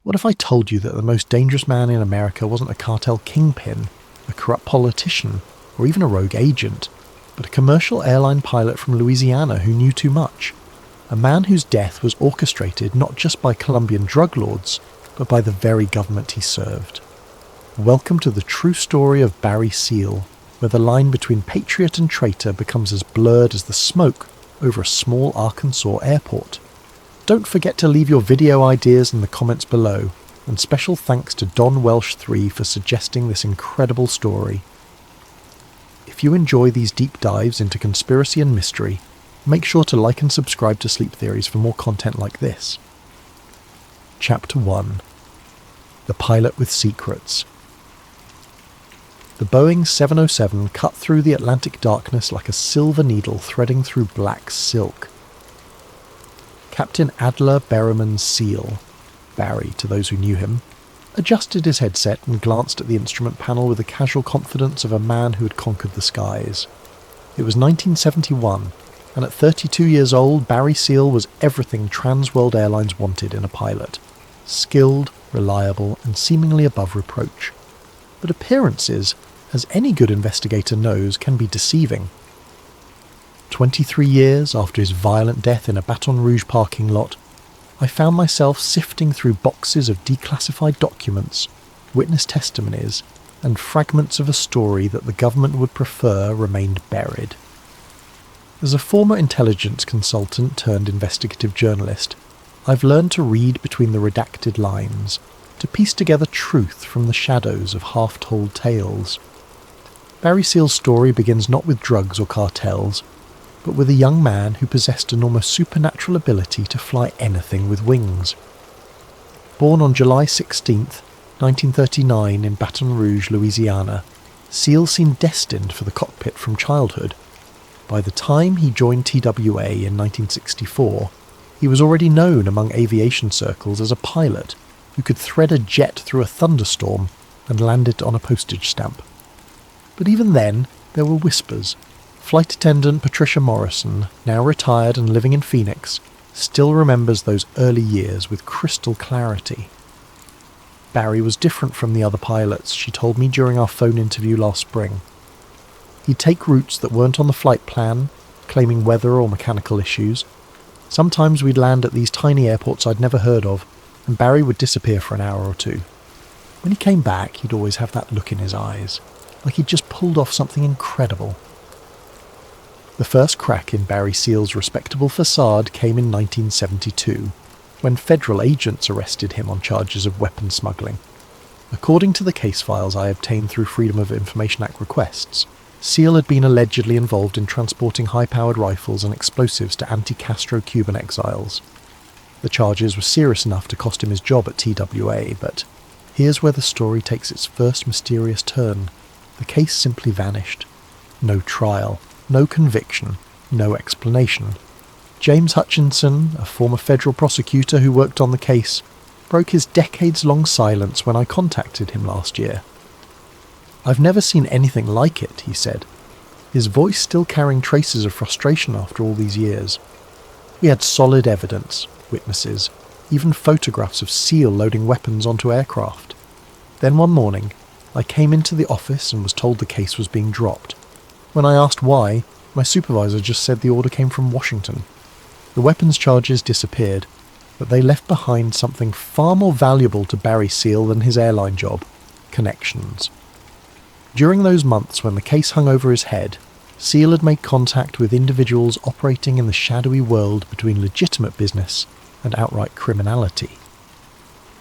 What if I told you that the most dangerous man in America wasn't a cartel kingpin, a corrupt politician, or even a rogue agent, but a commercial airline pilot from Louisiana who knew too much? A man whose death was orchestrated not just by Colombian drug lords, but by the very government he served. Welcome to the true story of Barry Seal, where the line between patriot and traitor becomes as blurred as the smoke over a small Arkansas airport. Don't forget to leave your video ideas in the comments below, and special thanks to Don Welsh 3 for suggesting this incredible story. If you enjoy these deep dives into conspiracy and mystery, make sure to like and subscribe to Sleep Theories for more content like this. Chapter 1. The Pilot with Secrets. The Boeing 707 cut through the Atlantic darkness like a silver needle threading through black silk. Captain Adler Berriman Seal, Barry to those who knew him, adjusted his headset and glanced at the instrument panel with the casual confidence of a man who had conquered the skies. It was 1971, and at 32 years old, Barry Seal was everything Trans World Airlines wanted in a pilot. Skilled, reliable, and seemingly above reproach. But appearances, as any good investigator knows, can be deceiving. 23 years after his violent death in a Baton Rouge parking lot, I found myself sifting through boxes of declassified documents, witness testimonies, and fragments of a story that the government would prefer remained buried. As a former intelligence consultant turned investigative journalist, I've learned to read between the redacted lines, to piece together truth from the shadows of half-told tales. Barry Seal's story begins not with drugs or cartels, but with a young man who possessed an almost supernatural ability to fly anything with wings. Born on July 16, 1939 in Baton Rouge, Louisiana, Seal seemed destined for the cockpit from childhood. By the time he joined TWA in 1964, he was already known among aviation circles as a pilot who could thread a jet through a thunderstorm and land it on a postage stamp. But even then, there were whispers. Flight attendant Patricia Morrison, now retired and living in Phoenix, still remembers those early years with crystal clarity. Barry was different from the other pilots, she told me during our phone interview last spring. He'd take routes that weren't on the flight plan, claiming weather or mechanical issues. Sometimes we'd land at these tiny airports I'd never heard of, and Barry would disappear for an hour or two. When he came back, he'd always have that look in his eyes, like he'd just pulled off something incredible. The first crack in Barry Seal's respectable facade came in 1972, when federal agents arrested him on charges of weapons smuggling. According to the case files I obtained through Freedom of Information Act requests, Seal had been allegedly involved in transporting high-powered rifles and explosives to anti-Castro Cuban exiles. The charges were serious enough to cost him his job at TWA, but here's where the story takes its first mysterious turn. The case simply vanished. No trial, no conviction, no explanation. James Hutchinson, a former federal prosecutor who worked on the case, broke his decades-long silence when I contacted him last year. "I've never seen anything like it," he said, his voice still carrying traces of frustration after all these years. "We had solid evidence, witnesses, even photographs of Seal loading weapons onto aircraft. Then one morning, I came into the office and was told the case was being dropped. When I asked why, my supervisor just said the order came from Washington. The weapons charges disappeared, but they left behind something far more valuable to Barry Seal than his airline job: connections. During those months when the case hung over his head, Seal had made contact with individuals operating in the shadowy world between legitimate business and outright criminality.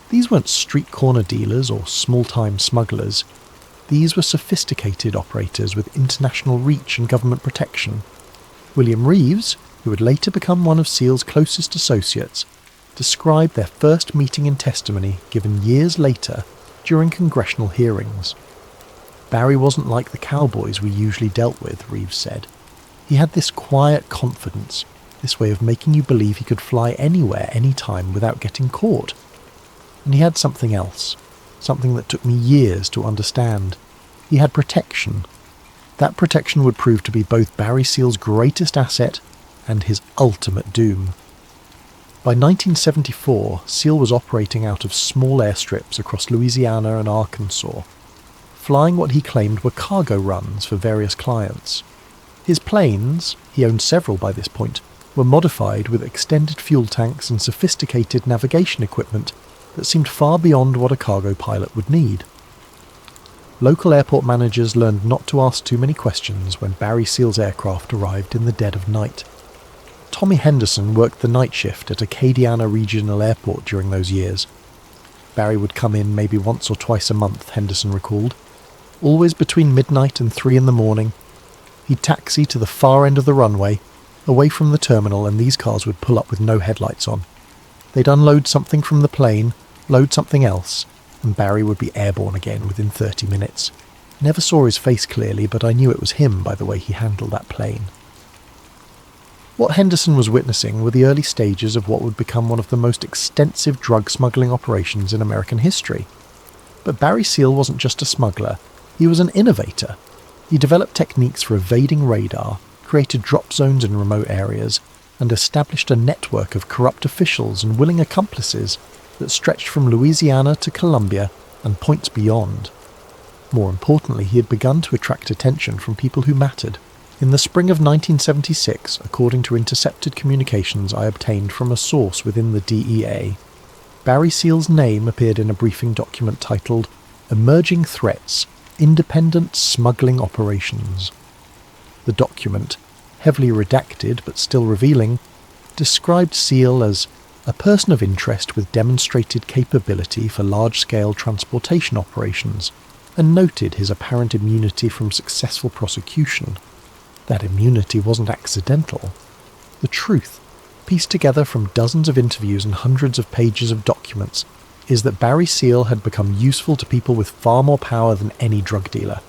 These weren't street corner dealers or small-time smugglers. These were sophisticated operators with international reach and government protection. William Reeves, who would later become one of Seal's closest associates, described their first meeting in testimony given years later during congressional hearings. Barry wasn't like the cowboys we usually dealt with, Reeves said. He had this quiet confidence, this way of making you believe he could fly anywhere, anytime, without getting caught. And he had something else, something that took me years to understand. He had protection. That protection would prove to be both Barry Seal's greatest asset and his ultimate doom. By 1974, Seal was operating out of small airstrips across Louisiana and Arkansas, flying what he claimed were cargo runs for various clients. His planes, he owned several by this point, were modified with extended fuel tanks and sophisticated navigation equipment that seemed far beyond what a cargo pilot would need. Local airport managers learned not to ask too many questions when Barry Seal's aircraft arrived in the dead of night. Tommy Henderson worked the night shift at Acadiana Regional Airport during those years. Barry would come in maybe once or twice a month, Henderson recalled. Always between midnight and 3 in the morning. He'd taxi to the far end of the runway, away from the terminal, and these cars would pull up with no headlights on. They'd unload something from the plane, load something else, and Barry would be airborne again within 30 minutes. Never saw his face clearly, but I knew it was him by the way he handled that plane. What Henderson was witnessing were the early stages of what would become one of the most extensive drug smuggling operations in American history. But Barry Seal wasn't just a smuggler, he was an innovator. He developed techniques for evading radar, created drop zones in remote areas, and established a network of corrupt officials and willing accomplices that stretched from Louisiana to Colombia and points beyond. More importantly, he had begun to attract attention from people who mattered. In the spring of 1976, according to intercepted communications I obtained from a source within the DEA, Barry Seal's name appeared in a briefing document titled Emerging Threats, Independent Smuggling Operations. The document, heavily redacted but still revealing, described Seal as a person of interest with demonstrated capability for large-scale transportation operations, and noted his apparent immunity from successful prosecution. That immunity wasn't accidental. The truth, pieced together from dozens of interviews and hundreds of pages of documents, is that Barry Seal had become useful to people with far more power than any drug dealer.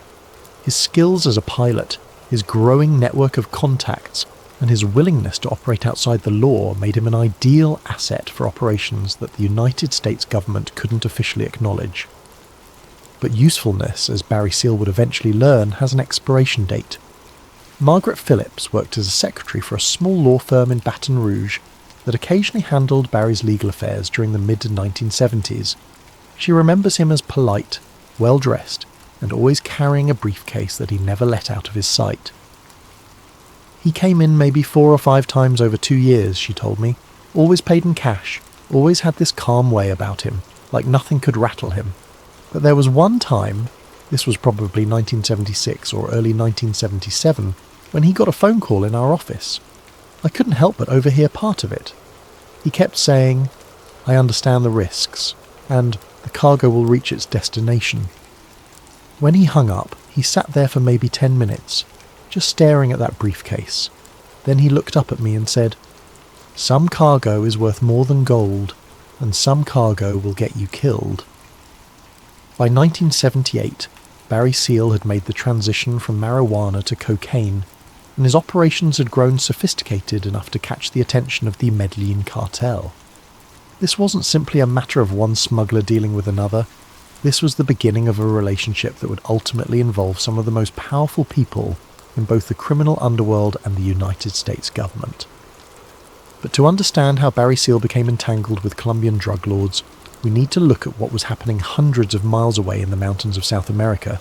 His skills as a pilot, his growing network of contacts, and his willingness to operate outside the law made him an ideal asset for operations that the United States government couldn't officially acknowledge. But usefulness, as Barry Seal would eventually learn, has an expiration date. Margaret Phillips worked as a secretary for a small law firm in Baton Rouge that occasionally handled Barry's legal affairs during the mid-1970s. She remembers him as polite, well-dressed, and always carrying a briefcase that he never let out of his sight. He came in maybe 4 or 5 times over 2 years, she told me, always paid in cash, always had this calm way about him, like nothing could rattle him. But there was one time, this was probably 1976 or early 1977, when he got a phone call in our office. I couldn't help but overhear part of it. He kept saying, "I understand the risks," and "the cargo will reach its destination." When he hung up, he sat there for maybe 10 minutes, just staring at that briefcase. Then he looked up at me and said, "Some cargo is worth more than gold, and some cargo will get you killed." By 1978, Barry Seal had made the transition from marijuana to cocaine, and his operations had grown sophisticated enough to catch the attention of the Medellin cartel. This wasn't simply a matter of one smuggler dealing with another. This was the beginning of a relationship that would ultimately involve some of the most powerful people in both the criminal underworld and the United States government. But to understand how Barry Seal became entangled with Colombian drug lords, we need to look at what was happening hundreds of miles away in the mountains of South America,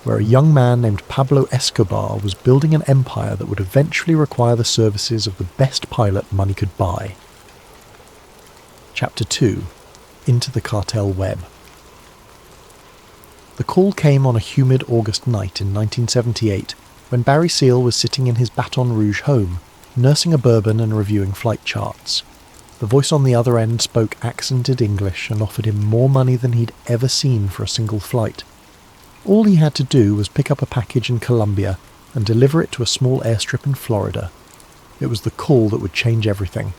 where a young man named Pablo Escobar was building an empire that would eventually require the services of the best pilot money could buy. Chapter 2. Into the Cartel Web. The call came on a humid August night in 1978, when Barry Seal was sitting in his Baton Rouge home, nursing a bourbon and reviewing flight charts. The voice on the other end spoke accented English and offered him more money than he'd ever seen for a single flight. All he had to do was pick up a package in Colombia and deliver it to a small airstrip in Florida. It was the call that would change everything.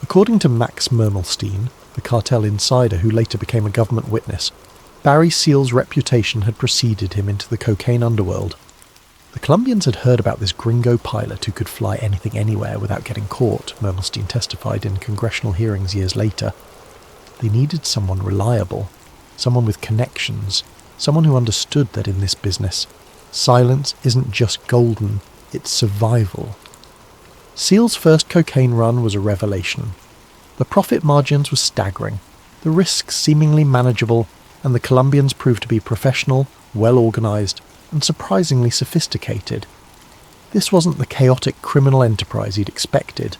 According to Max Mermelstein, the cartel insider who later became a government witness, Barry Seal's reputation had preceded him into the cocaine underworld. The Colombians had heard about this gringo pilot who could fly anything anywhere without getting caught, Mermelstein testified in congressional hearings years later. They needed someone reliable, someone with connections, someone who understood that in this business, silence isn't just golden, it's survival. Seal's first cocaine run was a revelation. The profit margins were staggering, the risks seemingly manageable, and the Colombians proved to be professional, well-organised, and surprisingly sophisticated. This wasn't the chaotic criminal enterprise he'd expected.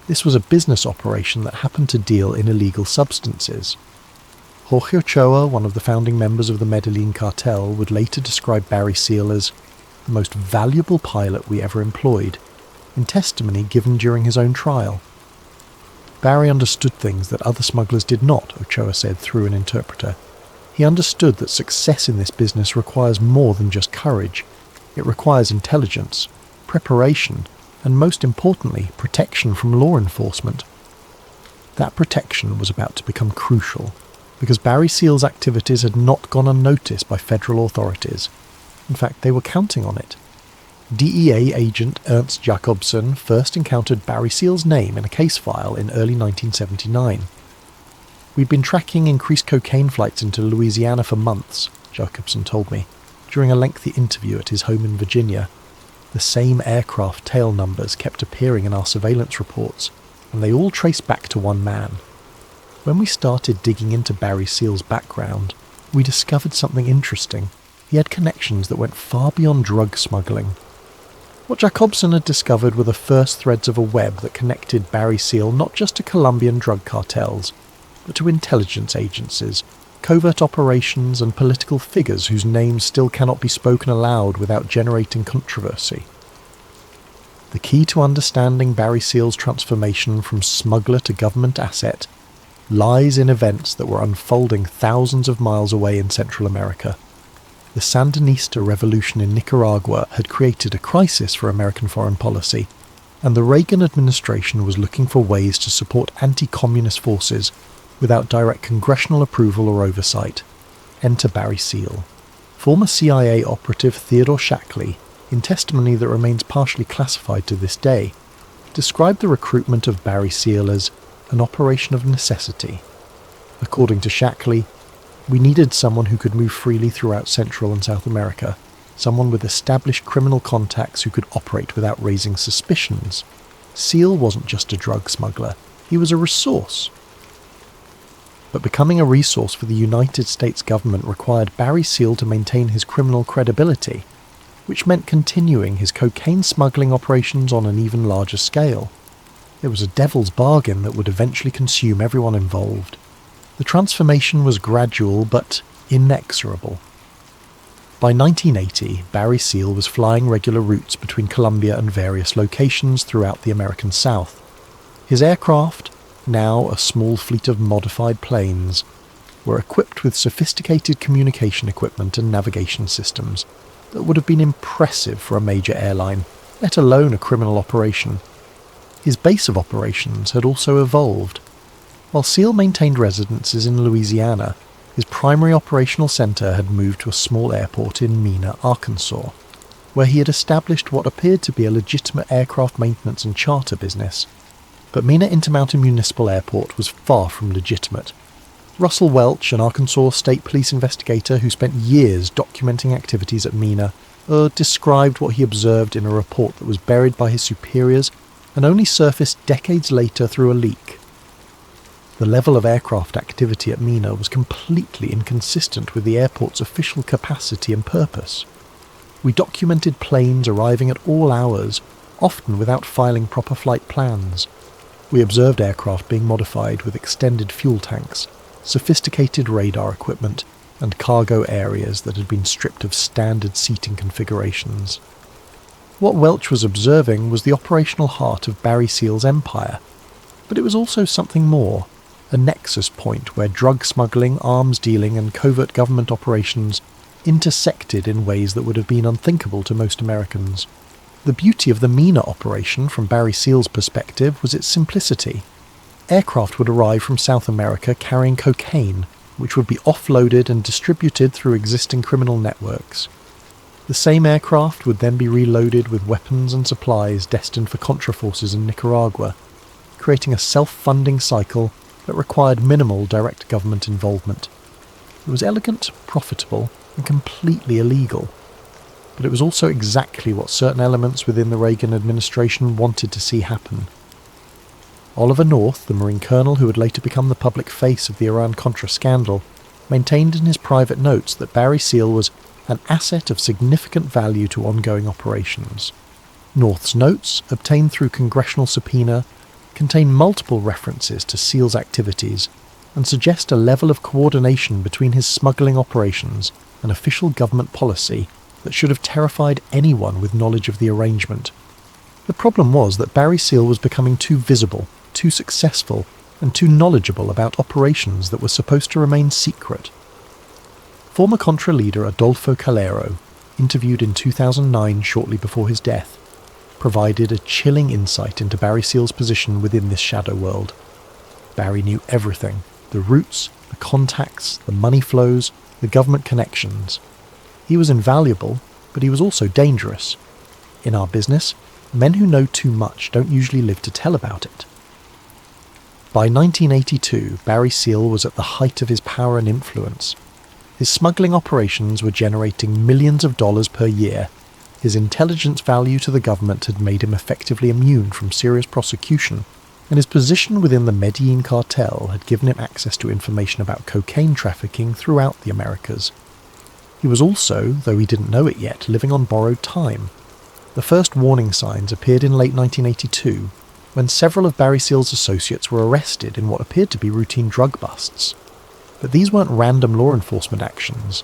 This was a business operation that happened to deal in illegal substances. Jorge Ochoa, one of the founding members of the Medellin cartel, would later describe Barry Seal as the most valuable pilot we ever employed, in testimony given during his own trial. Barry understood things that other smugglers did not, Ochoa said through an interpreter. He understood that success in this business requires more than just courage. It requires intelligence, preparation, and most importantly, protection from law enforcement. That protection was about to become crucial, because Barry Seal's activities had not gone unnoticed by federal authorities. In fact, they were counting on it. DEA agent Ernst Jacobson first encountered Barry Seal's name in a case file in early 1979. "We'd been tracking increased cocaine flights into Louisiana for months," Jacobson told me, during a lengthy interview at his home in Virginia. "The same aircraft tail numbers kept appearing in our surveillance reports, and they all traced back to one man. When we started digging into Barry Seal's background, we discovered something interesting. He had connections that went far beyond drug smuggling." What Jacobson had discovered were the first threads of a web that connected Barry Seal not just to Colombian drug cartels, but to intelligence agencies, covert operations, and political figures whose names still cannot be spoken aloud without generating controversy. The key to understanding Barry Seal's transformation from smuggler to government asset lies in events that were unfolding thousands of miles away in Central America. The Sandinista revolution in Nicaragua had created a crisis for American foreign policy, and the Reagan administration was looking for ways to support anti-communist forces without direct congressional approval or oversight. Enter Barry Seal. Former CIA operative Theodore Shackley, in testimony that remains partially classified to this day, described the recruitment of Barry Seal as an operation of necessity. According to Shackley, "We needed someone who could move freely throughout Central and South America, someone with established criminal contacts who could operate without raising suspicions. Seal wasn't just a drug smuggler, he was a resource." But becoming a resource for the United States government required Barry Seal to maintain his criminal credibility, which meant continuing his cocaine smuggling operations on an even larger scale. It was a devil's bargain that would eventually consume everyone involved. The transformation was gradual but inexorable. By 1980, Barry Seal was flying regular routes between Colombia and various locations throughout the American South. His aircraft, now a small fleet of modified planes, were equipped with sophisticated communication equipment and navigation systems that would have been impressive for a major airline, let alone a criminal operation. His base of operations had also evolved. While Seal maintained residences in Louisiana, his primary operational center had moved to a small airport in Mena, Arkansas, where he had established what appeared to be a legitimate aircraft maintenance and charter business. But Mena Intermountain Municipal Airport was far from legitimate. Russell Welch, an Arkansas State Police investigator who spent years documenting activities at Mena, described what he observed in a report that was buried by his superiors and only surfaced decades later through a leak. The level of aircraft activity at Mena was completely inconsistent with the airport's official capacity and purpose. We documented planes arriving at all hours, often without filing proper flight plans. We observed aircraft being modified with extended fuel tanks, sophisticated radar equipment, and cargo areas that had been stripped of standard seating configurations. What Welch was observing was the operational heart of Barry Seal's empire, but it was also something more, a nexus point where drug smuggling, arms dealing, and covert government operations intersected in ways that would have been unthinkable to most Americans. The beauty of the Mena operation, from Barry Seal's perspective, was its simplicity. Aircraft would arrive from South America carrying cocaine, which would be offloaded and distributed through existing criminal networks. The same aircraft would then be reloaded with weapons and supplies destined for Contra forces in Nicaragua, creating a self-funding cycle that required minimal direct government involvement. It was elegant, profitable, and completely illegal. But it was also exactly what certain elements within the Reagan administration wanted to see happen. Oliver North, the Marine colonel who would later become the public face of the Iran-Contra scandal, maintained in his private notes that Barry Seal was an asset of significant value to ongoing operations. North's notes, obtained through congressional subpoena, contain multiple references to Seal's activities and suggest a level of coordination between his smuggling operations and official government policy that should have terrified anyone with knowledge of the arrangement. The problem was that Barry Seal was becoming too visible, too successful, and too knowledgeable about operations that were supposed to remain secret. Former Contra leader Adolfo Calero, interviewed in 2009 shortly before his death, provided a chilling insight into Barry Seal's position within this shadow world. Barry knew everything: the routes, the contacts, the money flows, the government connections. He was invaluable, but he was also dangerous. In our business, men who know too much don't usually live to tell about it. By 1982, Barry Seal was at the height of his power and influence. His smuggling operations were generating millions of dollars per year. His intelligence value to the government had made him effectively immune from serious prosecution, and his position within the Medellin cartel had given him access to information about cocaine trafficking throughout the Americas. He was also, though he didn't know it yet, living on borrowed time. The first warning signs appeared in late 1982, when several of Barry Seal's associates were arrested in what appeared to be routine drug busts. But these weren't random law enforcement actions.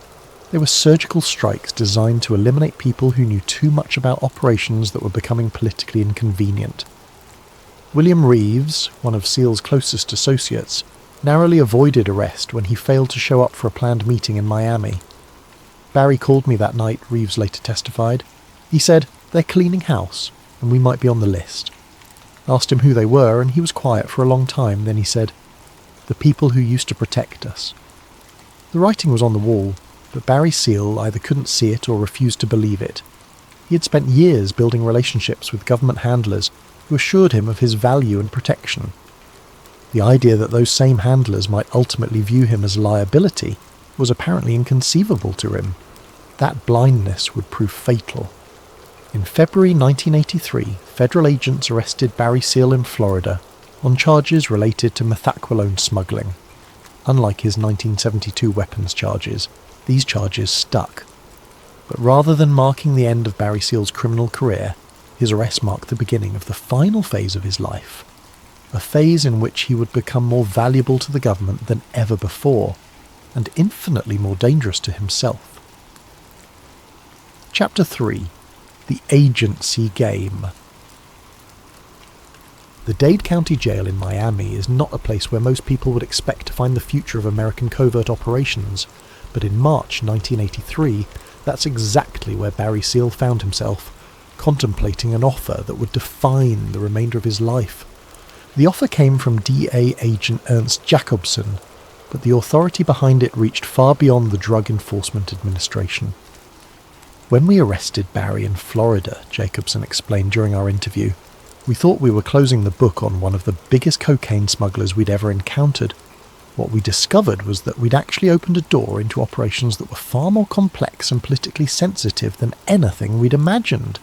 They were surgical strikes designed to eliminate people who knew too much about operations that were becoming politically inconvenient. William Reeves, one of Seal's closest associates, narrowly avoided arrest when he failed to show up for a planned meeting in Miami. Barry called me that night, Reeves later testified. He said, "They're cleaning house, and we might be on the list." I asked him who they were, and he was quiet for a long time. Then he said, "The people who used to protect us." The writing was on the wall, but Barry Seal either couldn't see it or refused to believe it. He had spent years building relationships with government handlers who assured him of his value and protection. The idea that those same handlers might ultimately view him as a liability was apparently inconceivable to him. That blindness would prove fatal. In February 1983, federal agents arrested Barry Seal in Florida on charges related to methaqualone smuggling. Unlike his 1972 weapons charges, these charges stuck. But rather than marking the end of Barry Seal's criminal career, his arrest marked the beginning of the final phase of his life, a phase in which he would become more valuable to the government than ever before, and infinitely more dangerous to himself. Chapter 3: The Agency Game. The Dade County Jail in Miami is not a place where most people would expect to find the future of American covert operations, but in March 1983, that's exactly where Barry Seal found himself, contemplating an offer that would define the remainder of his life. The offer came from DA agent Ernst Jacobson, but the authority behind it reached far beyond the Drug Enforcement Administration. "When we arrested Barry in Florida," Jacobson explained during our interview, "we thought we were closing the book on one of the biggest cocaine smugglers we'd ever encountered. What we discovered was that we'd actually opened a door into operations that were far more complex and politically sensitive than anything we'd imagined."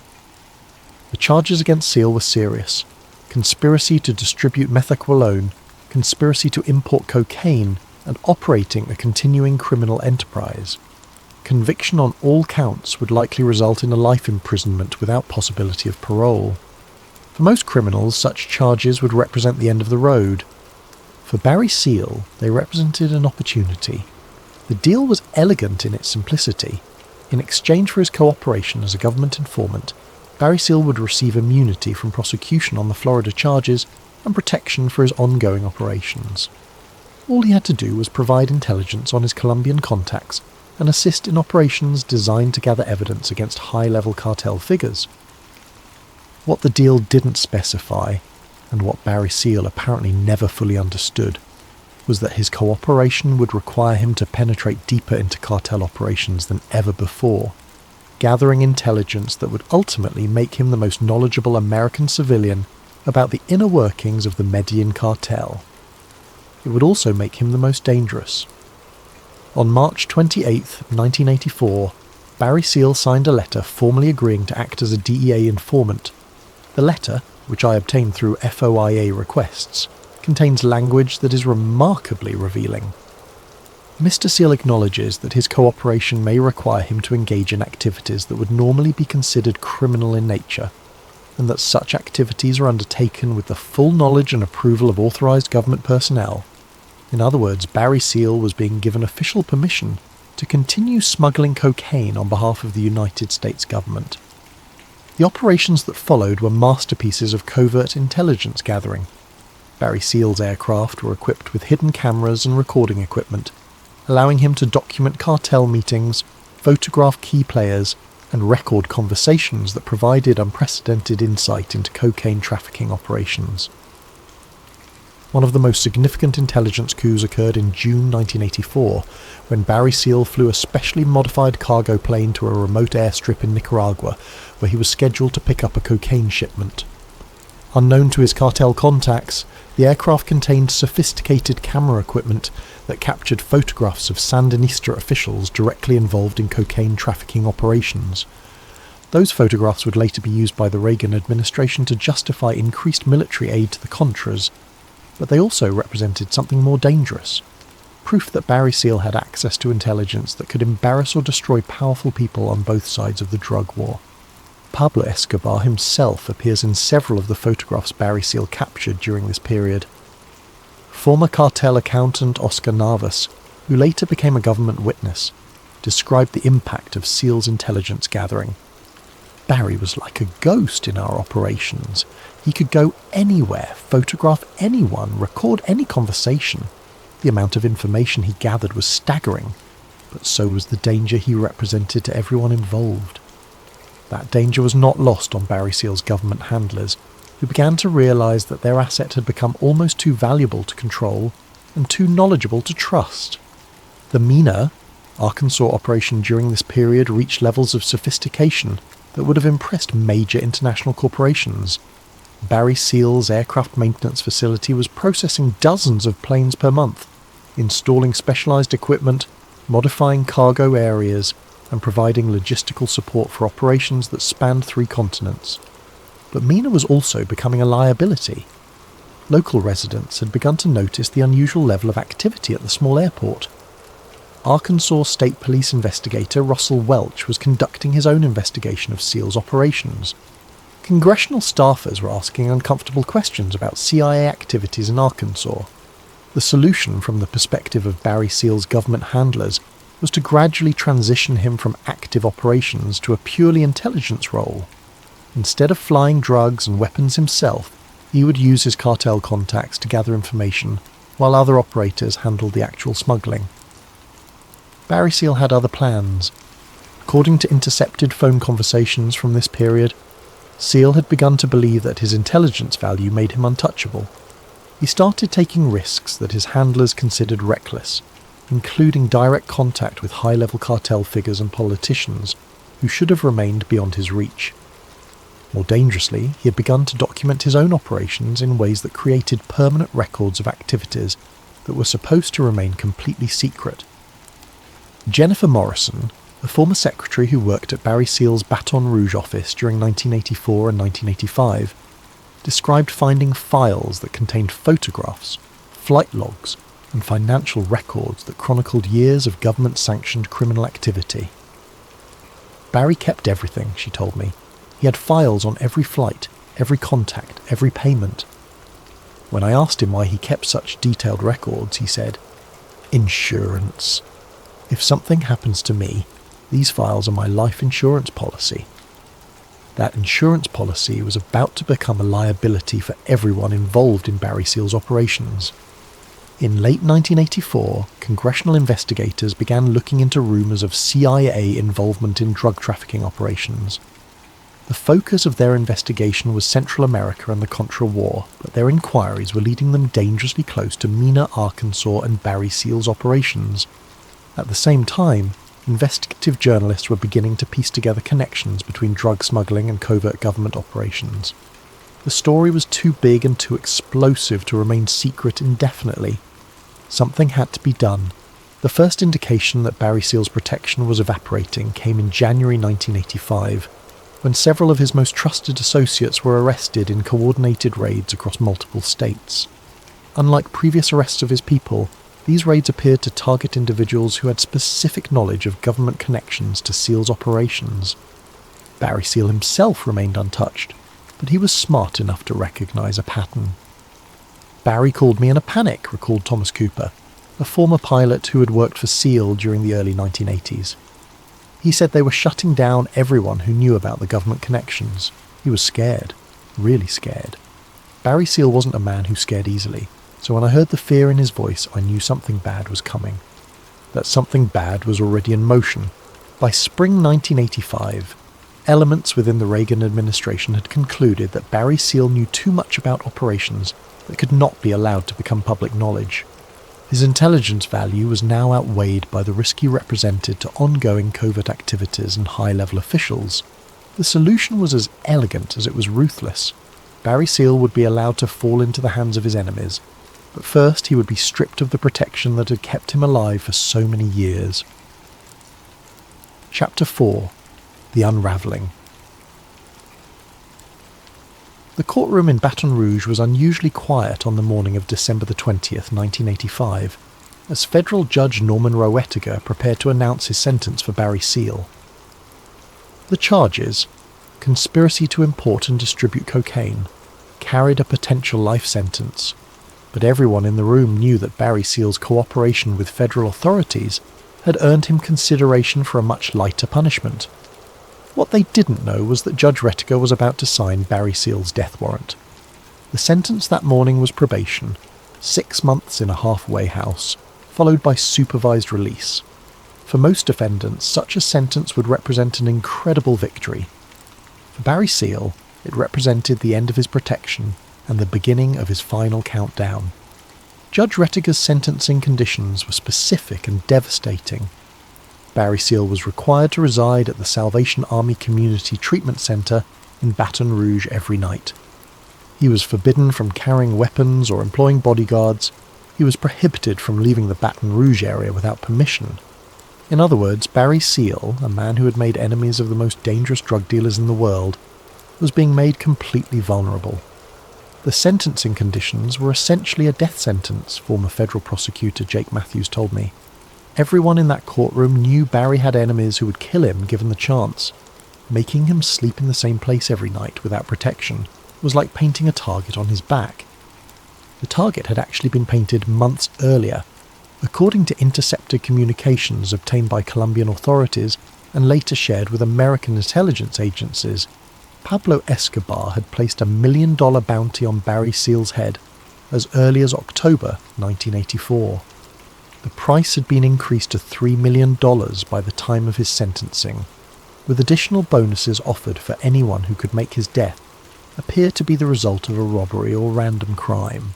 The charges against Seal were serious: conspiracy to distribute methaqualone, conspiracy to import cocaine, and operating a continuing criminal enterprise. Conviction on all counts would likely result in a life imprisonment without possibility of parole. For most criminals, such charges would represent the end of the road. For Barry Seal, they represented an opportunity. The deal was elegant in its simplicity. In exchange for his cooperation as a government informant, Barry Seal would receive immunity from prosecution on the Florida charges and protection for his ongoing operations. All he had to do was provide intelligence on his Colombian contacts and assist in operations designed to gather evidence against high-level cartel figures. What the deal didn't specify, and what Barry Seal apparently never fully understood, was that his cooperation would require him to penetrate deeper into cartel operations than ever before, gathering intelligence that would ultimately make him the most knowledgeable American civilian about the inner workings of the Medellin cartel. It would also make him the most dangerous. On March 28, 1984, Barry Seal signed a letter formally agreeing to act as a DEA informant. The letter, which I obtained through FOIA requests, contains language that is remarkably revealing. Mr. Seal acknowledges that his cooperation may require him to engage in activities that would normally be considered criminal in nature, and that such activities are undertaken with the full knowledge and approval of authorised government personnel. In other words, Barry Seal was being given official permission to continue smuggling cocaine on behalf of the United States government. The operations that followed were masterpieces of covert intelligence gathering. Barry Seal's aircraft were equipped with hidden cameras and recording equipment, allowing him to document cartel meetings, photograph key players, and record conversations that provided unprecedented insight into cocaine trafficking operations. One of the most significant intelligence coups occurred in June 1984, when Barry Seal flew a specially modified cargo plane to a remote airstrip in Nicaragua, where he was scheduled to pick up a cocaine shipment. Unknown to his cartel contacts, the aircraft contained sophisticated camera equipment that captured photographs of Sandinista officials directly involved in cocaine trafficking operations. Those photographs would later be used by the Reagan administration to justify increased military aid to the Contras, but they also represented something more dangerous: proof that Barry Seal had access to intelligence that could embarrass or destroy powerful people on both sides of the drug war. Pablo Escobar himself appears in several of the photographs Barry Seal captured during this period. Former cartel accountant Oscar Navas, who later became a government witness, described the impact of Seal's intelligence gathering. Barry was like a ghost in our operations. He could go anywhere, photograph anyone, record any conversation. The amount of information he gathered was staggering, but so was the danger he represented to everyone involved. That danger was not lost on Barry Seal's government handlers, who began to realise that their asset had become almost too valuable to control and too knowledgeable to trust. The MENA, Arkansas operation during this period, reached levels of sophistication that would have impressed major international corporations. Barry Seal's aircraft maintenance facility was processing dozens of planes per month, installing specialised equipment, modifying cargo areas, and providing logistical support for operations that spanned 3 continents. But MENA was also becoming a liability. Local residents had begun to notice the unusual level of activity at the small airport. Arkansas State Police investigator Russell Welch was conducting his own investigation of Seal's operations. Congressional staffers were asking uncomfortable questions about CIA activities in Arkansas. The solution, from the perspective of Barry Seal's government handlers, was to gradually transition him from active operations to a purely intelligence role. Instead of flying drugs and weapons himself, he would use his cartel contacts to gather information, while other operators handled the actual smuggling. Barry Seal had other plans. According to intercepted phone conversations from this period, Seal had begun to believe that his intelligence value made him untouchable. He started taking risks that his handlers considered reckless, including direct contact with high-level cartel figures and politicians who should have remained beyond his reach. More dangerously, he had begun to document his own operations in ways that created permanent records of activities that were supposed to remain completely secret. Jennifer Morrison, a former secretary who worked at Barry Seal's Baton Rouge office during 1984 and 1985, described finding files that contained photographs, flight logs, and financial records that chronicled years of government-sanctioned criminal activity. Barry kept everything, she told me. He had files on every flight, every contact, every payment. When I asked him why he kept such detailed records, he said, "Insurance. If something happens to me, these files are my life insurance policy." That insurance policy was about to become a liability for everyone involved in Barry Seal's operations. In late 1984, congressional investigators began looking into rumours of CIA involvement in drug trafficking operations. The focus of their investigation was Central America and the Contra War, but their inquiries were leading them dangerously close to Mena, Arkansas and Barry Seal's operations. At the same time, investigative journalists were beginning to piece together connections between drug smuggling and covert government operations. The story was too big and too explosive to remain secret indefinitely. Something had to be done. The first indication that Barry Seal's protection was evaporating came in January 1985, when several of his most trusted associates were arrested in coordinated raids across multiple states. Unlike previous arrests of his people, these raids appeared to target individuals who had specific knowledge of government connections to SEAL's operations. Barry Seal himself remained untouched, but he was smart enough to recognise a pattern. "Barry called me in a panic," recalled Thomas Cooper, a former pilot who had worked for SEAL during the early 1980s. He said they were shutting down everyone who knew about the government connections. He was scared, really scared. Barry Seal wasn't a man who scared easily, so when I heard the fear in his voice, I knew something bad was coming. That something bad was already in motion. By spring 1985, elements within the Reagan administration had concluded that Barry Seal knew too much about operations that could not be allowed to become public knowledge. His intelligence value was now outweighed by the risk he represented to ongoing covert activities and high-level officials. The solution was as elegant as it was ruthless. Barry Seal would be allowed to fall into the hands of his enemies, but first he would be stripped of the protection that had kept him alive for so many years. Chapter 4. The Unraveling. The courtroom in Baton Rouge was unusually quiet on the morning of December the 20th, 1985, as federal judge Norman Roettiger prepared to announce his sentence for Barry Seal. The charges, conspiracy to import and distribute cocaine, carried a potential life sentence, but everyone in the room knew that Barry Seal's cooperation with federal authorities had earned him consideration for a much lighter punishment. What they didn't know was that Judge Roettiger was about to sign Barry Seal's death warrant. The sentence that morning was probation, 6 months in a halfway house, followed by supervised release. For most defendants, such a sentence would represent an incredible victory. For Barry Seal, it represented the end of his protection and the beginning of his final countdown. Judge Roettiger's sentencing conditions were specific and devastating. Barry Seal was required to reside at the Salvation Army Community Treatment Center in Baton Rouge every night. He was forbidden from carrying weapons or employing bodyguards. He was prohibited from leaving the Baton Rouge area without permission. In other words, Barry Seal, a man who had made enemies of the most dangerous drug dealers in the world, was being made completely vulnerable. The sentencing conditions were essentially a death sentence, former federal prosecutor Jake Matthews told me. Everyone in that courtroom knew Barry had enemies who would kill him given the chance. Making him sleep in the same place every night without protection was like painting a target on his back. The target had actually been painted months earlier. According to intercepted communications obtained by Colombian authorities and later shared with American intelligence agencies, Pablo Escobar had placed $1 million bounty on Barry Seal's head as early as October 1984. The price had been increased to $3 million by the time of his sentencing, with additional bonuses offered for anyone who could make his death appear to be the result of a robbery or random crime.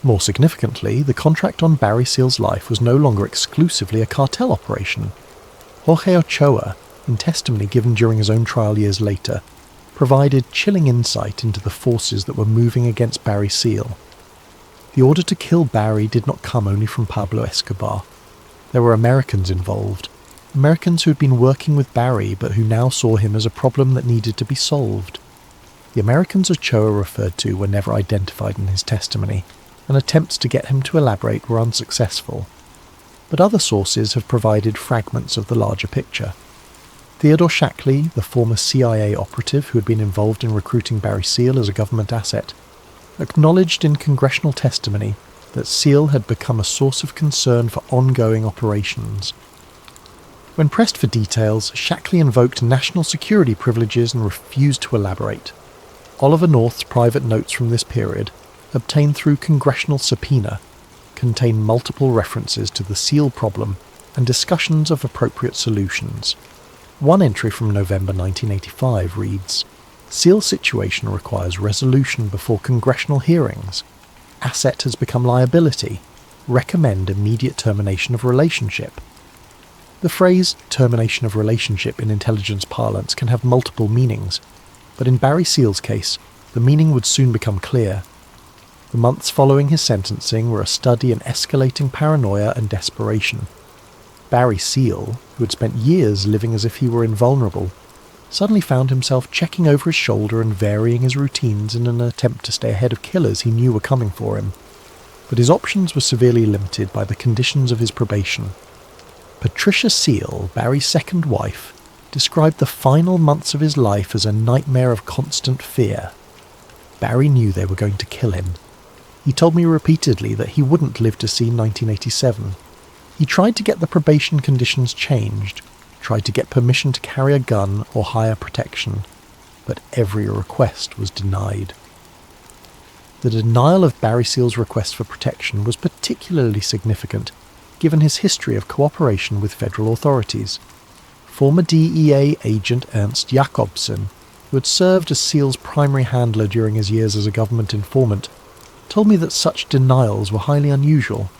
More significantly, the contract on Barry Seal's life was no longer exclusively a cartel operation. Jorge Ochoa, in testimony given during his own trial years later, provided chilling insight into the forces that were moving against Barry Seal. The order to kill Barry did not come only from Pablo Escobar. There were Americans involved, Americans who had been working with Barry but who now saw him as a problem that needed to be solved. The Americans Ochoa referred to were never identified in his testimony, and attempts to get him to elaborate were unsuccessful. But other sources have provided fragments of the larger picture. Theodore Shackley, the former CIA operative who had been involved in recruiting Barry Seal as a government asset, acknowledged in congressional testimony that Seal had become a source of concern for ongoing operations. When pressed for details, Shackley invoked national security privileges and refused to elaborate. Oliver North's private notes from this period, obtained through congressional subpoena, contain multiple references to the Seal problem and discussions of appropriate solutions. One entry from November 1985 reads, "Seal's situation requires resolution before congressional hearings. Asset has become liability. Recommend immediate termination of relationship." The phrase termination of relationship in intelligence parlance can have multiple meanings, but in Barry Seal's case, the meaning would soon become clear. The months following his sentencing were a study in escalating paranoia and desperation. Barry Seal, who had spent years living as if he were invulnerable, suddenly found himself checking over his shoulder and varying his routines in an attempt to stay ahead of killers he knew were coming for him. But his options were severely limited by the conditions of his probation. Patricia Seal, Barry's second wife, described the final months of his life as a nightmare of constant fear. Barry knew they were going to kill him. He told me repeatedly that he wouldn't live to see 1987. He tried to get the probation conditions changed, tried to get permission to carry a gun or hire protection, but every request was denied. The denial of Barry Seal's request for protection was particularly significant, given his history of cooperation with federal authorities. Former DEA agent Ernst Jacobson, who had served as Seal's primary handler during his years as a government informant, told me that such denials were highly unusual.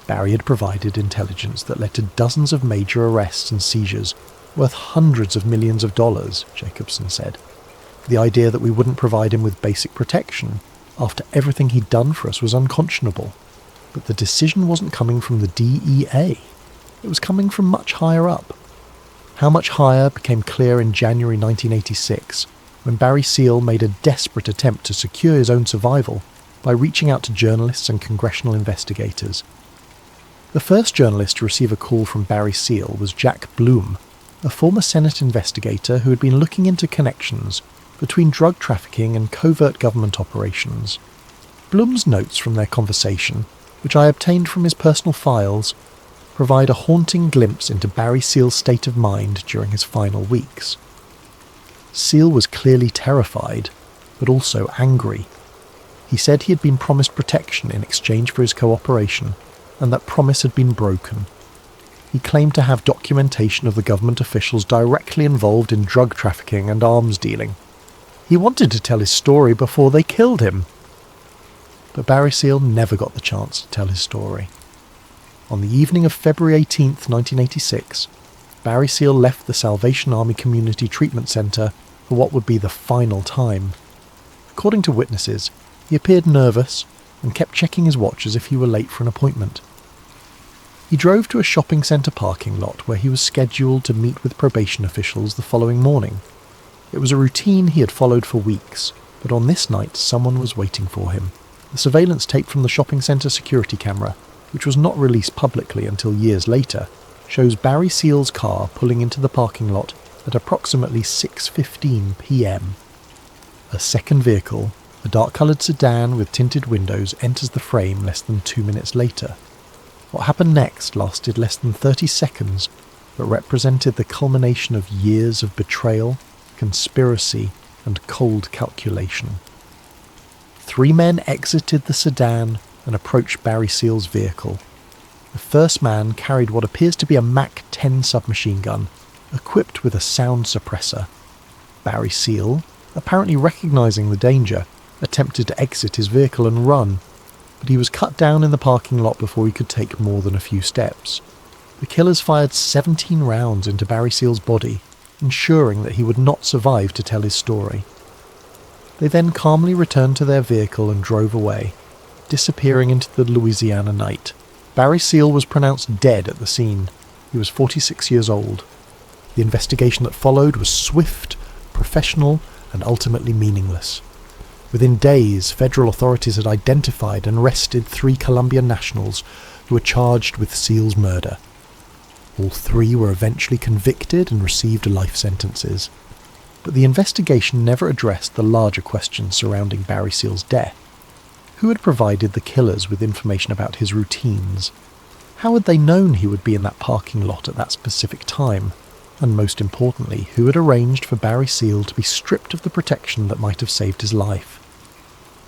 Barry had provided intelligence that led to dozens of major arrests and seizures, worth hundreds of millions of dollars, Jacobson said. The idea that we wouldn't provide him with basic protection, after everything he'd done for us, was unconscionable. But the decision wasn't coming from the DEA. It was coming from much higher up. How much higher became clear in January 1986, when Barry Seal made a desperate attempt to secure his own survival by reaching out to journalists and congressional investigators. The first journalist to receive a call from Barry Seal was Jack Bloom, a former Senate investigator who had been looking into connections between drug trafficking and covert government operations. Bloom's notes from their conversation, which I obtained from his personal files, provide a haunting glimpse into Barry Seal's state of mind during his final weeks. Seal was clearly terrified, but also angry. He said he had been promised protection in exchange for his cooperation, and that promise had been broken. He claimed to have documentation of the government officials directly involved in drug trafficking and arms dealing. He wanted to tell his story before they killed him. But Barry Seal never got the chance to tell his story. On the evening of February 18th, 1986, Barry Seal left the Salvation Army Community Treatment Center for what would be the final time. According to witnesses, he appeared nervous and kept checking his watch as if he were late for an appointment. He drove to a shopping centre parking lot where he was scheduled to meet with probation officials the following morning. It was a routine he had followed for weeks, but on this night someone was waiting for him. The surveillance tape from the shopping centre security camera, which was not released publicly until years later, shows Barry Seal's car pulling into the parking lot at approximately 6:15 p.m. A second vehicle, a dark-coloured sedan with tinted windows, enters the frame less than 2 minutes later. What happened next lasted less than 30 seconds, but represented the culmination of years of betrayal, conspiracy, and cold calculation. 3 men exited the sedan and approached Barry Seal's vehicle. The first man carried what appears to be a MAC-10 submachine gun, equipped with a sound suppressor. Barry Seal, apparently recognising the danger, attempted to exit his vehicle and run, but he was cut down in the parking lot before he could take more than a few steps. The killers fired 17 rounds into Barry Seal's body, ensuring that he would not survive to tell his story. They then calmly returned to their vehicle and drove away, disappearing into the Louisiana night. Barry Seal was pronounced dead at the scene. He was 46 years old. The investigation that followed was swift, professional, and ultimately meaningless. Within days, federal authorities had identified and arrested 3 Colombian nationals who were charged with Seal's murder. All 3 were eventually convicted and received life sentences. But the investigation never addressed the larger questions surrounding Barry Seal's death. Who had provided the killers with information about his routines? How had they known he would be in that parking lot at that specific time? And most importantly, who had arranged for Barry Seal to be stripped of the protection that might have saved his life?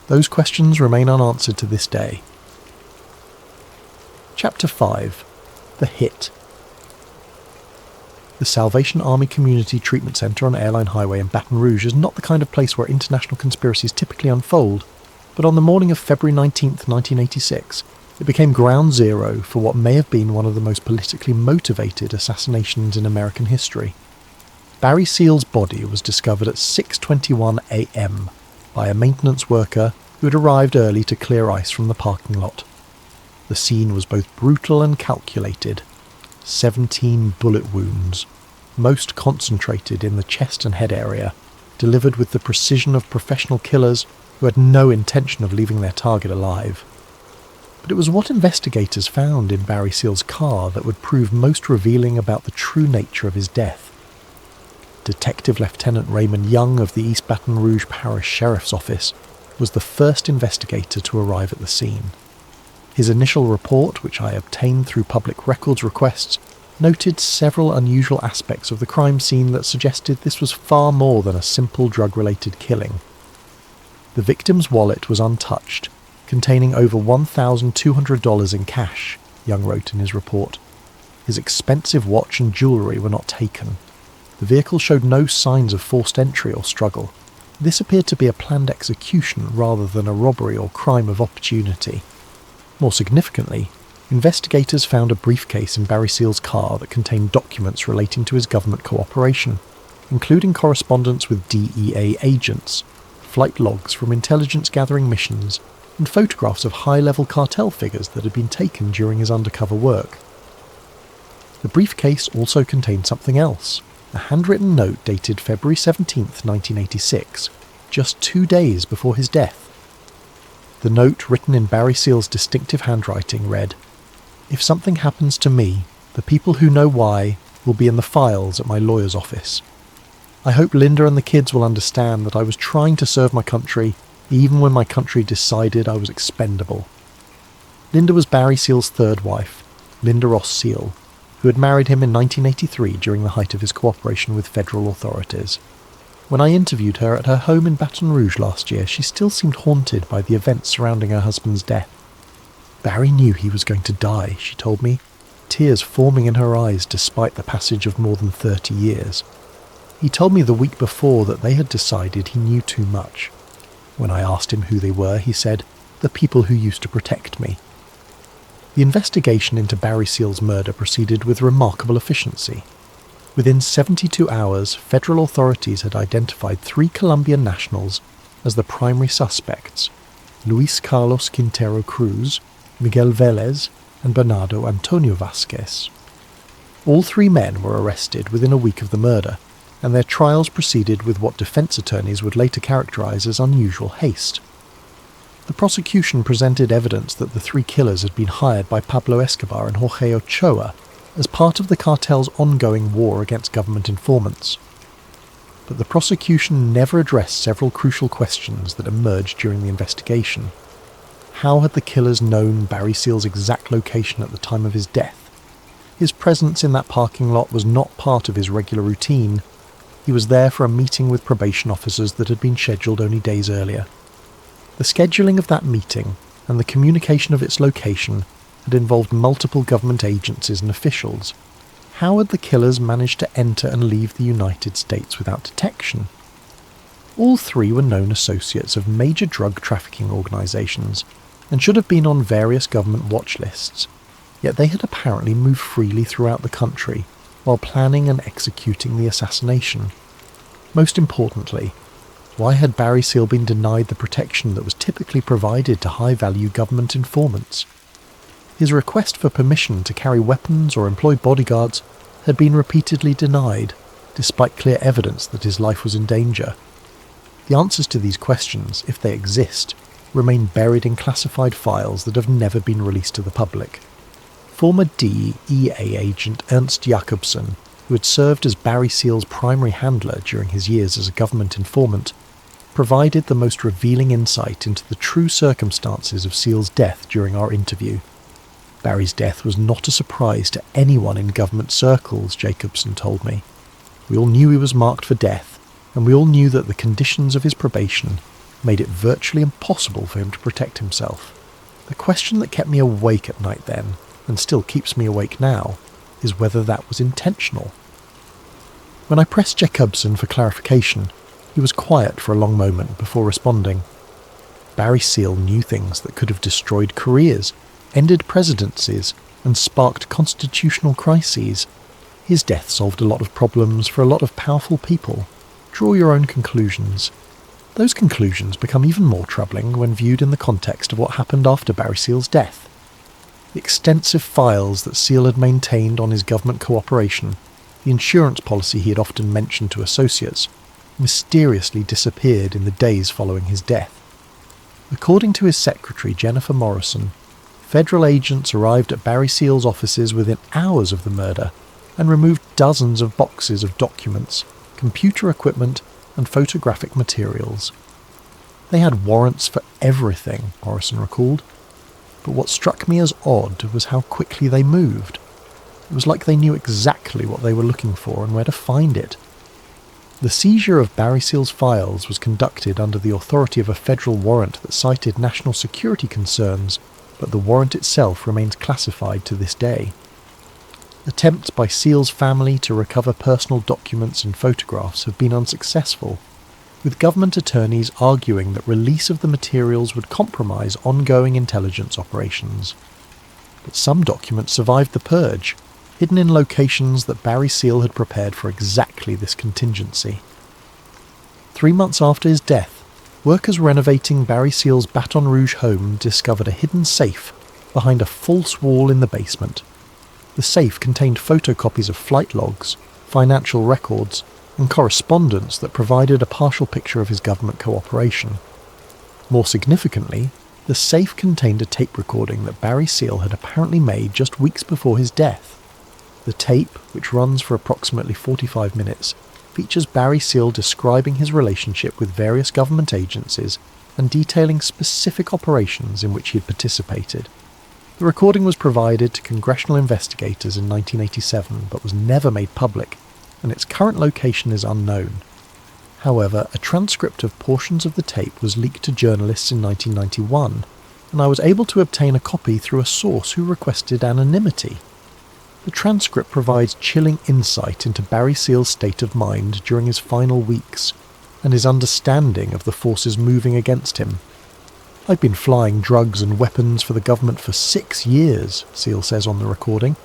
Those questions remain unanswered to this day. Chapter 5. The Hit. The Salvation Army Community Treatment Center on Airline Highway in Baton Rouge is not the kind of place where international conspiracies typically unfold, but on the morning of February 19th, 1986, it became ground zero for what may have been one of the most politically motivated assassinations in American history. Barry Seal's body was discovered at 6:21 a.m. by a maintenance worker who had arrived early to clear ice from the parking lot. The scene was both brutal and calculated. 17 bullet wounds, most concentrated in the chest and head area, delivered with the precision of professional killers who had no intention of leaving their target alive. But it was what investigators found in Barry Seal's car that would prove most revealing about the true nature of his death. Detective Lieutenant Raymond Young of the East Baton Rouge Parish Sheriff's Office was the first investigator to arrive at the scene. His initial report, which I obtained through public records requests, noted several unusual aspects of the crime scene that suggested this was far more than a simple drug-related killing. The victim's wallet was untouched, containing over $1,200 in cash, Young wrote in his report. His expensive watch and jewellery were not taken. The vehicle showed no signs of forced entry or struggle. This appeared to be a planned execution rather than a robbery or crime of opportunity. More significantly, investigators found a briefcase in Barry Seal's car that contained documents relating to his government cooperation, including correspondence with DEA agents, flight logs from intelligence-gathering missions, and photographs of high-level cartel figures that had been taken during his undercover work. The briefcase also contained something else, a handwritten note dated February 17, 1986, just 2 days before his death. The note, written in Barry Seal's distinctive handwriting, read, "If something happens to me, the people who know why will be in the files at my lawyer's office. I hope Linda and the kids will understand that I was trying to serve my country even when my country decided I was expendable." Linda was Barry Seal's third wife, Linda Ross Seal, who had married him in 1983 during the height of his cooperation with federal authorities. When I interviewed her at her home in Baton Rouge last year, she still seemed haunted by the events surrounding her husband's death. Barry knew he was going to die, she told me, tears forming in her eyes despite the passage of more than 30 years. He told me the week before that they had decided he knew too much. When I asked him who they were, he said, "The people who used to protect me." The investigation into Barry Seal's murder proceeded with remarkable efficiency. Within 72 hours, federal authorities had identified 3 Colombian nationals as the primary suspects: Luis Carlos Quintero Cruz, Miguel Velez, and Bernardo Antonio Vasquez. All 3 men were arrested within a week of the murder, and their trials proceeded with what defense attorneys would later characterize as unusual haste. The prosecution presented evidence that the 3 killers had been hired by Pablo Escobar and Jorge Ochoa as part of the cartel's ongoing war against government informants. But the prosecution never addressed several crucial questions that emerged during the investigation. How had the killers known Barry Seal's exact location at the time of his death? His presence in that parking lot was not part of his regular routine. He was there for a meeting with probation officers that had been scheduled only days earlier. The scheduling of that meeting and the communication of its location had involved multiple government agencies and officials. How had the killers managed to enter and leave the United States without detection? All 3 were known associates of major drug trafficking organizations and should have been on various government watch lists, yet they had apparently moved freely throughout the country while planning and executing the assassination. Most importantly, why had Barry Seal been denied the protection that was typically provided to high-value government informants? His request for permission to carry weapons or employ bodyguards had been repeatedly denied, despite clear evidence that his life was in danger. The answers to these questions, if they exist, remain buried in classified files that have never been released to the public. Former DEA agent Ernst Jakobsen, who had served as Barry Seal's primary handler during his years as a government informant, provided the most revealing insight into the true circumstances of Seal's death during our interview. Barry's death was not a surprise to anyone in government circles, Jacobson told me. We all knew he was marked for death, and we all knew that the conditions of his probation made it virtually impossible for him to protect himself. The question that kept me awake at night then, and still keeps me awake now, is whether that was intentional. When I pressed Jacobson for clarification, he was quiet for a long moment before responding. Barry Seal knew things that could have destroyed careers, ended presidencies, and sparked constitutional crises. His death solved a lot of problems for a lot of powerful people. Draw your own conclusions. Those conclusions become even more troubling when viewed in the context of what happened after Barry Seal's death. The extensive files that Seal had maintained on his government cooperation, The insurance policy he had often mentioned to associates mysteriously disappeared in the days following his death. According to his secretary, Jennifer Morrison, federal agents arrived at Barry Seal's offices within hours of the murder and removed dozens of boxes of documents, computer equipment, and photographic materials. They had warrants for everything, Morrison recalled. But what struck me as odd was how quickly they moved. It was like they knew exactly what they were looking for and where to find it. The seizure of Barry Seal's files was conducted under the authority of a federal warrant that cited national security concerns, but the warrant itself remains classified to this day. Attempts by Seal's family to recover personal documents and photographs have been unsuccessful, with government attorneys arguing that release of the materials would compromise ongoing intelligence operations. But some documents survived the purge, hidden in locations that Barry Seal had prepared for exactly this contingency. 3 months after his death, workers renovating Barry Seal's Baton Rouge home discovered a hidden safe behind a false wall in the basement. The safe contained photocopies of flight logs, financial records, and correspondence that provided a partial picture of his government cooperation. More significantly, the safe contained a tape recording that Barry Seal had apparently made just weeks before his death. The tape, which runs for approximately 45 minutes, features Barry Seal describing his relationship with various government agencies and detailing specific operations in which he had participated. The recording was provided to congressional investigators in 1987 but was never made public, and its current location is unknown. However, a transcript of portions of the tape was leaked to journalists in 1991, and I was able to obtain a copy through a source who requested anonymity. The transcript provides chilling insight into Barry Seal's state of mind during his final weeks, and his understanding of the forces moving against him. "I've been flying drugs and weapons for the government for 6 years, Seal says on the recording.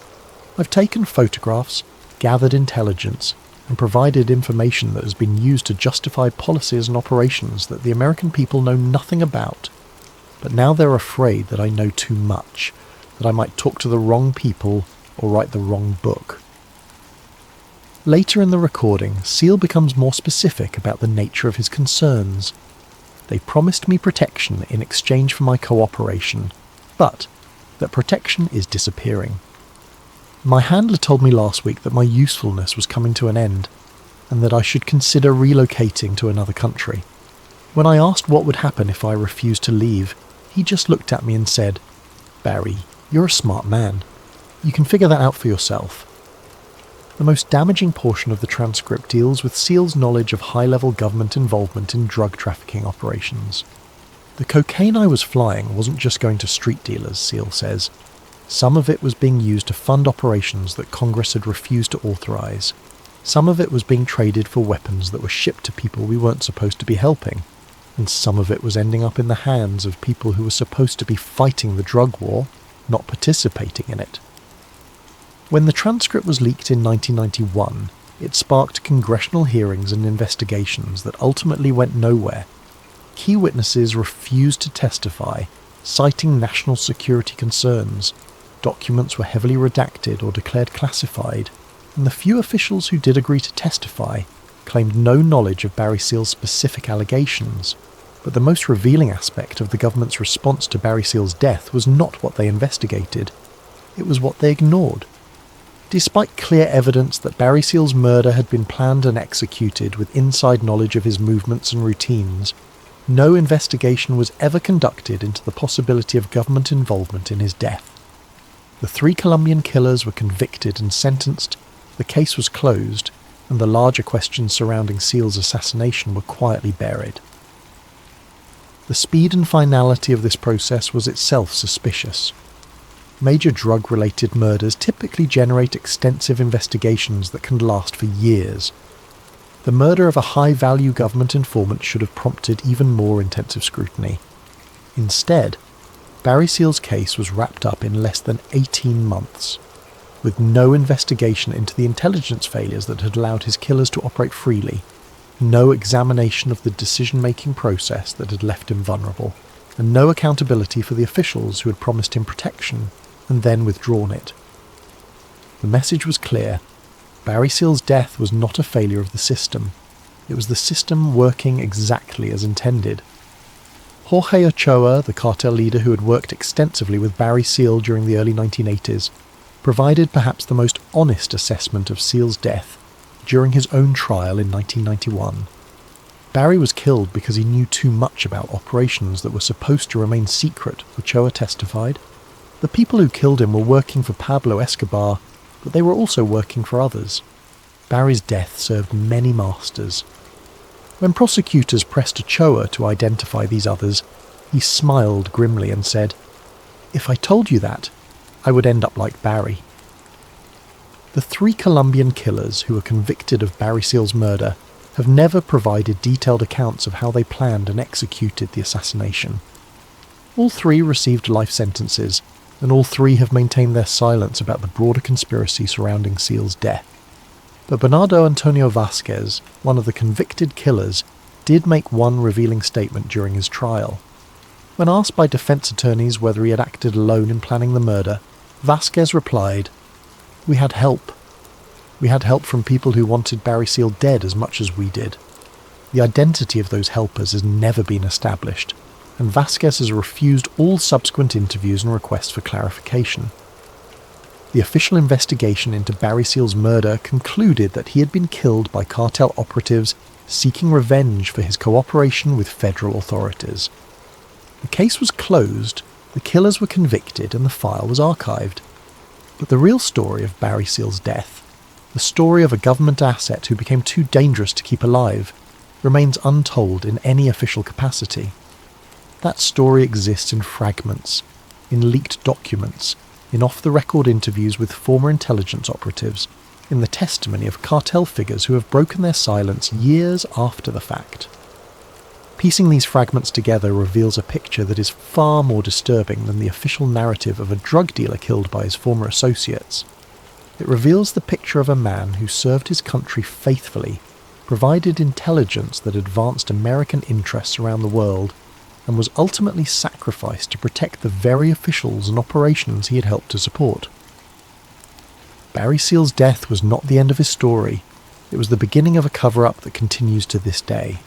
I've taken photographs, gathered intelligence, and provided information that has been used to justify policies and operations that the American people know nothing about. But now they're afraid that I know too much, that I might talk to the wrong people or write the wrong book." Later in the recording, Seal becomes more specific about the nature of his concerns. "They promised me protection in exchange for my cooperation, but that protection is disappearing. My handler told me last week that my usefulness was coming to an end, and that I should consider relocating to another country. When I asked what would happen if I refused to leave, he just looked at me and said, 'Barry, you're a smart man. You can figure that out for yourself.'" The most damaging portion of the transcript deals with Seal's knowledge of high-level government involvement in drug trafficking operations. "The cocaine I was flying wasn't just going to street dealers," Seal says. "Some of it was being used to fund operations that Congress had refused to authorize. Some of it was being traded for weapons that were shipped to people we weren't supposed to be helping. And some of it was ending up in the hands of people who were supposed to be fighting the drug war, not participating in it." When the transcript was leaked in 1991, it sparked congressional hearings and investigations that ultimately went nowhere. Key witnesses refused to testify, citing national security concerns. Documents were heavily redacted or declared classified, and the few officials who did agree to testify claimed no knowledge of Barry Seal's specific allegations. But the most revealing aspect of the government's response to Barry Seal's death was not what they investigated. It was what they ignored. Despite clear evidence that Barry Seal's murder had been planned and executed with inside knowledge of his movements and routines, no investigation was ever conducted into the possibility of government involvement in his death. The 3 Colombian killers were convicted and sentenced, the case was closed, and the larger questions surrounding Seal's assassination were quietly buried. The speed and finality of this process was itself suspicious. Major drug-related murders typically generate extensive investigations that can last for years. The murder of a high-value government informant should have prompted even more intensive scrutiny. Instead, Barry Seal's case was wrapped up in less than 18 months, with no investigation into the intelligence failures that had allowed his killers to operate freely, no examination of the decision-making process that had left him vulnerable, and no accountability for the officials who had promised him protection and then withdrawn it. The message was clear. Barry Seal's death was not a failure of the system. It was the system working exactly as intended. Jorge Ochoa, the cartel leader who had worked extensively with Barry Seal during the early 1980s, provided perhaps the most honest assessment of Seal's death during his own trial in 1991. Barry was killed because he knew too much about operations that were supposed to remain secret, Ochoa testified. The people who killed him were working for Pablo Escobar, but they were also working for others. Barry's death served many masters. When prosecutors pressed Ochoa to identify these others, he smiled grimly and said, "If I told you that, I would end up like Barry." The 3 Colombian killers who were convicted of Barry Seal's murder have never provided detailed accounts of how they planned and executed the assassination. All 3 received life sentences, and all 3 have maintained their silence about the broader conspiracy surrounding Seal's death. But Bernardo Antonio Vasquez, one of the convicted killers, did make one revealing statement during his trial. When asked by defense attorneys whether he had acted alone in planning the murder, Vasquez replied, "We had help. We had help from people who wanted Barry Seal dead as much as we did. The identity of those helpers has never been established, and Vasquez has refused all subsequent interviews and requests for clarification." The official investigation into Barry Seal's murder concluded that he had been killed by cartel operatives seeking revenge for his cooperation with federal authorities. The case was closed, the killers were convicted, and the file was archived. But the real story of Barry Seal's death, the story of a government asset who became too dangerous to keep alive, remains untold in any official capacity. That story exists in fragments, in leaked documents, in off-the-record interviews with former intelligence operatives, in the testimony of cartel figures who have broken their silence years after the fact. Piecing these fragments together reveals a picture that is far more disturbing than the official narrative of a drug dealer killed by his former associates. It reveals the picture of a man who served his country faithfully, provided intelligence that advanced American interests around the world, and was ultimately sacrificed to protect the very officials and operations he had helped to support. Barry Seal's death was not the end of his story. It was the beginning of a cover-up that continues to this day.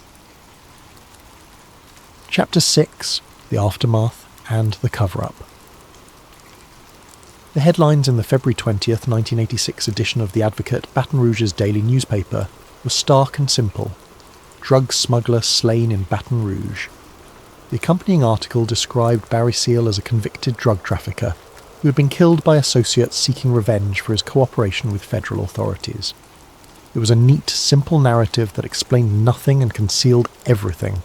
Chapter 6, The Aftermath and the Cover-Up. The headlines in the February 20th, 1986 edition of The Advocate, Baton Rouge's daily newspaper, were stark and simple. Drug smuggler slain in Baton Rouge. The accompanying article described Barry Seal as a convicted drug trafficker who had been killed by associates seeking revenge for his cooperation with federal authorities. It was a neat, simple narrative that explained nothing and concealed everything.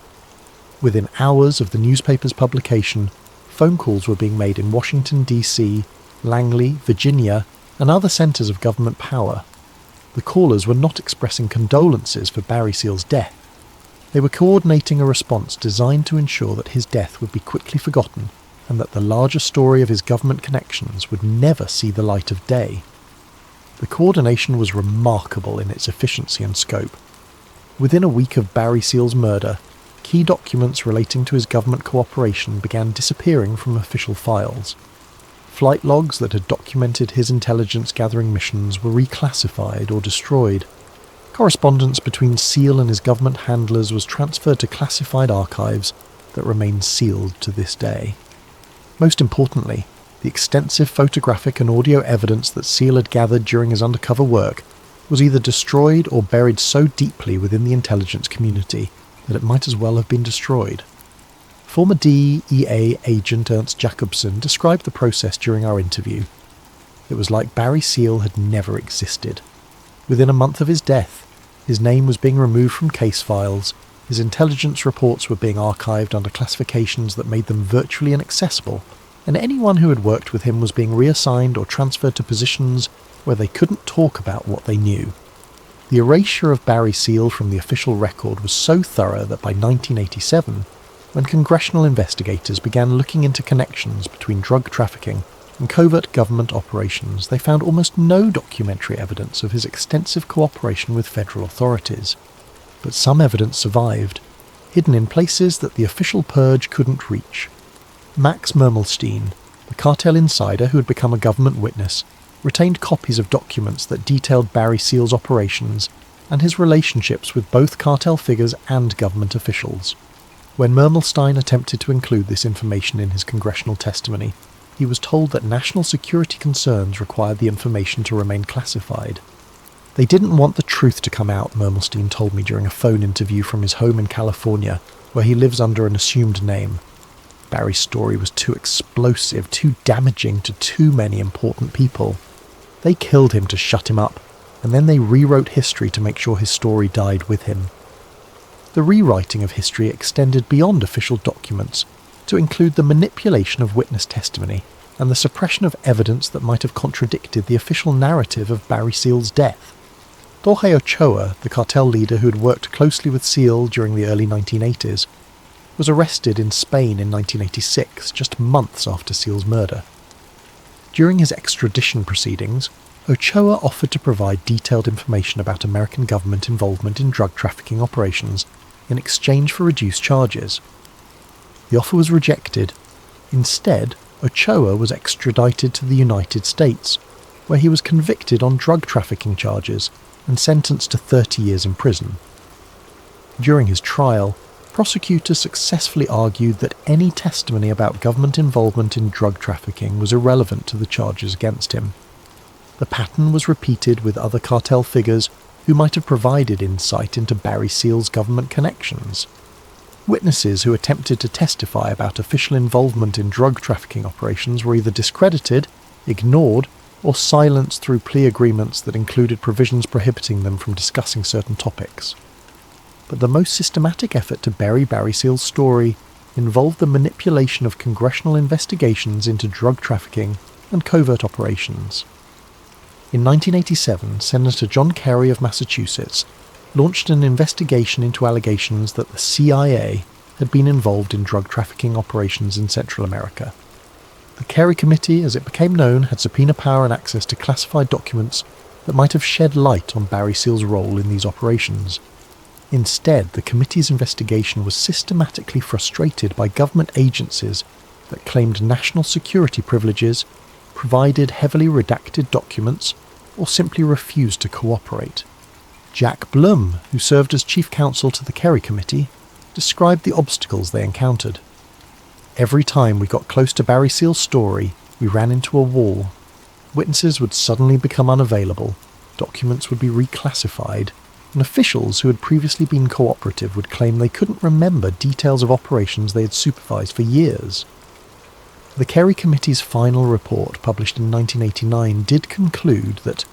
Within hours of the newspaper's publication, phone calls were being made in Washington, D.C., Langley, Virginia, and other centres of government power. The callers were not expressing condolences for Barry Seal's death. They were coordinating a response designed to ensure that his death would be quickly forgotten and that the larger story of his government connections would never see the light of day. The coordination was remarkable in its efficiency and scope. Within a week of Barry Seal's murder, key documents relating to his government cooperation began disappearing from official files. Flight logs that had documented his intelligence-gathering missions were reclassified or destroyed. Correspondence between Seal and his government handlers was transferred to classified archives that remain sealed to this day. Most importantly, the extensive photographic and audio evidence that Seal had gathered during his undercover work was either destroyed or buried so deeply within the intelligence community that it might as well have been destroyed. Former DEA agent Ernst Jacobson described the process during our interview. It was like Barry Seal had never existed. Within a month of his death, his name was being removed from case files, his intelligence reports were being archived under classifications that made them virtually inaccessible, and anyone who had worked with him was being reassigned or transferred to positions where they couldn't talk about what they knew. The erasure of Barry Seal from the official record was so thorough that by 1987, when congressional investigators began looking into connections between drug trafficking and covert government operations, they found almost no documentary evidence of his extensive cooperation with federal authorities. But some evidence survived, hidden in places that the official purge couldn't reach. Max Mermelstein, the cartel insider who had become a government witness, retained copies of documents that detailed Barry Seal's operations and his relationships with both cartel figures and government officials. When Mermelstein attempted to include this information in his congressional testimony, he was told that national security concerns required the information to remain classified. They didn't want the truth to come out, Mermelstein told me during a phone interview from his home in California, where he lives under an assumed name. Barry's story was too explosive, too damaging to too many important people. They killed him to shut him up, and then they rewrote history to make sure his story died with him. The rewriting of history extended beyond official documents to include the manipulation of witness testimony and the suppression of evidence that might have contradicted the official narrative of Barry Seal's death. Jorge Ochoa, the cartel leader who had worked closely with Seal during the early 1980s, was arrested in Spain in 1986, just months after Seal's murder. During his extradition proceedings, Ochoa offered to provide detailed information about American government involvement in drug trafficking operations in exchange for reduced charges. The offer was rejected. Instead, Ochoa was extradited to the United States, where he was convicted on drug trafficking charges and sentenced to 30 years in prison. During his trial, prosecutors successfully argued that any testimony about government involvement in drug trafficking was irrelevant to the charges against him. The pattern was repeated with other cartel figures who might have provided insight into Barry Seal's government connections. Witnesses who attempted to testify about official involvement in drug trafficking operations were either discredited, ignored, or silenced through plea agreements that included provisions prohibiting them from discussing certain topics. But the most systematic effort to bury Barry Seal's story involved the manipulation of congressional investigations into drug trafficking and covert operations. In 1987, Senator John Kerry of Massachusetts launched an investigation into allegations that the CIA had been involved in drug trafficking operations in Central America. The Kerry Committee, as it became known, had subpoena power and access to classified documents that might have shed light on Barry Seal's role in these operations. Instead, the committee's investigation was systematically frustrated by government agencies that claimed national security privileges, provided heavily redacted documents, or simply refused to cooperate. Jack Blum, who served as chief counsel to the Kerry Committee, described the obstacles they encountered. Every time we got close to Barry Seal's story, we ran into a wall. Witnesses would suddenly become unavailable, documents would be reclassified, and officials who had previously been cooperative would claim they couldn't remember details of operations they had supervised for years. The Kerry Committee's final report, published in 1989, did conclude that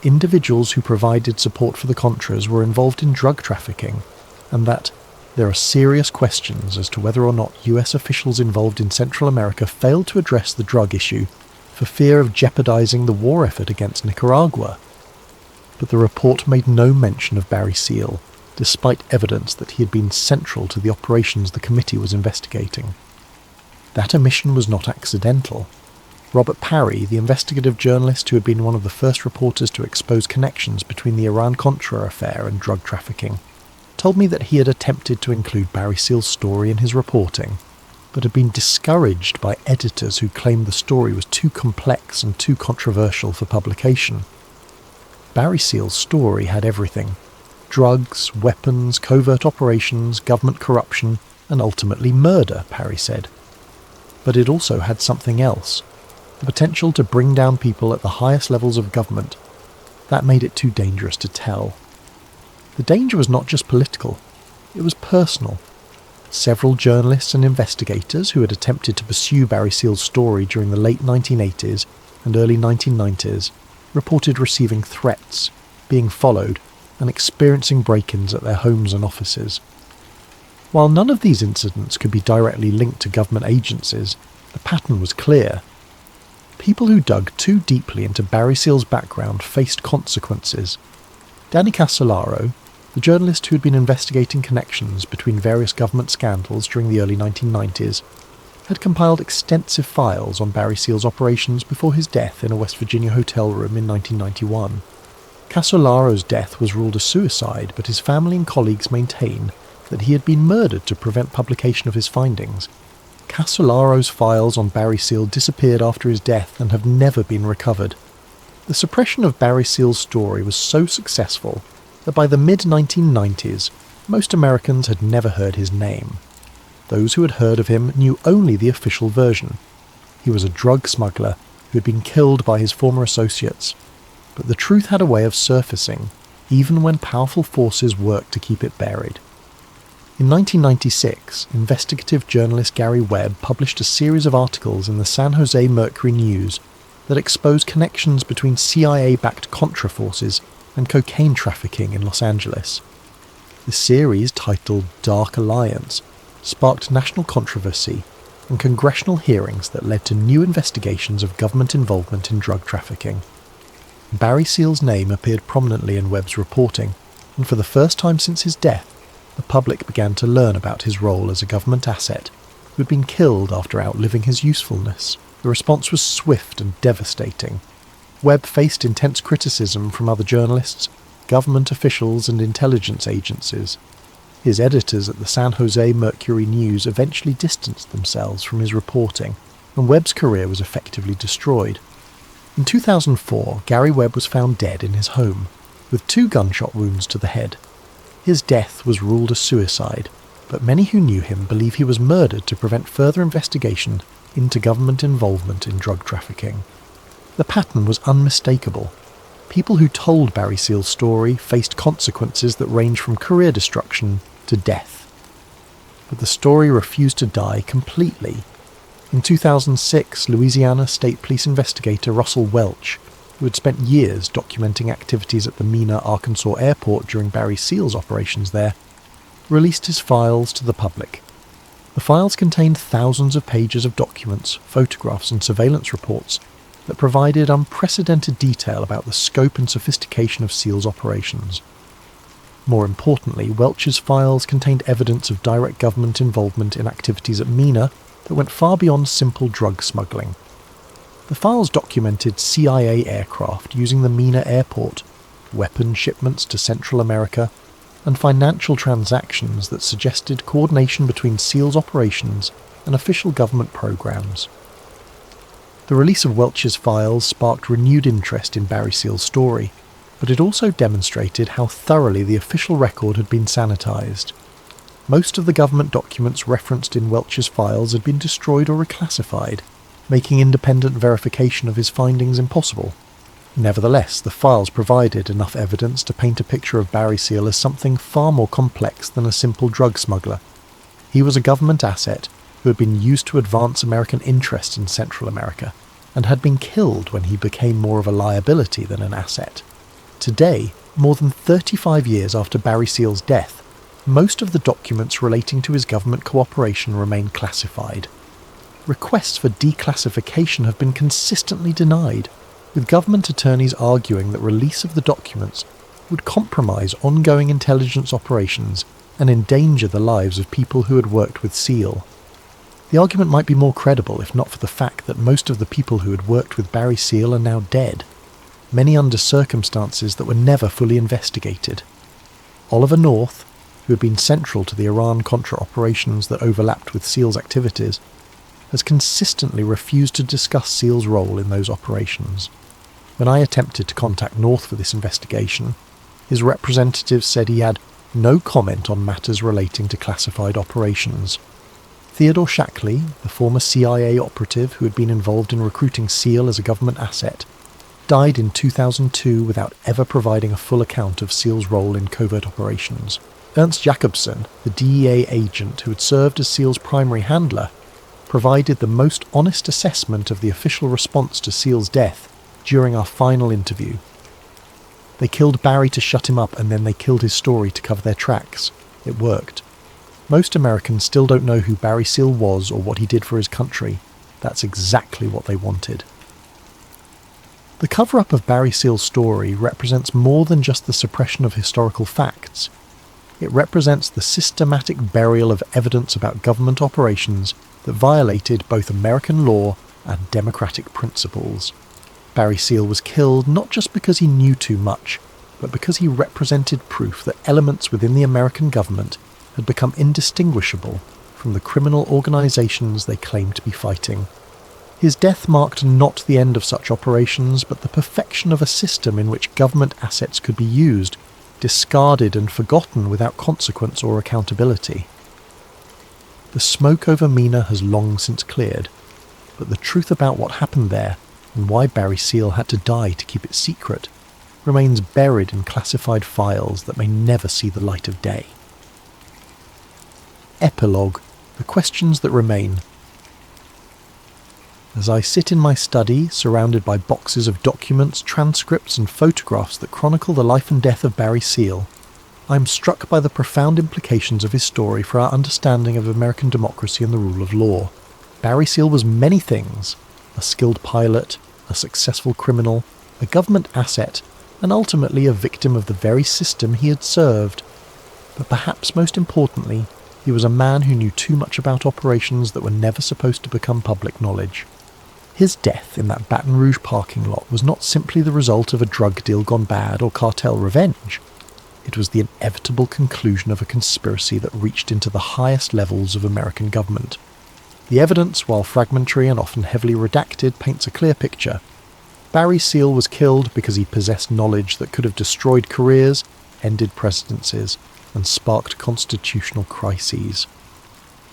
individuals who provided support for the Contras were involved in drug trafficking, and that there are serious questions as to whether or not US officials involved in Central America failed to address the drug issue for fear of jeopardizing the war effort against Nicaragua. But the report made no mention of Barry Seal, despite evidence that he had been central to the operations the committee was investigating. That omission was not accidental. Robert Parry, the investigative journalist who had been one of the first reporters to expose connections between the Iran-Contra affair and drug trafficking, told me that he had attempted to include Barry Seal's story in his reporting, but had been discouraged by editors who claimed the story was too complex and too controversial for publication. Barry Seal's story had everything: drugs, weapons, covert operations, government corruption, and ultimately murder, Parry said. But it also had something else: the potential to bring down people at the highest levels of government. That made it too dangerous to tell. The danger was not just political, it was personal. Several journalists and investigators who had attempted to pursue Barry Seal's story during the late 1980s and early 1990s reported receiving threats, being followed, and experiencing break-ins at their homes and offices. While none of these incidents could be directly linked to government agencies, the pattern was clear. People who dug too deeply into Barry Seal's background faced consequences. Danny Casolaro, the journalist who had been investigating connections between various government scandals during the early 1990s, had compiled extensive files on Barry Seal's operations before his death in a West Virginia hotel room in 1991. Casolaro's death was ruled a suicide, but his family and colleagues maintain that he had been murdered to prevent publication of his findings. Casolaro's files on Barry Seal disappeared after his death and have never been recovered. The suppression of Barry Seal's story was so successful that by the mid-1990s, most Americans had never heard his name. Those who had heard of him knew only the official version. He was a drug smuggler who had been killed by his former associates, but the truth had a way of surfacing, even when powerful forces worked to keep it buried. In 1996, investigative journalist Gary Webb published a series of articles in the San Jose Mercury News that exposed connections between CIA-backed Contra forces and cocaine trafficking in Los Angeles. The series, titled Dark Alliance, sparked national controversy and congressional hearings that led to new investigations of government involvement in drug trafficking. Barry Seal's name appeared prominently in Webb's reporting, and for the first time since his death, the public began to learn about his role as a government asset who had been killed after outliving his usefulness. The response was swift and devastating. Webb faced intense criticism from other journalists, government officials and intelligence agencies. His editors at the San Jose Mercury News eventually distanced themselves from his reporting, and Webb's career was effectively destroyed. In 2004, Gary Webb was found dead in his home, with 2 gunshot wounds to the head. His death was ruled a suicide, but many who knew him believe he was murdered to prevent further investigation into government involvement in drug trafficking. The pattern was unmistakable. People who told Barry Seal's story faced consequences that ranged from career destruction to death. But the story refused to die completely. In 2006, Louisiana State Police investigator Russell Welch, who had spent years documenting activities at the Mena, Arkansas airport during Barry Seal's operations there, released his files to the public. The files contained thousands of pages of documents, photographs and surveillance reports that provided unprecedented detail about the scope and sophistication of Seal's operations. More importantly, Welch's files contained evidence of direct government involvement in activities at Mena that went far beyond simple drug smuggling. The files documented CIA aircraft using the Mena airport, weapon shipments to Central America, and financial transactions that suggested coordination between SEAL's operations and official government programs. The release of Welch's files sparked renewed interest in Barry Seal's story, but it also demonstrated how thoroughly the official record had been sanitized. Most of the government documents referenced in Welch's files had been destroyed or reclassified, making independent verification of his findings impossible. Nevertheless, the files provided enough evidence to paint a picture of Barry Seal as something far more complex than a simple drug smuggler. He was a government asset who had been used to advance American interests in Central America, and had been killed when he became more of a liability than an asset. Today, more than 35 years after Barry Seal's death, most of the documents relating to his government cooperation remain classified. Requests for declassification have been consistently denied, with government attorneys arguing that release of the documents would compromise ongoing intelligence operations and endanger the lives of people who had worked with Seal. The argument might be more credible if not for the fact that most of the people who had worked with Barry Seal are now dead, many under circumstances that were never fully investigated. Oliver North, who had been central to the Iran-Contra operations that overlapped with Seal's activities, has consistently refused to discuss Seal's role in those operations. When I attempted to contact North for this investigation, his representatives said he had no comment on matters relating to classified operations. Theodore Shackley, the former CIA operative who had been involved in recruiting Seal as a government asset, died in 2002 without ever providing a full account of Seal's role in covert operations. Ernst Jacobson, the DEA agent who had served as Seal's primary handler, provided the most honest assessment of the official response to Seal's death during our final interview. They killed Barry to shut him up, and then they killed his story to cover their tracks. It worked. Most Americans still don't know who Barry Seal was or what he did for his country. That's exactly what they wanted. The cover-up of Barry Seal's story represents more than just the suppression of historical facts. It represents the systematic burial of evidence about government operations that violated both American law and democratic principles. Barry Seal was killed not just because he knew too much, but because he represented proof that elements within the American government had become indistinguishable from the criminal organizations they claimed to be fighting. His death marked not the end of such operations, but the perfection of a system in which government assets could be used, discarded and forgotten without consequence or accountability. The smoke over Mina has long since cleared, but the truth about what happened there and why Barry Seal had to die to keep it secret remains buried in classified files that may never see the light of day. Epilogue: The Questions That Remain. As I sit in my study, surrounded by boxes of documents, transcripts and photographs that chronicle the life and death of Barry Seal, I am struck by the profound implications of his story for our understanding of American democracy and the rule of law. Barry Seal was many things: a skilled pilot, a successful criminal, a government asset, and ultimately a victim of the very system he had served. But perhaps most importantly, he was a man who knew too much about operations that were never supposed to become public knowledge. His death in that Baton Rouge parking lot was not simply the result of a drug deal gone bad or cartel revenge. It was the inevitable conclusion of a conspiracy that reached into the highest levels of American government. The evidence, while fragmentary and often heavily redacted, paints a clear picture. Barry Seal was killed because he possessed knowledge that could have destroyed careers, ended presidencies, and sparked constitutional crises.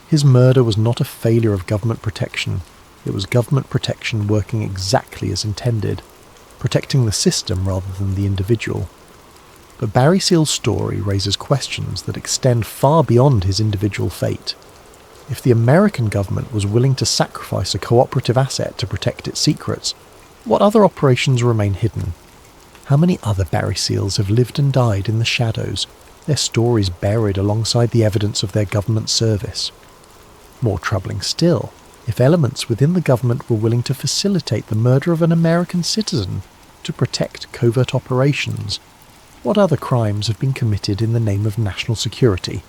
His murder was not a failure of government protection. It was government protection working exactly as intended, protecting the system rather than the individual. But Barry Seal's story raises questions that extend far beyond his individual fate. If the American government was willing to sacrifice a cooperative asset to protect its secrets, what other operations remain hidden? How many other Barry Seals have lived and died in the shadows, their stories buried alongside the evidence of their government service? More troubling still, if elements within the government were willing to facilitate the murder of an American citizen to protect covert operations, what other crimes have been committed in the name of national security?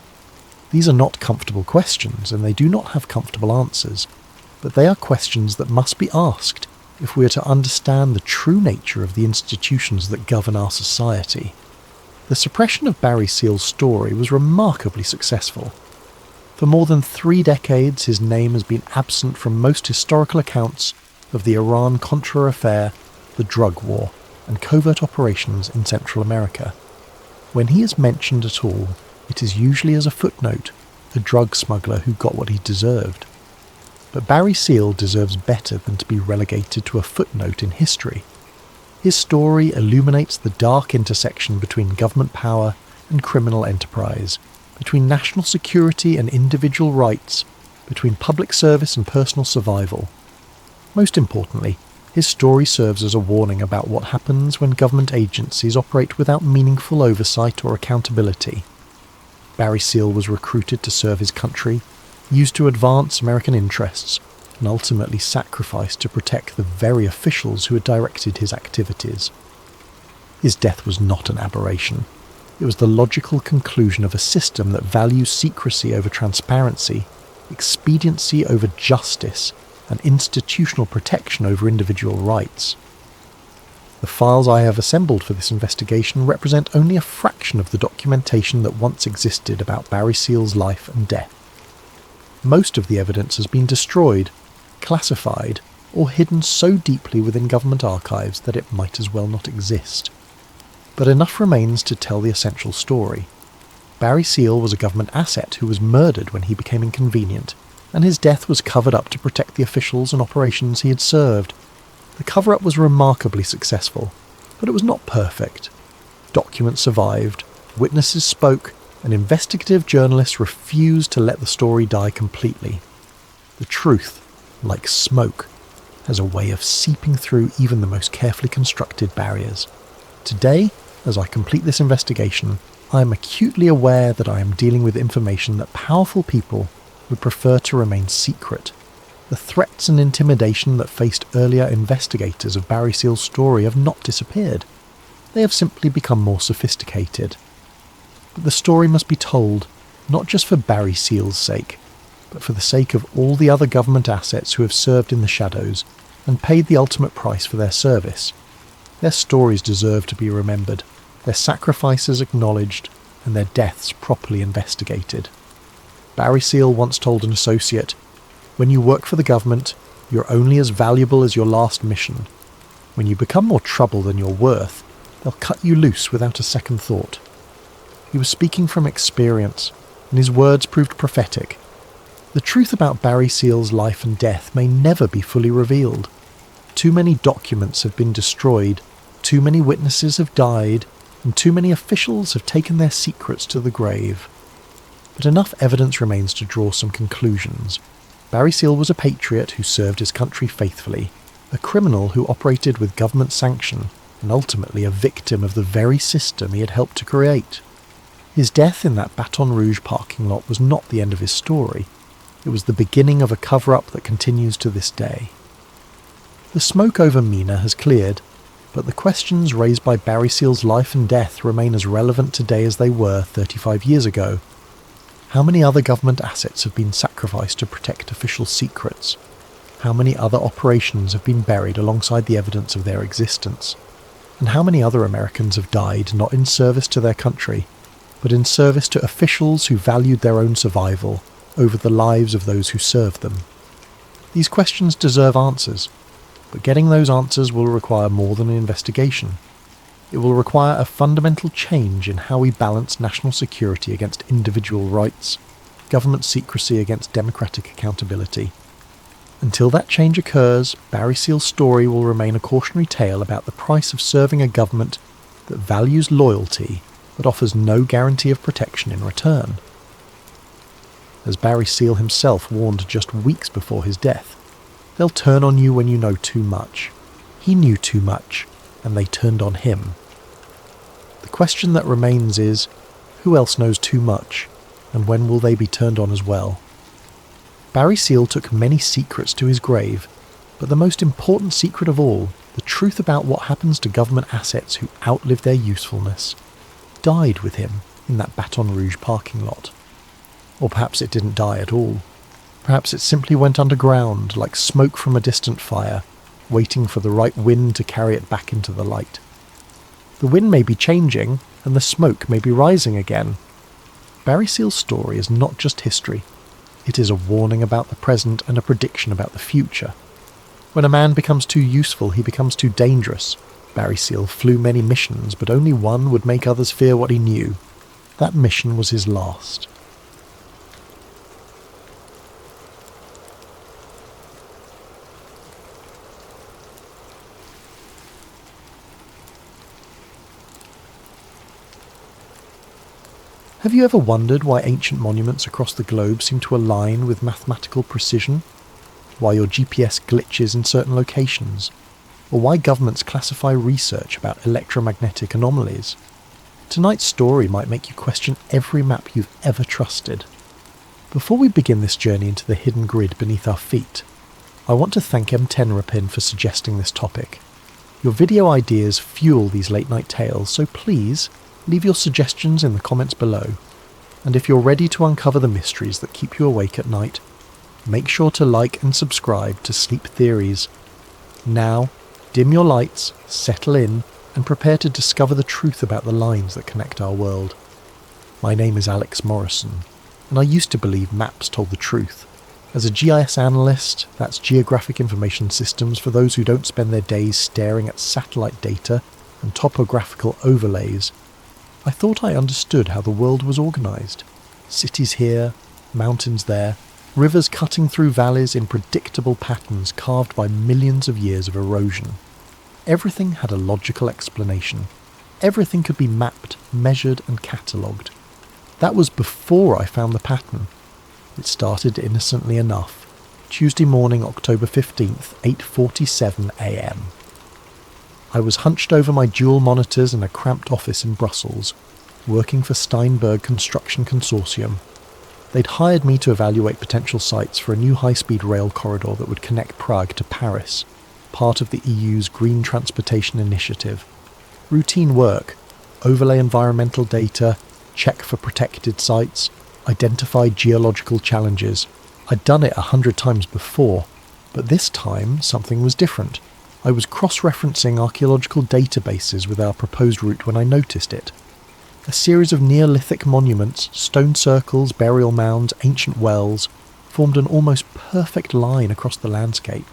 These are not comfortable questions, and they do not have comfortable answers, but they are questions that must be asked if we are to understand the true nature of the institutions that govern our society. The suppression of Barry Seal's story was remarkably successful. For more than 3 decades, his name has been absent from most historical accounts of the Iran-Contra affair, the drug war, and covert operations in Central America. When he is mentioned at all, it is usually as a footnote, a drug smuggler who got what he deserved. But Barry Seal deserves better than to be relegated to a footnote in history. His story illuminates the dark intersection between government power and criminal enterprise, between national security and individual rights, between public service and personal survival. Most importantly, his story serves as a warning about what happens when government agencies operate without meaningful oversight or accountability. Barry Seal was recruited to serve his country, used to advance American interests, and ultimately sacrificed to protect the very officials who had directed his activities. His death was not an aberration. It was the logical conclusion of a system that values secrecy over transparency, expediency over justice, and institutional protection over individual rights. The files I have assembled for this investigation represent only a fraction of the documentation that once existed about Barry Seal's life and death. Most of the evidence has been destroyed, classified, or hidden so deeply within government archives that it might as well not exist. But enough remains to tell the essential story. Barry Seal was a government asset who was murdered when he became inconvenient, and his death was covered up to protect the officials and operations he had served. The cover-up was remarkably successful, but it was not perfect. Documents survived, witnesses spoke, and investigative journalists refused to let the story die completely. The truth, like smoke, has a way of seeping through even the most carefully constructed barriers. Today, as I complete this investigation, I am acutely aware that I am dealing with information that powerful people would prefer to remain secret. The threats and intimidation that faced earlier investigators of Barry Seal's story have not disappeared. They have simply become more sophisticated. But the story must be told, not just for Barry Seal's sake, but for the sake of all the other government assets who have served in the shadows and paid the ultimate price for their service. Their stories deserve to be remembered, their sacrifices acknowledged, and their deaths properly investigated. Barry Seal once told an associate, "When you work for the government, You're only as valuable as your last mission. When you become more trouble than you're worth, they'll cut you loose without a second thought. He was speaking from experience, and his words proved prophetic. The truth about Barry Seal's life and death may never be fully revealed. Too many documents have been destroyed, too many witnesses have died, and too many officials have taken their secrets to the grave. But enough evidence remains to draw some conclusions. Barry Seal was a patriot who served his country faithfully, a criminal who operated with government sanction, and ultimately a victim of the very system he had helped to create. His death in that Baton Rouge parking lot was not the end of his story. It was the beginning of a cover-up that continues to this day. The smoke over Mina has cleared, but the questions raised by Barry Seal's life and death remain as relevant today as they were 35 years ago. How many other government assets have been sacrificed to protect official secrets? How many other operations have been buried alongside the evidence of their existence? And how many other Americans have died not in service to their country, but in service to officials who valued their own survival over the lives of those who served them? These questions deserve answers, but getting those answers will require more than an investigation. It will require a fundamental change in how we balance national security against individual rights, government secrecy against democratic accountability. Until that change occurs, Barry Seal's story will remain a cautionary tale about the price of serving a government that values loyalty but offers no guarantee of protection in return. As Barry Seal himself warned just weeks before his death, they'll turn on you when you know too much. He knew too much, and they turned on him. The question that remains is, who else knows too much, and when will they be turned on as well? Barry Seal took many secrets to his grave, but the most important secret of all, the truth about what happens to government assets who outlive their usefulness, died with him in that Baton Rouge parking lot. Or perhaps it didn't die at all. Perhaps it simply went underground like smoke from a distant fire, waiting for the right wind to carry it back into the light. The wind may be changing, and the smoke may be rising again. Barry Seal's story is not just history. It is a warning about the present and a prediction about the future. When a man becomes too useful, he becomes too dangerous. Barry Seal flew many missions, but only one would make others fear what he knew. That mission was his last. Have you ever wondered why ancient monuments across the globe seem to align with mathematical precision? Why your GPS glitches in certain locations? Or why governments classify research about electromagnetic anomalies? Tonight's story might make you question every map you've ever trusted. Before we begin this journey into the hidden grid beneath our feet, I want to thank M10rapin for suggesting this topic. Your video ideas fuel these late-night tales, so please leave your suggestions in the comments below. And if you're ready to uncover the mysteries that keep you awake at night, make sure to like and subscribe to Sleep Theories. Now, dim your lights, settle in, and prepare to discover the truth about the lines that connect our world. My name is Alex Morrison, and I used to believe maps told the truth. As a GIS analyst, that's Geographic Information Systems for those who don't spend their days staring at satellite data and topographical overlays, I thought I understood how the world was organised. Cities here, mountains there, rivers cutting through valleys in predictable patterns carved by millions of years of erosion. Everything had a logical explanation. Everything could be mapped, measured and catalogued. That was before I found the pattern. It started innocently enough. Tuesday morning, October 15th, 8:47 a.m. I was hunched over my dual monitors in a cramped office in Brussels, working for Steinberg Construction Consortium. They'd hired me to evaluate potential sites for a new high-speed rail corridor that would connect Prague to Paris, part of the EU's Green Transportation Initiative. Routine work, overlay environmental data, check for protected sites, identify geological challenges. I'd done it 100 times before, but this time something was different. I was cross-referencing archaeological databases with our proposed route when I noticed it. A series of Neolithic monuments, stone circles, burial mounds, ancient wells, formed an almost perfect line across the landscape.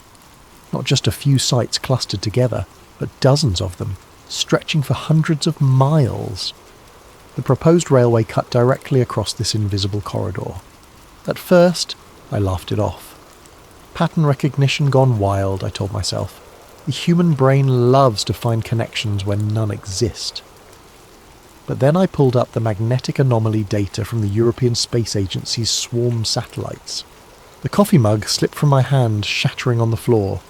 Not just a few sites clustered together, but dozens of them, stretching for hundreds of miles. The proposed railway cut directly across this invisible corridor. At first, I laughed it off. Pattern recognition gone wild, I told myself. The human brain loves to find connections when none exist. But then I pulled up the magnetic anomaly data from the European Space Agency's swarm satellites. The coffee mug slipped from my hand, shattering on the floor.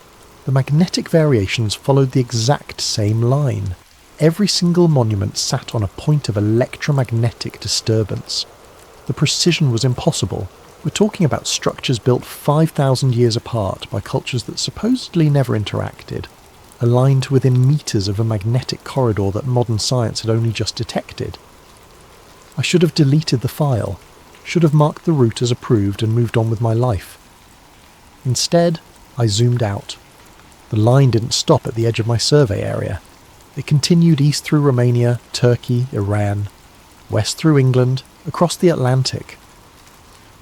The magnetic variations followed the exact same line. Every single monument sat on a point of electromagnetic disturbance. The precision was impossible. We're talking about structures built 5,000 years apart by cultures that supposedly never interacted, aligned to within meters of a magnetic corridor that modern science had only just detected. I should have deleted the file, should have marked the route as approved and moved on with my life. Instead, I zoomed out. The line didn't stop at the edge of my survey area. It continued east through Romania, Turkey, Iran, west through England, across the Atlantic.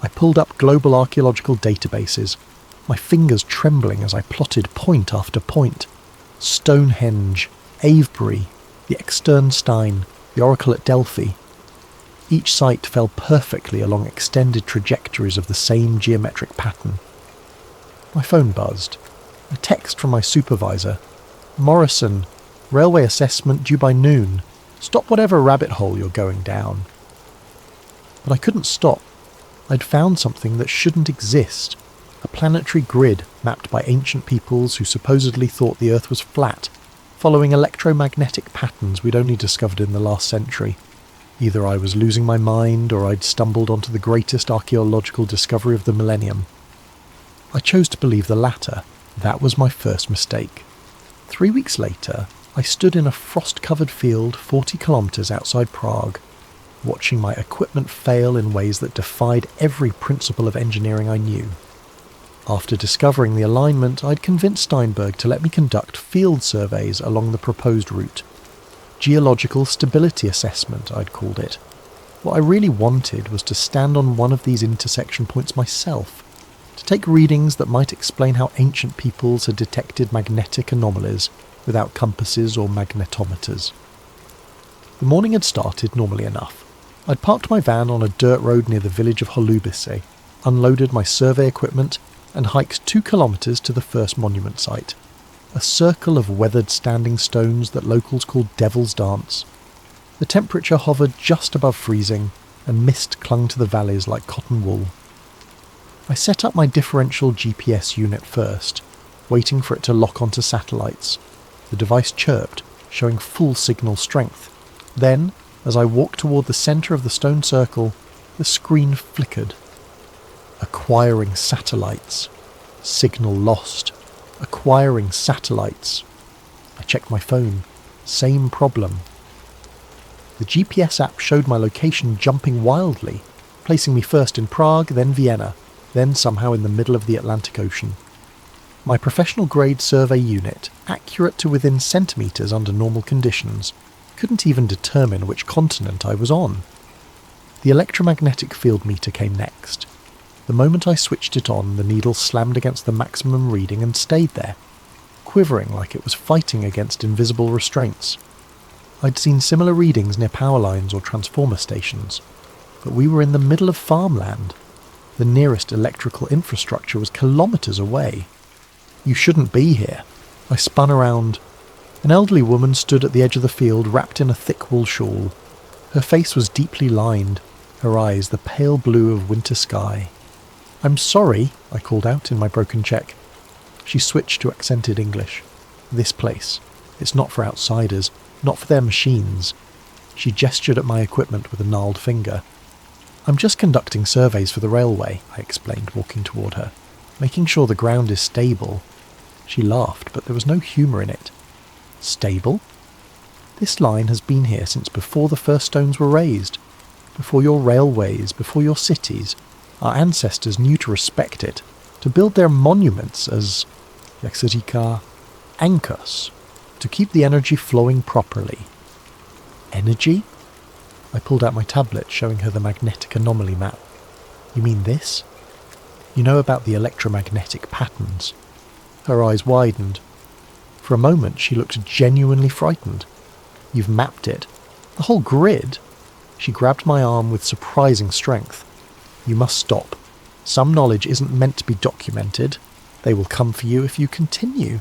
I pulled up global archaeological databases, my fingers trembling as I plotted point after point. Stonehenge, Avebury, the Externstein, the Oracle at Delphi. Each site fell perfectly along extended trajectories of the same geometric pattern. My phone buzzed. A text from my supervisor. "Morrison, railway assessment due by noon. Stop whatever rabbit hole you're going down." But I couldn't stop. I'd found something that shouldn't exist. A planetary grid mapped by ancient peoples who supposedly thought the Earth was flat, following electromagnetic patterns we'd only discovered in the last century. Either I was losing my mind or I'd stumbled onto the greatest archaeological discovery of the millennium. I chose to believe the latter. That was my first mistake. 3 weeks later, I stood in a frost-covered field 40 kilometres outside Prague, watching my equipment fail in ways that defied every principle of engineering I knew. After discovering the alignment, I'd convinced Steinberg to let me conduct field surveys along the proposed route. Geological stability assessment, I'd called it. What I really wanted was to stand on one of these intersection points myself, to take readings that might explain how ancient peoples had detected magnetic anomalies without compasses or magnetometers. The morning had started normally enough. I'd parked my van on a dirt road near the village of Holubice, unloaded my survey equipment, and hiked 2 kilometres to the first monument site, a circle of weathered standing stones that locals called Devil's Dance. The temperature hovered just above freezing, and mist clung to the valleys like cotton wool. I set up my differential GPS unit first, waiting for it to lock onto satellites. The device chirped, showing full signal strength. Then, as I walked toward the centre of the stone circle, the screen flickered. Acquiring satellites. Signal lost. Acquiring satellites. I checked my phone. Same problem. The GPS app showed my location jumping wildly, placing me first in Prague, then Vienna, then somehow in the middle of the Atlantic Ocean. My professional-grade survey unit, accurate to within centimetres under normal conditions, couldn't even determine which continent I was on. The electromagnetic field meter came next. The moment I switched it on, the needle slammed against the maximum reading and stayed there, quivering like it was fighting against invisible restraints. I'd seen similar readings near power lines or transformer stations, but we were in the middle of farmland. The nearest electrical infrastructure was kilometres away. "You shouldn't be here." I spun around. An elderly woman stood at the edge of the field, wrapped in a thick wool shawl. Her face was deeply lined, her eyes the pale blue of winter sky. "I'm sorry," I called out in my broken Czech. She switched to accented English. "This place. It's not for outsiders, not for their machines." She gestured at my equipment with a gnarled finger. "I'm just conducting surveys for the railway," I explained, walking toward her, "making sure the ground is stable." She laughed, but there was no humour in it. "Stable? This line has been here since before the first stones were raised, before your railways, before your cities. Our ancestors knew to respect it, to build their monuments as, jak se říká, anchors, to keep the energy flowing properly." "Energy?" I pulled out my tablet, showing her the magnetic anomaly map. "You mean this? You know about the electromagnetic patterns?" Her eyes widened. For a moment she looked genuinely frightened. "You've mapped it. The whole grid?" She grabbed my arm with surprising strength. "You must stop. Some knowledge isn't meant to be documented. They will come for you if you continue."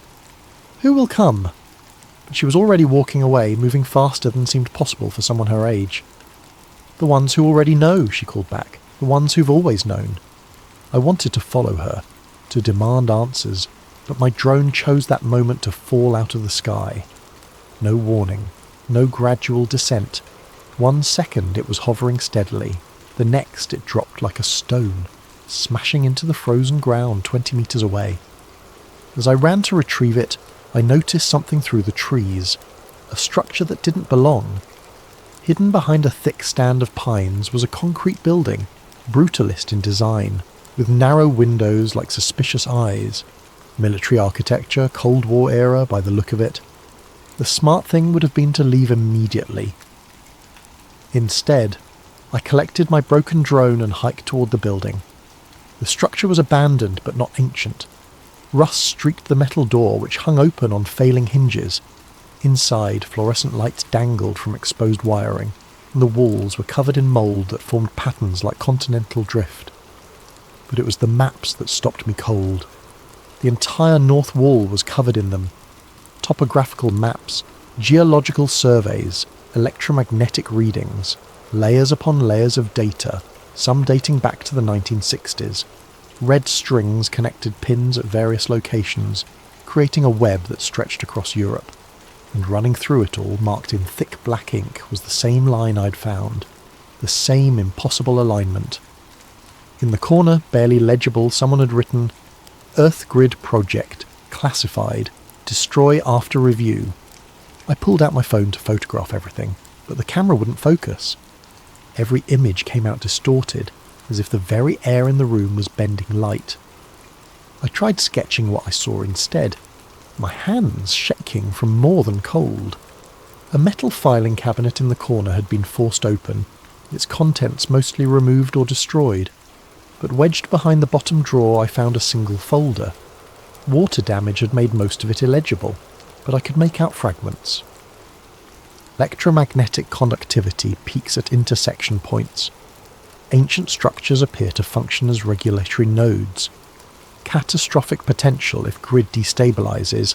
"Who will come?" But she was already walking away, moving faster than seemed possible for someone her age. "The ones who already know," she called back. "The ones who've always known." I wanted to follow her, to demand answers, but my drone chose that moment to fall out of the sky. No warning, no gradual descent. 1 second it was hovering steadily, the next it dropped like a stone, smashing into the frozen ground 20 meters away. As I ran to retrieve it, I noticed something through the trees, a structure that didn't belong. Hidden behind a thick stand of pines was a concrete building, brutalist in design, with narrow windows like suspicious eyes. Military architecture, Cold War era by the look of it. The smart thing would have been to leave immediately. Instead, I collected my broken drone and hiked toward the building. The structure was abandoned but not ancient. Rust streaked the metal door, which hung open on failing hinges. Inside, fluorescent lights dangled from exposed wiring, and the walls were covered in mould that formed patterns like continental drift. But it was the maps that stopped me cold. The entire north wall was covered in them. Topographical maps, geological surveys, electromagnetic readings, layers upon layers of data, some dating back to the 1960s. Red strings connected pins at various locations, creating a web that stretched across Europe. And running through it all, marked in thick black ink, was the same line I'd found. The same impossible alignment. In the corner, barely legible, someone had written, "Earth Grid Project, classified, destroy after review." I pulled out my phone to photograph everything, but the camera wouldn't focus. Every image came out distorted, as if the very air in the room was bending light. I tried sketching what I saw instead, my hands shaking from more than cold. A metal filing cabinet in the corner had been forced open, its contents mostly removed or destroyed. But wedged behind the bottom drawer I found a single folder. Water damage had made most of it illegible, but I could make out fragments. Electromagnetic conductivity peaks at intersection points. Ancient structures appear to function as regulatory nodes. Catastrophic potential if grid destabilizes.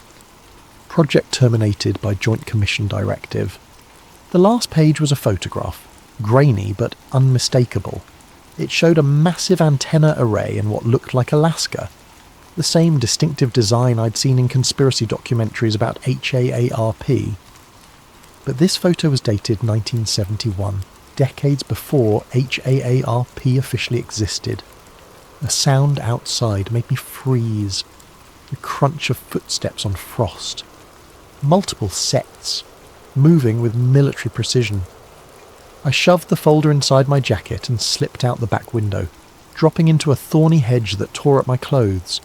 Project terminated by Joint Commission directive. The last page was a photograph, grainy but unmistakable. It showed a massive antenna array in what looked like Alaska, the same distinctive design I'd seen in conspiracy documentaries about HAARP. But this photo was dated 1971, decades before HAARP officially existed. A sound outside made me freeze, the crunch of footsteps on frost. Multiple sets, moving with military precision. I shoved the folder inside my jacket and slipped out the back window, dropping into a thorny hedge that tore at my clothes.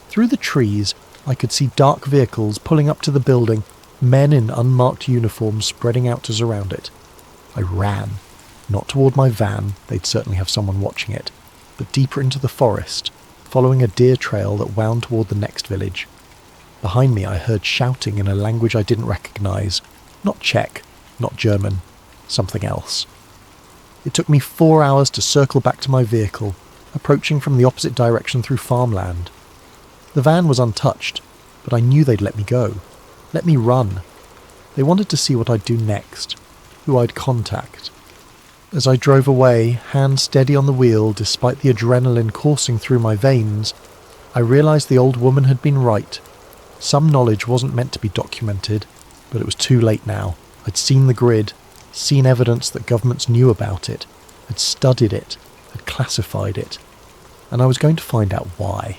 Through the trees, I could see dark vehicles pulling up to the building, men in unmarked uniforms spreading out to surround it. I ran, not toward my van, they'd certainly have someone watching it, but deeper into the forest, following a deer trail that wound toward the next village. Behind me I heard shouting in a language I didn't recognize. Not Czech, not German. Something else. It took me 4 hours to circle back to my vehicle, approaching from the opposite direction through farmland. The van was untouched, but I knew they'd let me go, let me run. They wanted to see what I'd do next, who I'd contact. As I drove away, hand steady on the wheel despite the adrenaline coursing through my veins, I realised the old woman had been right. Some knowledge wasn't meant to be documented, but it was too late now. I'd seen the grid, seen evidence that governments knew about it, had studied it, had classified it, and I was going to find out why.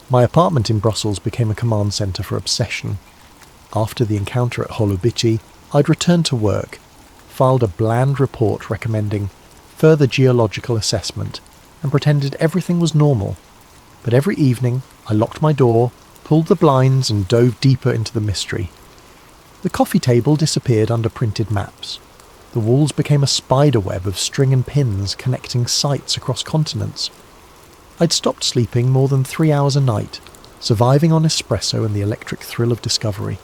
My apartment in Brussels became a command centre for obsession. After the encounter at Holobici, I'd returned to work, filed a bland report recommending further geological assessment, and pretended everything was normal. But every evening, I locked my door, pulled the blinds and dove deeper into the mystery. The coffee table disappeared under printed maps. The walls became a spider web of string and pins connecting sites across continents. I'd stopped sleeping more than 3 hours a night, surviving on espresso and the electric thrill of discovery.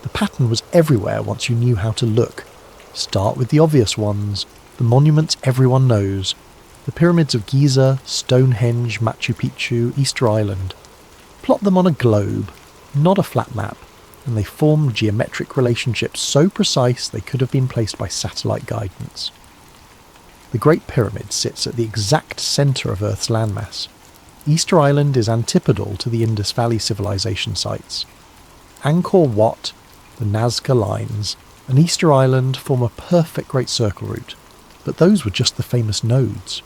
The pattern was everywhere once you knew how to look. Start with the obvious ones, the monuments everyone knows, the pyramids of Giza, Stonehenge, Machu Picchu, Easter Island. Plot them on a globe, not a flat map, and they formed geometric relationships so precise they could have been placed by satellite guidance. The Great Pyramid sits at the exact centre of Earth's landmass. Easter Island is antipodal to the Indus Valley civilization sites. Angkor Wat, the Nazca Lines, and Easter Island form a perfect Great Circle route, but those were just the famous nodes.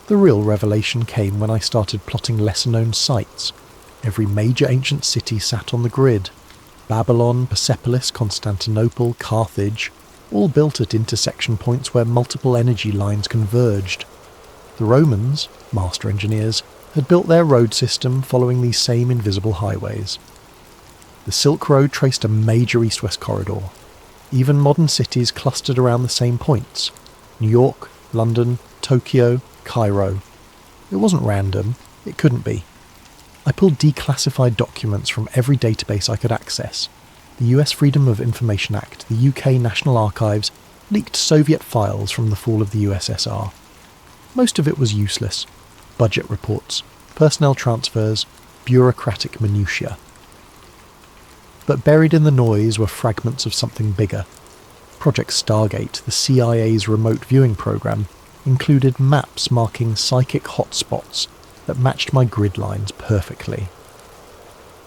The real revelation came when I started plotting lesser-known sites. Every major ancient city sat on the grid. Babylon, Persepolis, Constantinople, Carthage, all built at intersection points where multiple energy lines converged. The Romans, master engineers, had built their road system following these same invisible highways. The Silk Road traced a major east-west corridor. Even modern cities clustered around the same points: New York, London, Tokyo, Cairo. It wasn't random. It couldn't be. I pulled declassified documents from every database I could access. The US Freedom of Information Act, the UK National Archives, leaked Soviet files from the fall of the USSR. Most of it was useless. Budget reports, personnel transfers, bureaucratic minutiae. But buried in the noise were fragments of something bigger. Project Stargate, the CIA's remote viewing program, included maps marking psychic hotspots that matched my grid lines perfectly.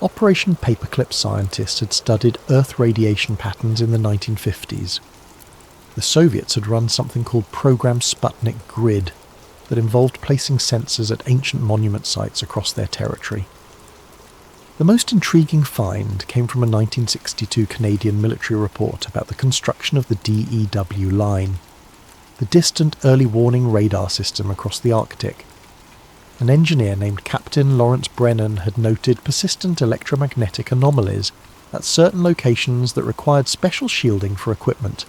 Operation Paperclip scientists had studied Earth radiation patterns in the 1950s. The Soviets had run something called Program Sputnik Grid that involved placing sensors at ancient monument sites across their territory. The most intriguing find came from a 1962 Canadian military report about the construction of the DEW line, the distant early warning radar system across the Arctic. An engineer named Captain Lawrence Brennan had noted persistent electromagnetic anomalies at certain locations that required special shielding for equipment.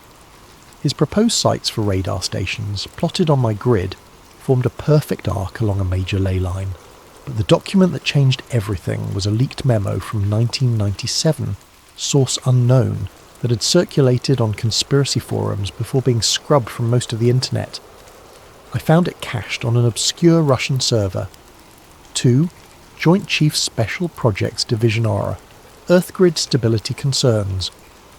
His proposed sites for radar stations, plotted on my grid, formed a perfect arc along a major ley line. But the document that changed everything was a leaked memo from 1997, source unknown, that had circulated on conspiracy forums before being scrubbed from most of the internet. I found it cached on an obscure Russian server. 2. Joint Chiefs Special Projects Division Aura. Earth grid stability concerns.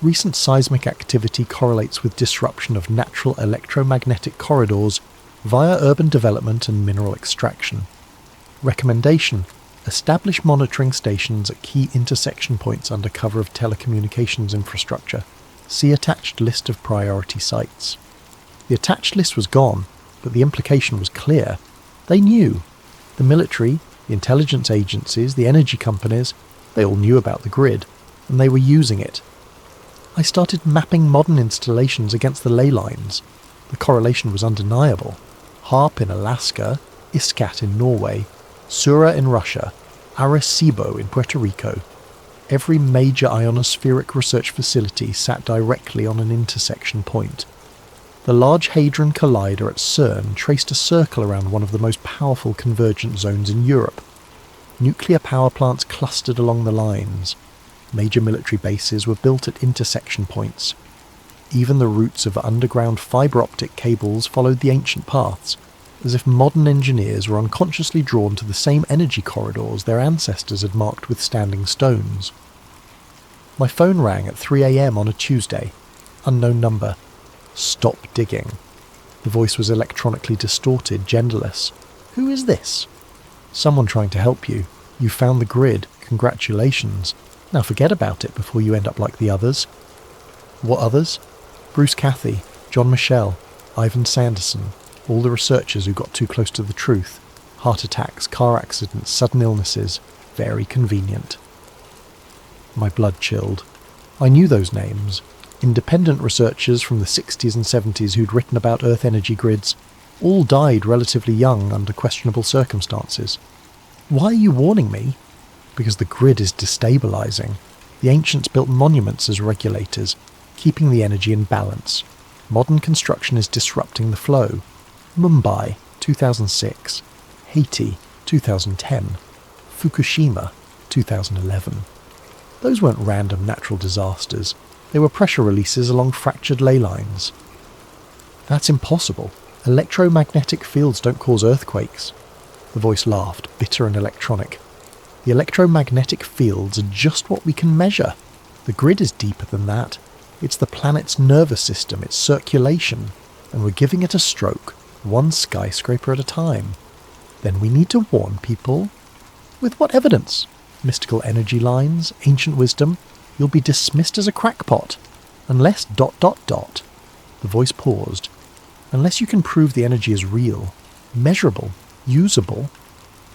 Recent seismic activity correlates with disruption of natural electromagnetic corridors via urban development and mineral extraction. Recommendation: establish monitoring stations at key intersection points under cover of telecommunications infrastructure. See attached list of priority sites. The attached list was gone, but the implication was clear. They knew. The military, the intelligence agencies, the energy companies, they all knew about the grid, and they were using it. I started mapping modern installations against the ley lines. The correlation was undeniable. HARP in Alaska, ISCAT in Norway, Sura in Russia, Arecibo in Puerto Rico. Every major ionospheric research facility sat directly on an intersection point. The Large Hadron Collider at CERN traced a circle around one of the most powerful convergent zones in Europe. Nuclear power plants clustered along the lines. Major military bases were built at intersection points. Even the routes of underground fibre optic cables followed the ancient paths, as if modern engineers were unconsciously drawn to the same energy corridors their ancestors had marked with standing stones. My phone rang at 3 a.m. on a Tuesday. Unknown number. Stop digging. The voice was electronically distorted, genderless. Who is this? Someone trying to help you. You found the grid. Congratulations. Now forget about it before you end up like the others. What others? Bruce Cathy, John Michel, Ivan Sanderson, all the researchers who got too close to the truth. Heart attacks, car accidents, sudden illnesses. Very convenient. My blood chilled. I knew those names. Independent researchers from the 60s and 70s who'd written about Earth energy grids. All died relatively young under questionable circumstances. Why are you warning me? Because the grid is destabilizing. The ancients built monuments as regulators, keeping the energy in balance. Modern construction is disrupting the flow. Mumbai, 2006. Haiti, 2010. Fukushima, 2011. Those weren't random natural disasters. They were pressure releases along fractured ley lines. That's impossible. Electromagnetic fields don't cause earthquakes. The voice laughed, bitter and electronic. The electromagnetic fields are just what we can measure. The grid is deeper than that. It's the planet's nervous system, its circulation, and we're giving it a stroke, one skyscraper at a time. Then we need to warn people. With what evidence? Mystical energy lines, ancient wisdom. You'll be dismissed as a crackpot. Unless ... The voice paused. Unless you can prove the energy is real, measurable, usable.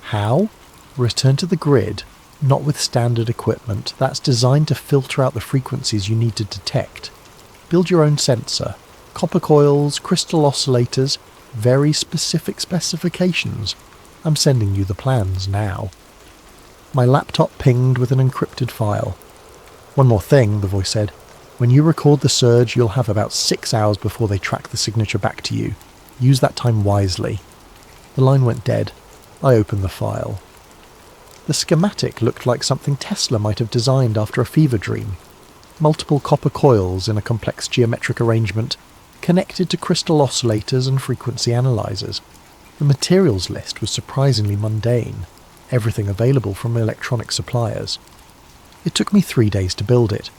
How? Return to the grid, not with standard equipment. That's designed to filter out the frequencies you need to detect. Build your own sensor. Copper coils, crystal oscillators, very specific specifications. I'm sending you the plans now. My laptop pinged with an encrypted file. One more thing, the voice said. When you record the surge, you'll have about 6 hours before they track the signature back to you. Use that time wisely. The line went dead. I opened the file. The schematic looked like something Tesla might have designed after a fever dream. Multiple copper coils in a complex geometric arrangement, connected to crystal oscillators and frequency analyzers. The materials list was surprisingly mundane. Everything available from electronic suppliers. It took me 3 days to build it,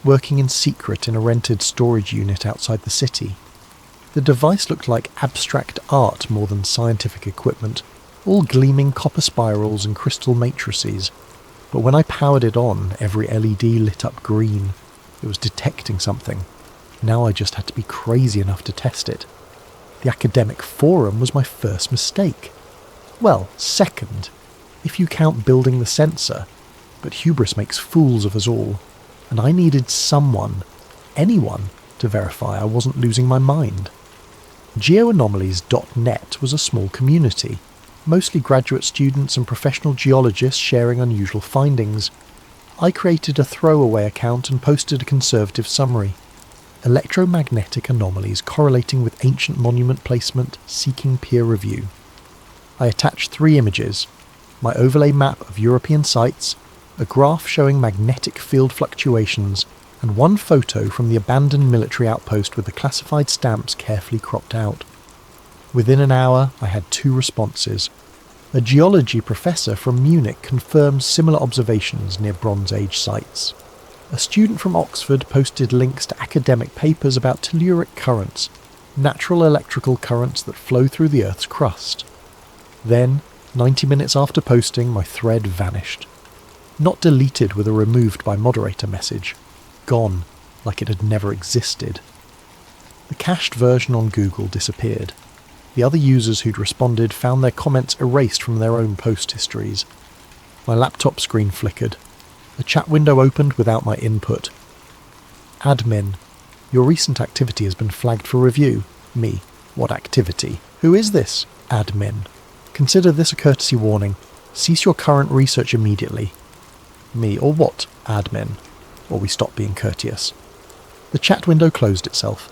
working in secret in a rented storage unit outside the city. The device looked like abstract art more than scientific equipment, all gleaming copper spirals and crystal matrices. But when I powered it on, every LED lit up green. It was detecting something. Now I just had to be crazy enough to test it. The academic forum was my first mistake. Well, second, if you count building the sensor, but hubris makes fools of us all, and I needed someone, anyone, to verify I wasn't losing my mind. GeoAnomalies.net was a small community, mostly graduate students and professional geologists sharing unusual findings. I created a throwaway account and posted a conservative summary. Electromagnetic anomalies correlating with ancient monument placement, seeking peer review. I attached 3 images, my overlay map of European sites, a graph showing magnetic field fluctuations, and 1 photo from the abandoned military outpost with the classified stamps carefully cropped out. Within an hour, I had 2 responses. A geology professor from Munich confirmed similar observations near Bronze Age sites. A student from Oxford posted links to academic papers about telluric currents, natural electrical currents that flow through the Earth's crust. Then, 90 minutes after posting, my thread vanished. Not deleted with a removed by moderator message. Gone, like it had never existed. The cached version on Google disappeared. The other users who'd responded found their comments erased from their own post histories. My laptop screen flickered. The chat window opened without my input. Admin. Your recent activity has been flagged for review. Me. What activity? Who is this? Admin. Consider this a courtesy warning. Cease your current research immediately. Me. Or what? Admin. Or we stop being courteous. The chat window closed itself.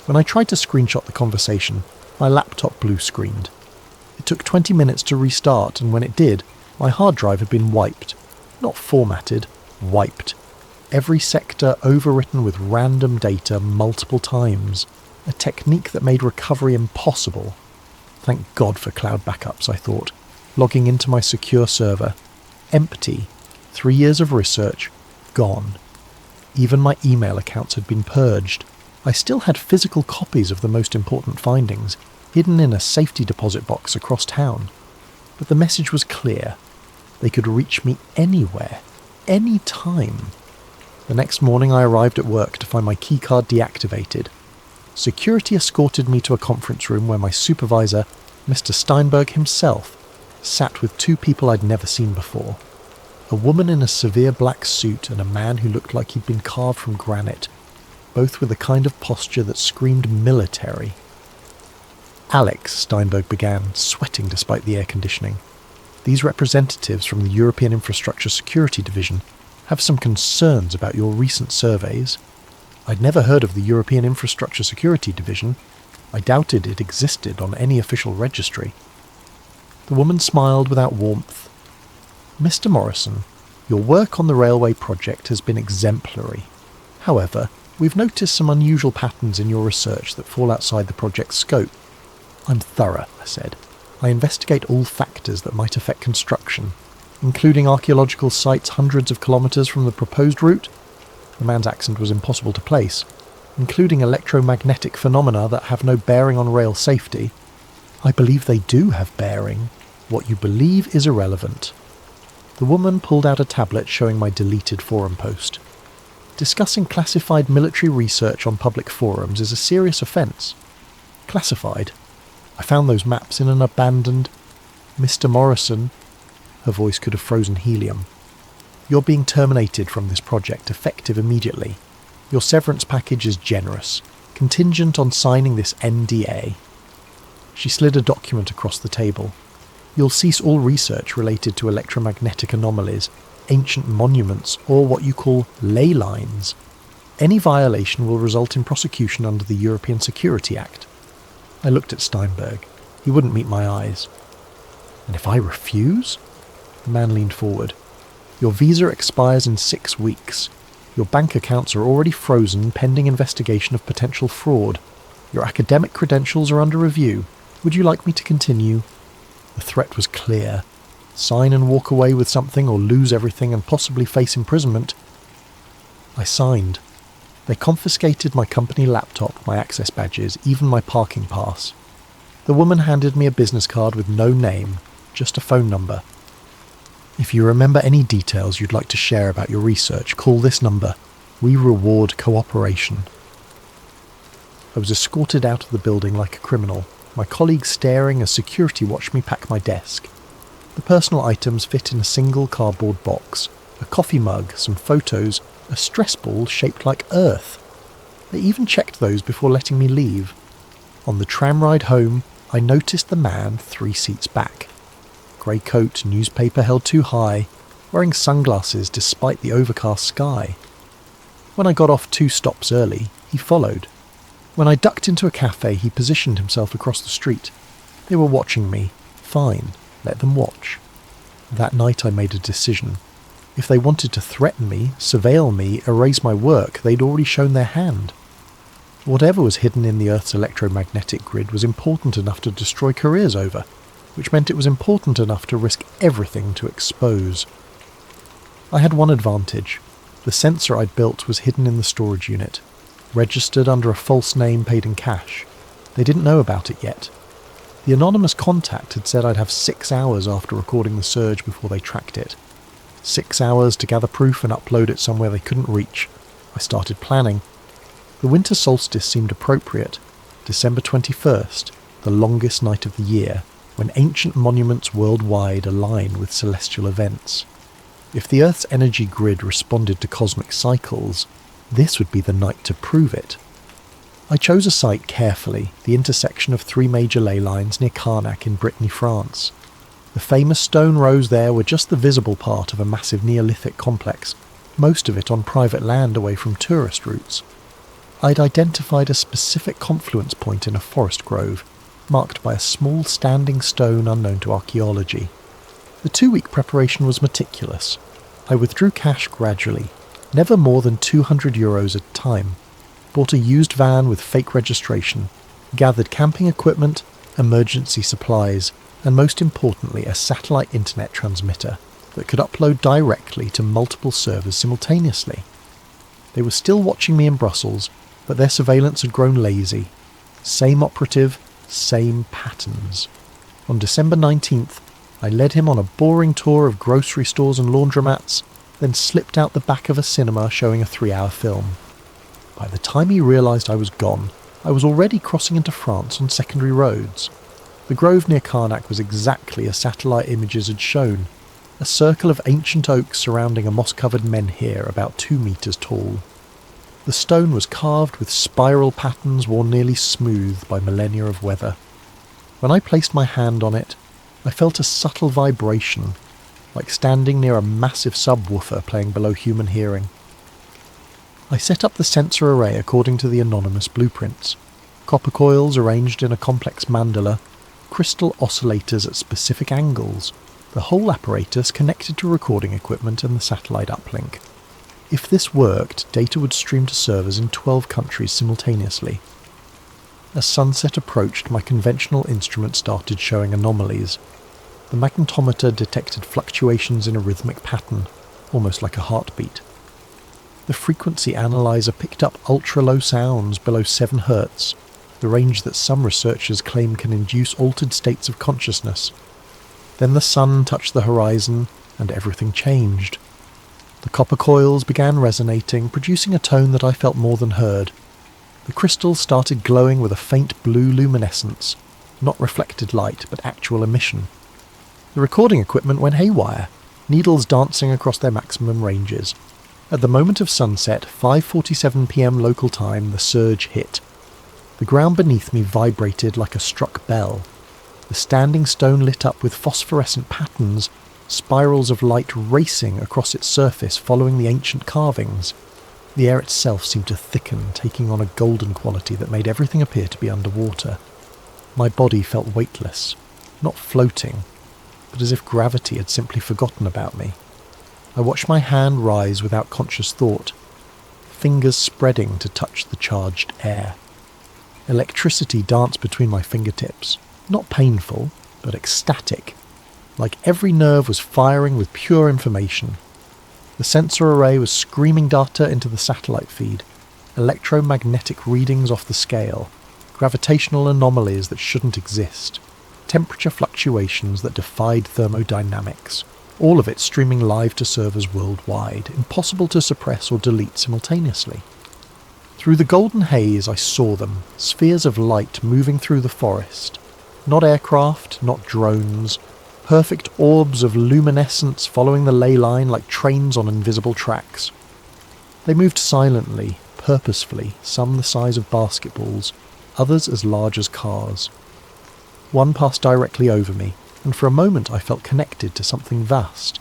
When I tried to screenshot the conversation, my laptop blue-screened. It took 20 minutes to restart, and when it did, my hard drive had been wiped. Not formatted, wiped. Every sector overwritten with random data multiple times. A technique that made recovery impossible. Thank God for cloud backups, I thought, logging into my secure server. Empty. 3 years of research. Gone. Even my email accounts had been purged. I still had physical copies of the most important findings, hidden in a safety deposit box across town. But the message was clear. They could reach me anywhere, any time. The next morning I arrived at work to find my keycard deactivated. Security escorted me to a conference room where my supervisor, Mr. Steinberg himself, sat with 2 people I'd never seen before. A woman in a severe black suit and a man who looked like he'd been carved from granite, both with a kind of posture that screamed military. Alex, Steinberg began, sweating despite the air conditioning. These representatives from the European Infrastructure Security Division have some concerns about your recent surveys. I'd never heard of the European Infrastructure Security Division. I doubted it existed on any official registry. The woman smiled without warmth. Mr. Morrison, your work on the railway project has been exemplary. However, we've noticed some unusual patterns in your research that fall outside the project's scope. I'm thorough, I said. I investigate all factors that might affect construction, including archaeological sites hundreds of kilometres from the proposed route. The man's accent was impossible to place, including electromagnetic phenomena that have no bearing on rail safety. I believe they do have bearing. What you believe is irrelevant. The woman pulled out a tablet showing my deleted forum post. Discussing classified military research on public forums is a serious offence. Classified? I found those maps in an abandoned... Mr. Morrison... Her voice could have frozen helium. You're being terminated from this project, effective immediately. Your severance package is generous, contingent on signing this NDA. She slid a document across the table. You'll cease all research related to electromagnetic anomalies, ancient monuments, or what you call ley lines. Any violation will result in prosecution under the European Security Act. I looked at Steinberg. He wouldn't meet my eyes. And if I refuse? The man leaned forward. Your visa expires in 6 weeks. Your bank accounts are already frozen pending investigation of potential fraud. Your academic credentials are under review. Would you like me to continue? The threat was clear. Sign and walk away with something or lose everything and possibly face imprisonment. I signed. They confiscated my company laptop, my access badges, even my parking pass. The woman handed me a business card with no name, just a phone number. If you remember any details you'd like to share about your research, call this number. We reward cooperation. I was escorted out of the building like a criminal, my colleagues staring as security watched me pack my desk. The personal items fit in a single cardboard box, a coffee mug, some photos, a stress ball shaped like Earth. They even checked those before letting me leave. On the tram ride home, I noticed the man 3 seats back. Grey coat, newspaper held too high, wearing sunglasses despite the overcast sky. When I got off 2 stops early, he followed. When I ducked into a cafe, he positioned himself across the street. They were watching me. Fine, let them watch. That night I made a decision. If they wanted to threaten me, surveil me, erase my work, they'd already shown their hand. Whatever was hidden in the Earth's electromagnetic grid was important enough to destroy careers over, which meant it was important enough to risk everything to expose. I had one advantage. The sensor I'd built was hidden in the storage unit, registered under a false name paid in cash. They didn't know about it yet. The anonymous contact had said I'd have 6 hours after recording the surge before they tracked it. 6 hours to gather proof and upload it somewhere they couldn't reach. I started planning. The winter solstice seemed appropriate. December 21st, the longest night of the year, when ancient monuments worldwide align with celestial events. If the Earth's energy grid responded to cosmic cycles, this would be the night to prove it. I chose a site carefully, the intersection of 3 major ley lines near Carnac in Brittany, France. The famous stone rows there were just the visible part of a massive Neolithic complex, most of it on private land away from tourist routes. I'd identified a specific confluence point in a forest grove, marked by a small standing stone unknown to archaeology. The 2-week preparation was meticulous. I withdrew cash gradually, never more than €200 at a time, bought a used van with fake registration, gathered camping equipment, emergency supplies, and most importantly a satellite internet transmitter that could upload directly to multiple servers simultaneously. They were still watching me in Brussels, but their surveillance had grown lazy. Same operative, same patterns. On December 19th, I led him on a boring tour of grocery stores and laundromats, then slipped out the back of a cinema showing a 3-hour film. By the time he realised I was gone, I was already crossing into France on secondary roads. The grove near Carnac was exactly as satellite images had shown, a circle of ancient oaks surrounding a moss-covered menhir about 2 metres tall. The stone was carved with spiral patterns worn nearly smooth by millennia of weather. When I placed my hand on it, I felt a subtle vibration, like standing near a massive subwoofer playing below human hearing. I set up the sensor array according to the anonymous blueprints. Copper coils arranged in a complex mandala, crystal oscillators at specific angles, the whole apparatus connected to recording equipment and the satellite uplink. If this worked, data would stream to servers in 12 countries simultaneously. As sunset approached, my conventional instrument started showing anomalies. The magnetometer detected fluctuations in a rhythmic pattern, almost like a heartbeat. The frequency analyzer picked up ultra-low sounds below 7 Hz, the range that some researchers claim can induce altered states of consciousness. Then the sun touched the horizon, and everything changed. The copper coils began resonating, producing a tone that I felt more than heard. The crystals started glowing with a faint blue luminescence, not reflected light, but actual emission. The recording equipment went haywire, needles dancing across their maximum ranges. At the moment of sunset, 5:47 p.m. local time, the surge hit. The ground beneath me vibrated like a struck bell. The standing stone lit up with phosphorescent patterns, spirals of light racing across its surface following the ancient carvings. The air itself seemed to thicken, taking on a golden quality that made everything appear to be underwater. My body felt weightless, not floating, but as if gravity had simply forgotten about me. I watched my hand rise without conscious thought, fingers spreading to touch the charged air. Electricity danced between my fingertips, not painful, but ecstatic, like every nerve was firing with pure information. The sensor array was screaming data into the satellite feed, electromagnetic readings off the scale, gravitational anomalies that shouldn't exist, temperature fluctuations that defied thermodynamics, all of it streaming live to servers worldwide, impossible to suppress or delete simultaneously. Through the golden haze I saw them, spheres of light moving through the forest. Not aircraft, not drones, perfect orbs of luminescence following the ley line like trains on invisible tracks. They moved silently, purposefully, some the size of basketballs, others as large as cars. One passed directly over me, and for a moment I felt connected to something vast,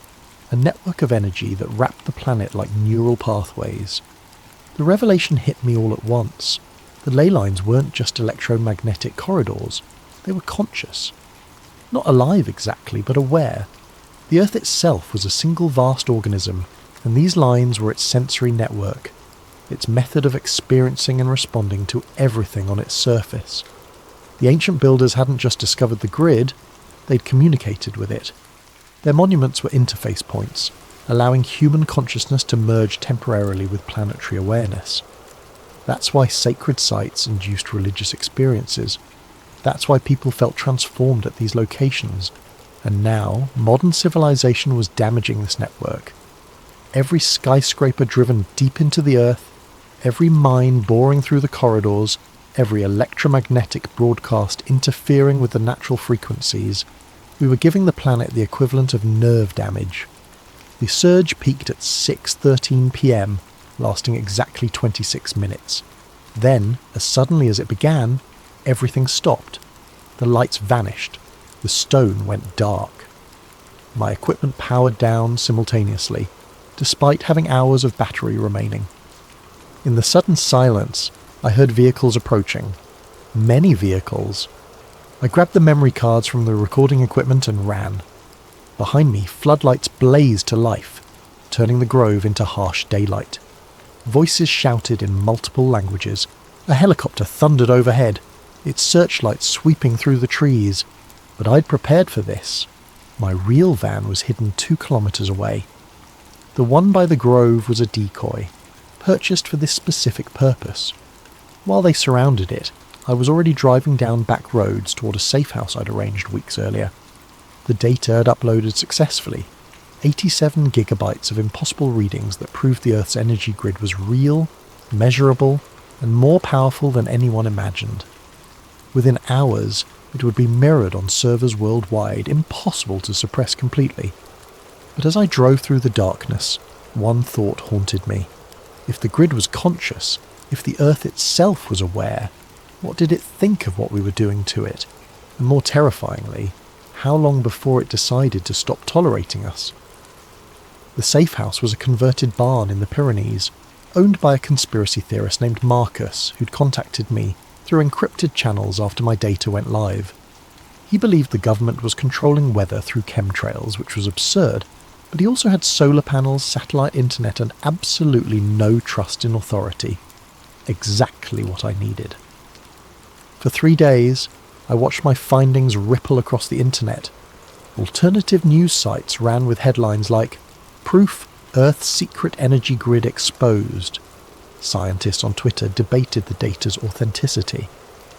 a network of energy that wrapped the planet like neural pathways. The revelation hit me all at once. The ley lines weren't just electromagnetic corridors, they were conscious. Not alive exactly, but aware. The Earth itself was a single vast organism, and these lines were its sensory network, its method of experiencing and responding to everything on its surface. The ancient builders hadn't just discovered the grid, they'd communicated with it. Their monuments were interface points, allowing human consciousness to merge temporarily with planetary awareness. That's why sacred sites induced religious experiences. That's why people felt transformed at these locations. And now, modern civilization was damaging this network. Every skyscraper driven deep into the earth, every mine boring through the corridors, every electromagnetic broadcast interfering with the natural frequencies, we were giving the planet the equivalent of nerve damage. The surge peaked at 6:13 p.m, lasting exactly 26 minutes. Then, as suddenly as it began, everything stopped. The lights vanished. The stone went dark. My equipment powered down simultaneously, despite having hours of battery remaining. In the sudden silence, I heard vehicles approaching. Many vehicles. I grabbed the memory cards from the recording equipment and ran. Behind me, floodlights blazed to life, turning the grove into harsh daylight. Voices shouted in multiple languages. A helicopter thundered overhead, its searchlights sweeping through the trees. But I'd prepared for this. My real van was hidden 2 kilometers away. The one by the grove was a decoy, purchased for this specific purpose. While they surrounded it, I was already driving down back roads toward a safe house I'd arranged weeks earlier. The data had uploaded successfully. 87 gigabytes of impossible readings that proved the Earth's energy grid was real, measurable, and more powerful than anyone imagined. Within hours, it would be mirrored on servers worldwide, impossible to suppress completely. But as I drove through the darkness, one thought haunted me. If the grid was conscious, if the Earth itself was aware, what did it think of what we were doing to it? And more terrifyingly, how long before it decided to stop tolerating us? The safe house was a converted barn in the Pyrenees, owned by a conspiracy theorist named Marcus, who'd contacted me through encrypted channels after my data went live. He believed the government was controlling weather through chemtrails, which was absurd, but he also had solar panels, satellite internet, and absolutely no trust in authority. Exactly what I needed. For 3 days, I watched my findings ripple across the internet. Alternative news sites ran with headlines like, "Proof Earth's secret energy grid exposed." Scientists on Twitter debated the data's authenticity.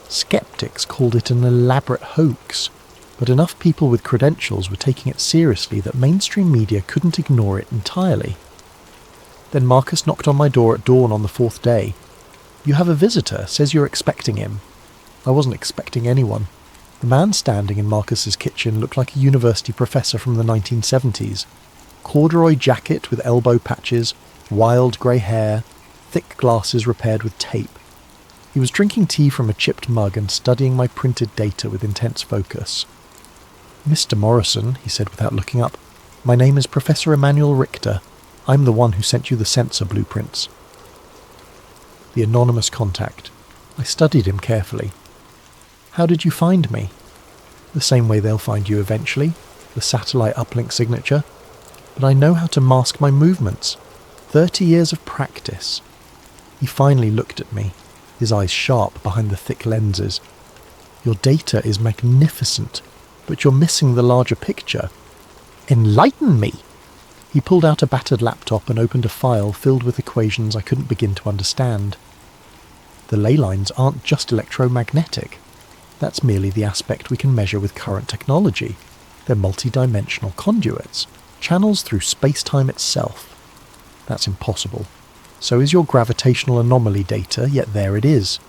Skeptics called it an elaborate hoax, but enough people with credentials were taking it seriously that mainstream media couldn't ignore it entirely. Then Marcus knocked on my door at dawn on the 4th day. "You have a visitor, says you're expecting him." I wasn't expecting anyone. The man standing in Marcus's kitchen looked like a university professor from the 1970s. Corduroy jacket with elbow patches, wild grey hair, thick glasses repaired with tape. He was drinking tea from a chipped mug and studying my printed data with intense focus. "Mr. Morrison," he said without looking up, "my name is Professor Emanuel Richter. I'm the one who sent you the sensor blueprints." The anonymous contact. I studied him carefully. "How did you find me?" "The same way they'll find you eventually, the satellite uplink signature. But I know how to mask my movements. 30 years of practice." He finally looked at me, his eyes sharp behind the thick lenses. "Your data is magnificent, but you're missing the larger picture." "Enlighten me!" He pulled out a battered laptop and opened a file filled with equations I couldn't begin to understand. "The ley lines aren't just electromagnetic. That's merely the aspect we can measure with current technology. They're multi-dimensional conduits, channels through space-time itself. That's impossible. So is your gravitational anomaly data, yet there it is."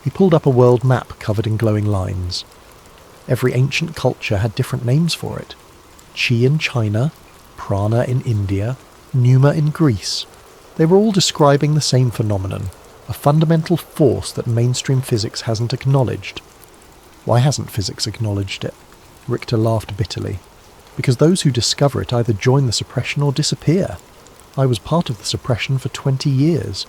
He pulled up a world map covered in glowing lines. Every ancient culture had different names for it. Chi in China, Prana in India, Pneuma in Greece. They were all describing the same phenomenon, a fundamental force that mainstream physics hasn't acknowledged. Why hasn't physics acknowledged it? Richter laughed bitterly. Because those who discover it either join the suppression or disappear. I was part of the suppression for 20 years.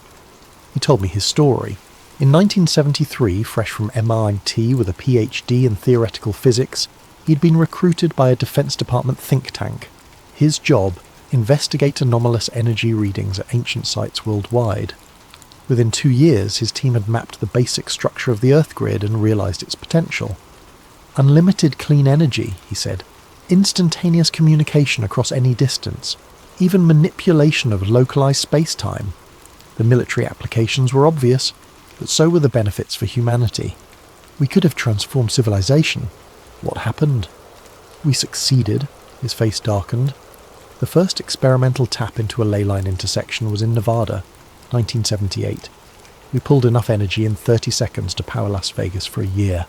He told me his story. In 1973, fresh from MIT with a PhD in theoretical physics, he'd been recruited by a Defense Department think tank. His job, investigate anomalous energy readings at ancient sites worldwide. Within 2 years, his team had mapped the basic structure of the Earth grid and realized its potential. "Unlimited clean energy," he said. "Instantaneous communication across any distance. Even manipulation of localized space-time." The military applications were obvious, but so were the benefits for humanity. We could have transformed civilization. What happened? We succeeded. His face darkened. The first experimental tap into a ley line intersection was in Nevada, 1978. We pulled enough energy in 30 seconds to power Las Vegas for a year.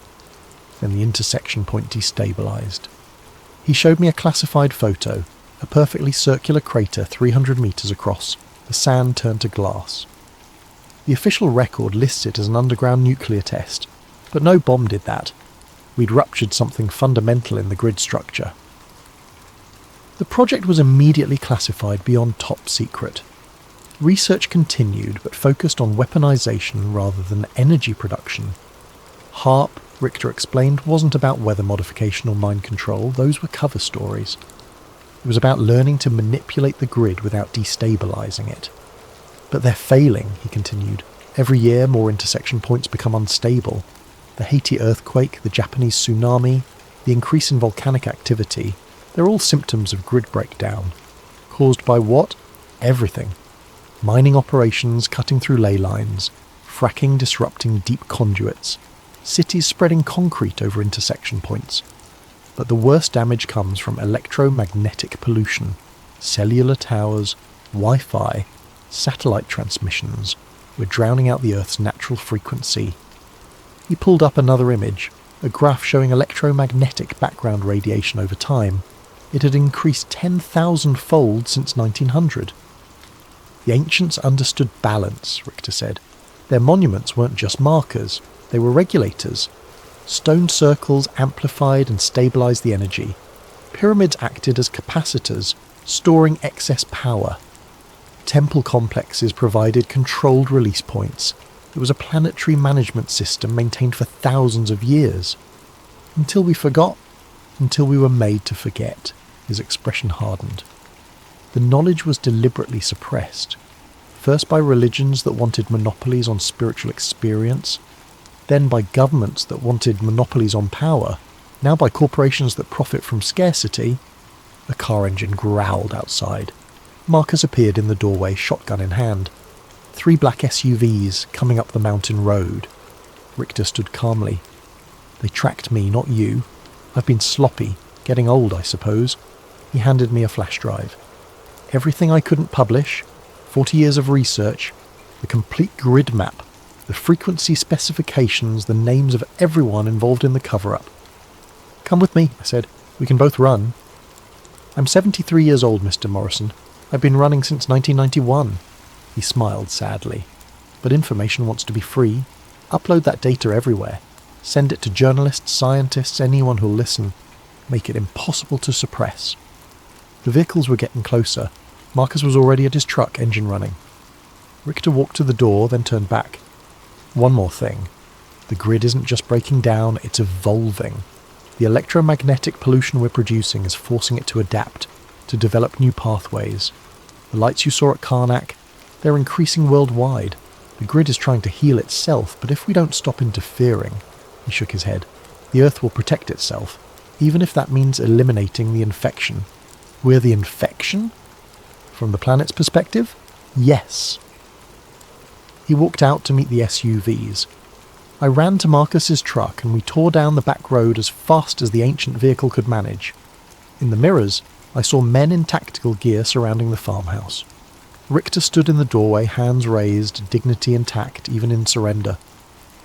Then the intersection point destabilized. He showed me a classified photo, a perfectly circular crater 300 meters across, the sand turned to glass. The official record lists it as an underground nuclear test, but no bomb did that. We'd ruptured something fundamental in the grid structure. The project was immediately classified beyond top secret. Research continued, but focused on weaponization rather than energy production. HARP, Richter explained, wasn't about weather modification or mind control. Those were cover stories. It was about learning to manipulate the grid without destabilizing it. "But they're failing," he continued. "Every year more intersection points become unstable. The Haiti earthquake, the Japanese tsunami, the increase in volcanic activity, they're all symptoms of grid breakdown. Caused by what? Everything. Mining operations cutting through ley lines, fracking disrupting deep conduits, cities spreading concrete over intersection points. But the worst damage comes from electromagnetic pollution, cellular towers, Wi-Fi, satellite transmissions. We're drowning out the Earth's natural frequency." He pulled up another image, a graph showing electromagnetic background radiation over time. It had increased 10,000-fold since 1900. "The ancients understood balance," Richter said. "Their monuments weren't just markers, they were regulators. Stone circles amplified and stabilized the energy. Pyramids acted as capacitors, storing excess power. Temple complexes provided controlled release points. It was a planetary management system maintained for thousands of years. Until we forgot, until we were made to forget, his expression hardened. The knowledge was deliberately suppressed, first by religions that wanted monopolies on spiritual experience, then by governments that wanted monopolies on power, now by corporations that profit from scarcity. A car engine growled outside. Marcus appeared in the doorway, shotgun in hand. 3 black SUVs coming up the mountain road. Richter stood calmly. They tracked me, not you. I've been sloppy, getting old, I suppose. He handed me a flash drive. Everything I couldn't publish, 40 years of research, the complete grid map, the frequency specifications, the names of everyone involved in the cover-up. Come with me, I said. We can both run. I'm 73 years old, Mr. Morrison. I've been running since 1991. He smiled sadly. But information wants to be free. Upload that data everywhere. Send it to journalists, scientists, anyone who'll listen. Make it impossible to suppress. The vehicles were getting closer. Marcus was already at his truck, engine running. Richter walked to the door, then turned back. One more thing. The grid isn't just breaking down, it's evolving. The electromagnetic pollution we're producing is forcing it to adapt, to develop new pathways. The lights you saw at Karnak, they're increasing worldwide. The grid is trying to heal itself, but if we don't stop interfering, he shook his head, the Earth will protect itself, even if that means eliminating the infection. We're the infection? From the planet's perspective? Yes. He walked out to meet the SUVs. I ran to Marcus's truck and we tore down the back road as fast as the ancient vehicle could manage. In the mirrors, I saw men in tactical gear surrounding the farmhouse. Richter stood in the doorway, hands raised, dignity intact, even in surrender.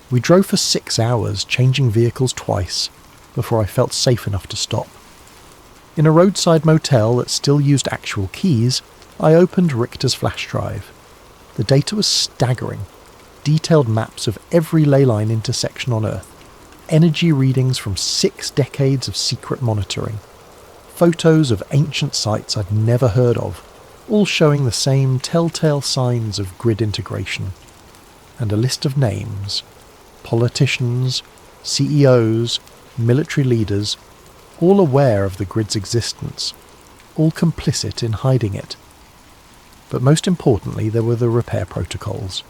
We drove for 6 hours, changing vehicles twice, before I felt safe enough to stop. In a roadside motel that still used actual keys, I opened Richter's flash drive. The data was staggering. Detailed maps of every ley line intersection on Earth. Energy readings from 6 decades of secret monitoring. Photos of ancient sites I'd never heard of, all showing the same telltale signs of grid integration. And a list of names. Politicians, CEOs, military leaders, all aware of the grid's existence, all complicit in hiding it. But most importantly, there were the repair protocols.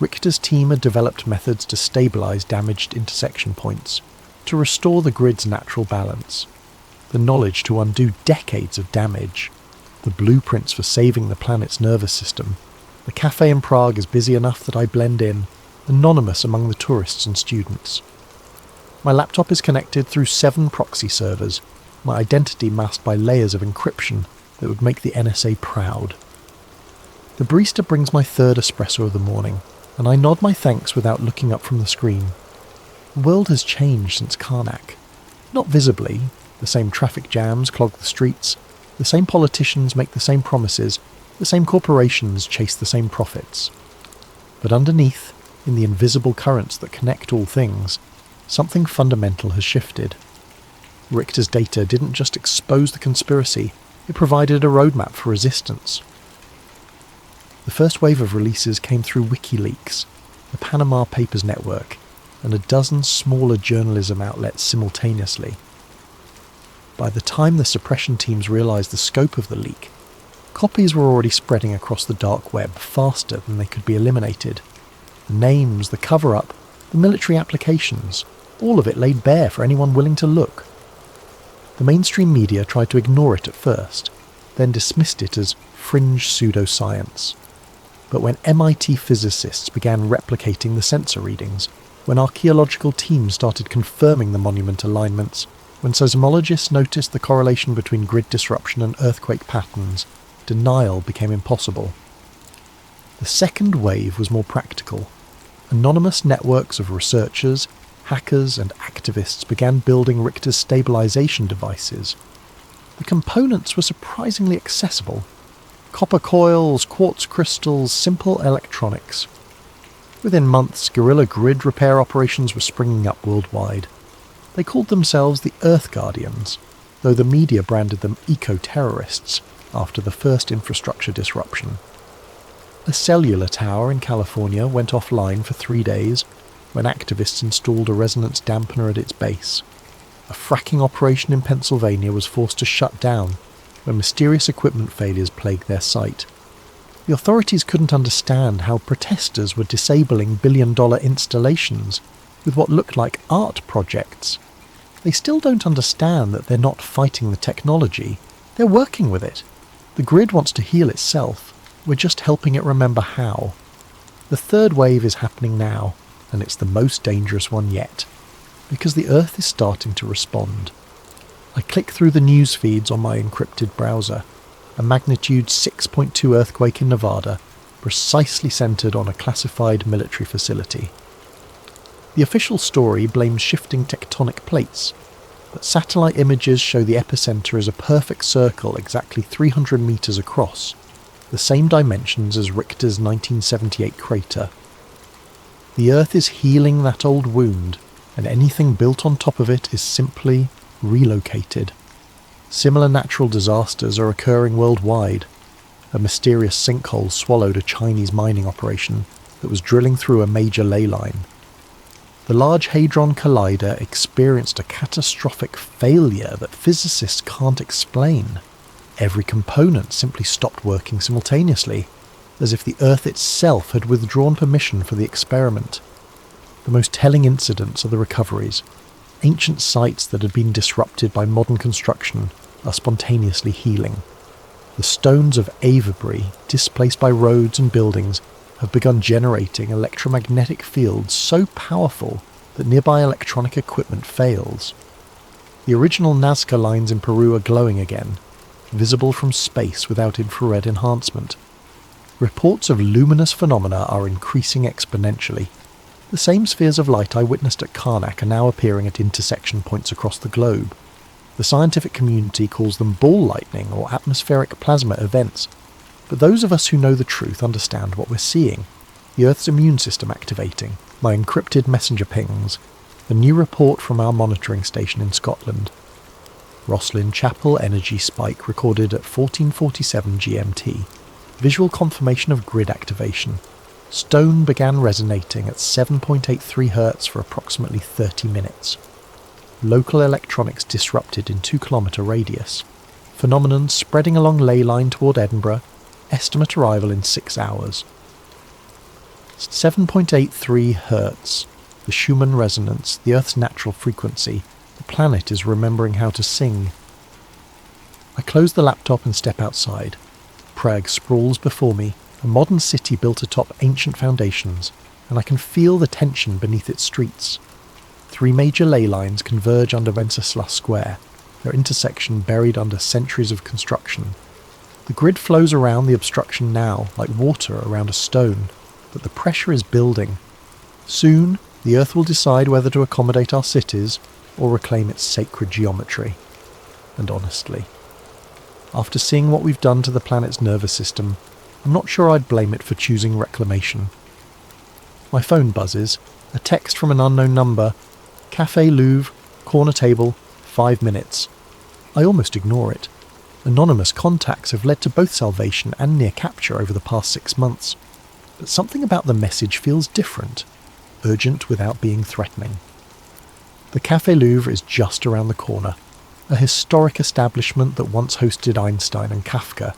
Richter's team had developed methods to stabilize damaged intersection points, to restore the grid's natural balance, the knowledge to undo decades of damage, the blueprints for saving the planet's nervous system. The cafe in Prague is busy enough that I blend in, anonymous among the tourists and students. My laptop is connected through 7 proxy servers, my identity masked by layers of encryption that would make the NSA proud. The barista brings my 3rd espresso of the morning, and I nod my thanks without looking up from the screen. The world has changed since Karnak. Not visibly. The same traffic jams clog the streets, the same politicians make the same promises, the same corporations chase the same profits. But underneath, in the invisible currents that connect all things, something fundamental has shifted. Richter's data didn't just expose the conspiracy, it provided a roadmap for resistance. The first wave of releases came through WikiLeaks, the Panama Papers network, and a dozen smaller journalism outlets simultaneously. By the time the suppression teams realised the scope of the leak, copies were already spreading across the dark web faster than they could be eliminated. The names, the cover-up, the military applications, all of it laid bare for anyone willing to look. The mainstream media tried to ignore it at first, then dismissed it as fringe pseudoscience. But when MIT physicists began replicating the sensor readings, when archaeological teams started confirming the monument alignments, when seismologists noticed the correlation between grid disruption and earthquake patterns, denial became impossible. The second wave was more practical. Anonymous networks of researchers, hackers and activists began building Richter's stabilization devices. The components were surprisingly accessible. Copper coils, quartz crystals, simple electronics. Within months, guerrilla grid repair operations were springing up worldwide. They called themselves the Earth Guardians, though the media branded them eco-terrorists after the first infrastructure disruption. A cellular tower in California went offline for 3 days when activists installed a resonance dampener at its base. a fracking operation in Pennsylvania was forced to shut down when mysterious equipment failures plagued their site. The authorities couldn't understand how protesters were disabling billion-dollar installations with what looked like art projects. They still don't understand that they're not fighting the technology, they're working with it. The grid wants to heal itself, we're just helping it remember how. The third wave is happening now, and it's the most dangerous one yet, because the Earth is starting to respond. I click through the news feeds on my encrypted browser. A magnitude 6.2 earthquake in Nevada, precisely centred on a classified military facility. The official story blames shifting tectonic plates, but satellite images show the epicenter as a perfect circle exactly 300 metres across, the same dimensions as Richter's 1978 crater. The Earth is healing that old wound, and anything built on top of it is simply relocated. Similar natural disasters are occurring worldwide. A mysterious sinkhole swallowed a Chinese mining operation that was drilling through a major ley line. The Large Hadron Collider experienced a catastrophic failure that physicists can't explain. Every component simply stopped working simultaneously, as if the Earth itself had withdrawn permission for the experiment. The most telling incidents are the recoveries. Ancient sites that had been disrupted by modern construction are spontaneously healing. The stones of Avebury, displaced by roads and buildings, have begun generating electromagnetic fields so powerful that nearby electronic equipment fails. The original Nazca lines in Peru are glowing again, visible from space without infrared enhancement. Reports of luminous phenomena are increasing exponentially. The same spheres of light I witnessed at Karnak are now appearing at intersection points across the globe. The scientific community calls them ball lightning or atmospheric plasma events, but those of us who know the truth understand what we're seeing. The Earth's immune system activating, my encrypted messenger pings, a new report from our monitoring station in Scotland. Roslyn Chapel energy spike recorded at 14:47 GMT. Visual confirmation of grid activation. Stone began resonating at 7.83 Hz for approximately 30 minutes. Local electronics disrupted in 2-kilometre radius. Phenomenon spreading along ley line toward Edinburgh. Estimate arrival in 6 hours. 7.83 Hz. The Schumann resonance, the Earth's natural frequency. The planet is remembering how to sing. I close the laptop and step outside. Prague sprawls before me, a modern city built atop ancient foundations, and I can feel the tension beneath its streets. 3 major ley lines converge under Wenceslas Square, their intersection buried under centuries of construction. The grid flows around the obstruction now, like water around a stone, but the pressure is building. Soon, the Earth will decide whether to accommodate our cities or reclaim its sacred geometry. And honestly, after seeing what we've done to the planet's nervous system, I'm not sure I'd blame it for choosing reclamation. My phone buzzes, a text from an unknown number. Café Louvre, corner table, 5 minutes. I almost ignore it. Anonymous contacts have led to both salvation and near capture over the past 6 months. But something about the message feels different, urgent without being threatening. The Café Louvre is just around the corner, a historic establishment that once hosted Einstein and Kafka.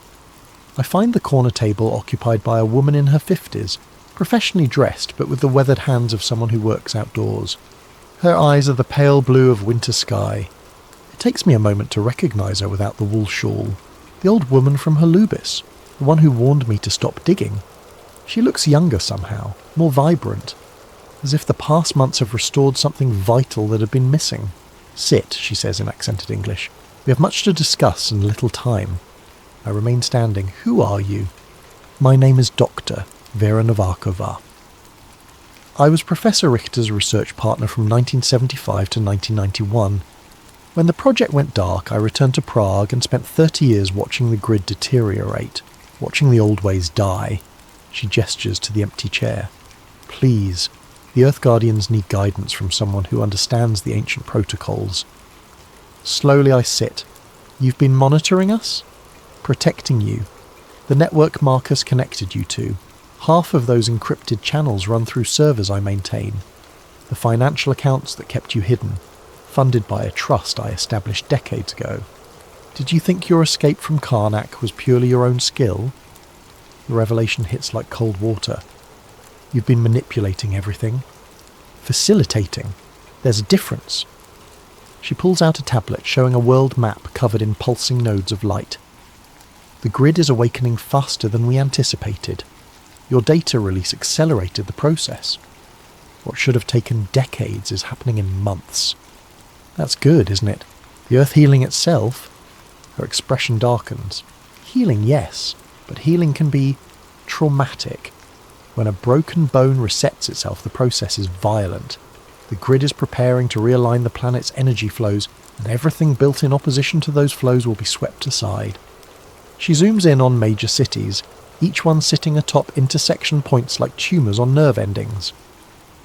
I find the corner table occupied by a woman in her 50s, professionally dressed but with the weathered hands of someone who works outdoors. Her eyes are the pale blue of winter sky. It takes me a moment to recognise her without the wool shawl. The old woman from Holubis, the one who warned me to stop digging. She looks younger somehow, more vibrant, as if the past months have restored something vital that had been missing. "Sit," she says in accented English. "We have much to discuss and little time." I remain standing. "Who are you?" "My name is Dr. Vera Novakova." I was Professor Richter's research partner from 1975 to 1991. When the project went dark, I returned to Prague and spent 30 years watching the grid deteriorate, watching the old ways die. She gestures to the empty chair. "Please, the Earth Guardians need guidance from someone who understands the ancient protocols." Slowly I sit. "You've been monitoring us?" "Protecting you. The network Marcus connected you to. Half of those encrypted channels run through servers I maintain. The financial accounts that kept you hidden. funded by a trust I established decades ago. Did you think your escape from Karnak was purely your own skill? The revelation hits like cold water. You've been manipulating everything. Facilitating. There's a difference. She pulls out a tablet showing a world map covered in pulsing nodes of light. The grid is awakening faster than we anticipated. Your data release accelerated the process. What should have taken decades is happening in months. That's good, isn't it? The Earth healing itself? Her expression darkens. Healing, yes, but healing can be traumatic. When a broken bone resets itself, the process is violent. The grid is preparing to realign the planet's energy flows, and everything built in opposition to those flows will be swept aside. She zooms in on major cities, each one sitting atop intersection points like tumours on nerve endings.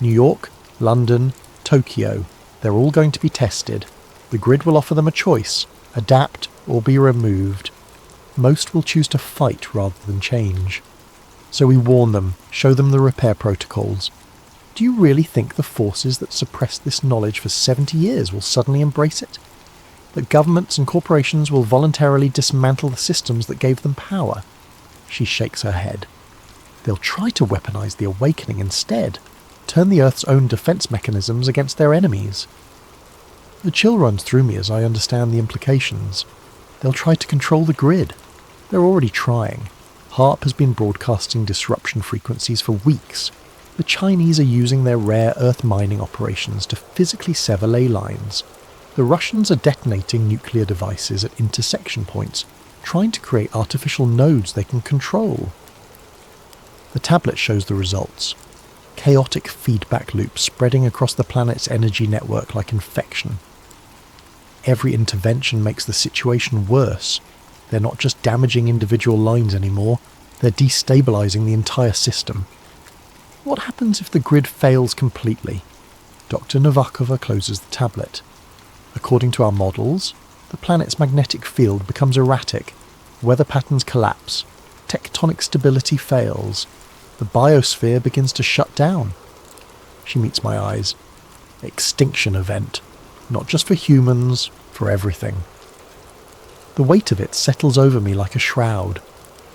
New York, London, Tokyo, they're all going to be tested. The grid will offer them a choice, adapt or be removed. Most will choose to fight rather than change. So we warn them, show them the repair protocols. Do you really think the forces that suppressed this knowledge for 70 years will suddenly embrace it? That governments and corporations will voluntarily dismantle the systems that gave them power? She shakes her head. They'll try to weaponize the awakening instead, turn the Earth's own defense mechanisms against their enemies. The chill runs through me as I understand the implications. They'll try to control the grid. They're already trying. HARP has been broadcasting disruption frequencies for weeks. The Chinese are using their rare Earth mining operations to physically sever ley lines. The Russians are detonating nuclear devices at intersection points, trying to create artificial nodes they can control. The tablet shows the results. Chaotic feedback loops spreading across the planet's energy network like infection. Every intervention makes the situation worse. They're not just damaging individual lines anymore, they're destabilizing the entire system. What happens if the grid fails completely? Dr. Novakova closes the tablet. According to our models, the planet's magnetic field becomes erratic, weather patterns collapse, tectonic stability fails, the biosphere begins to shut down. She meets my eyes. Extinction event. Not just for humans, for everything. The weight of it settles over me like a shroud.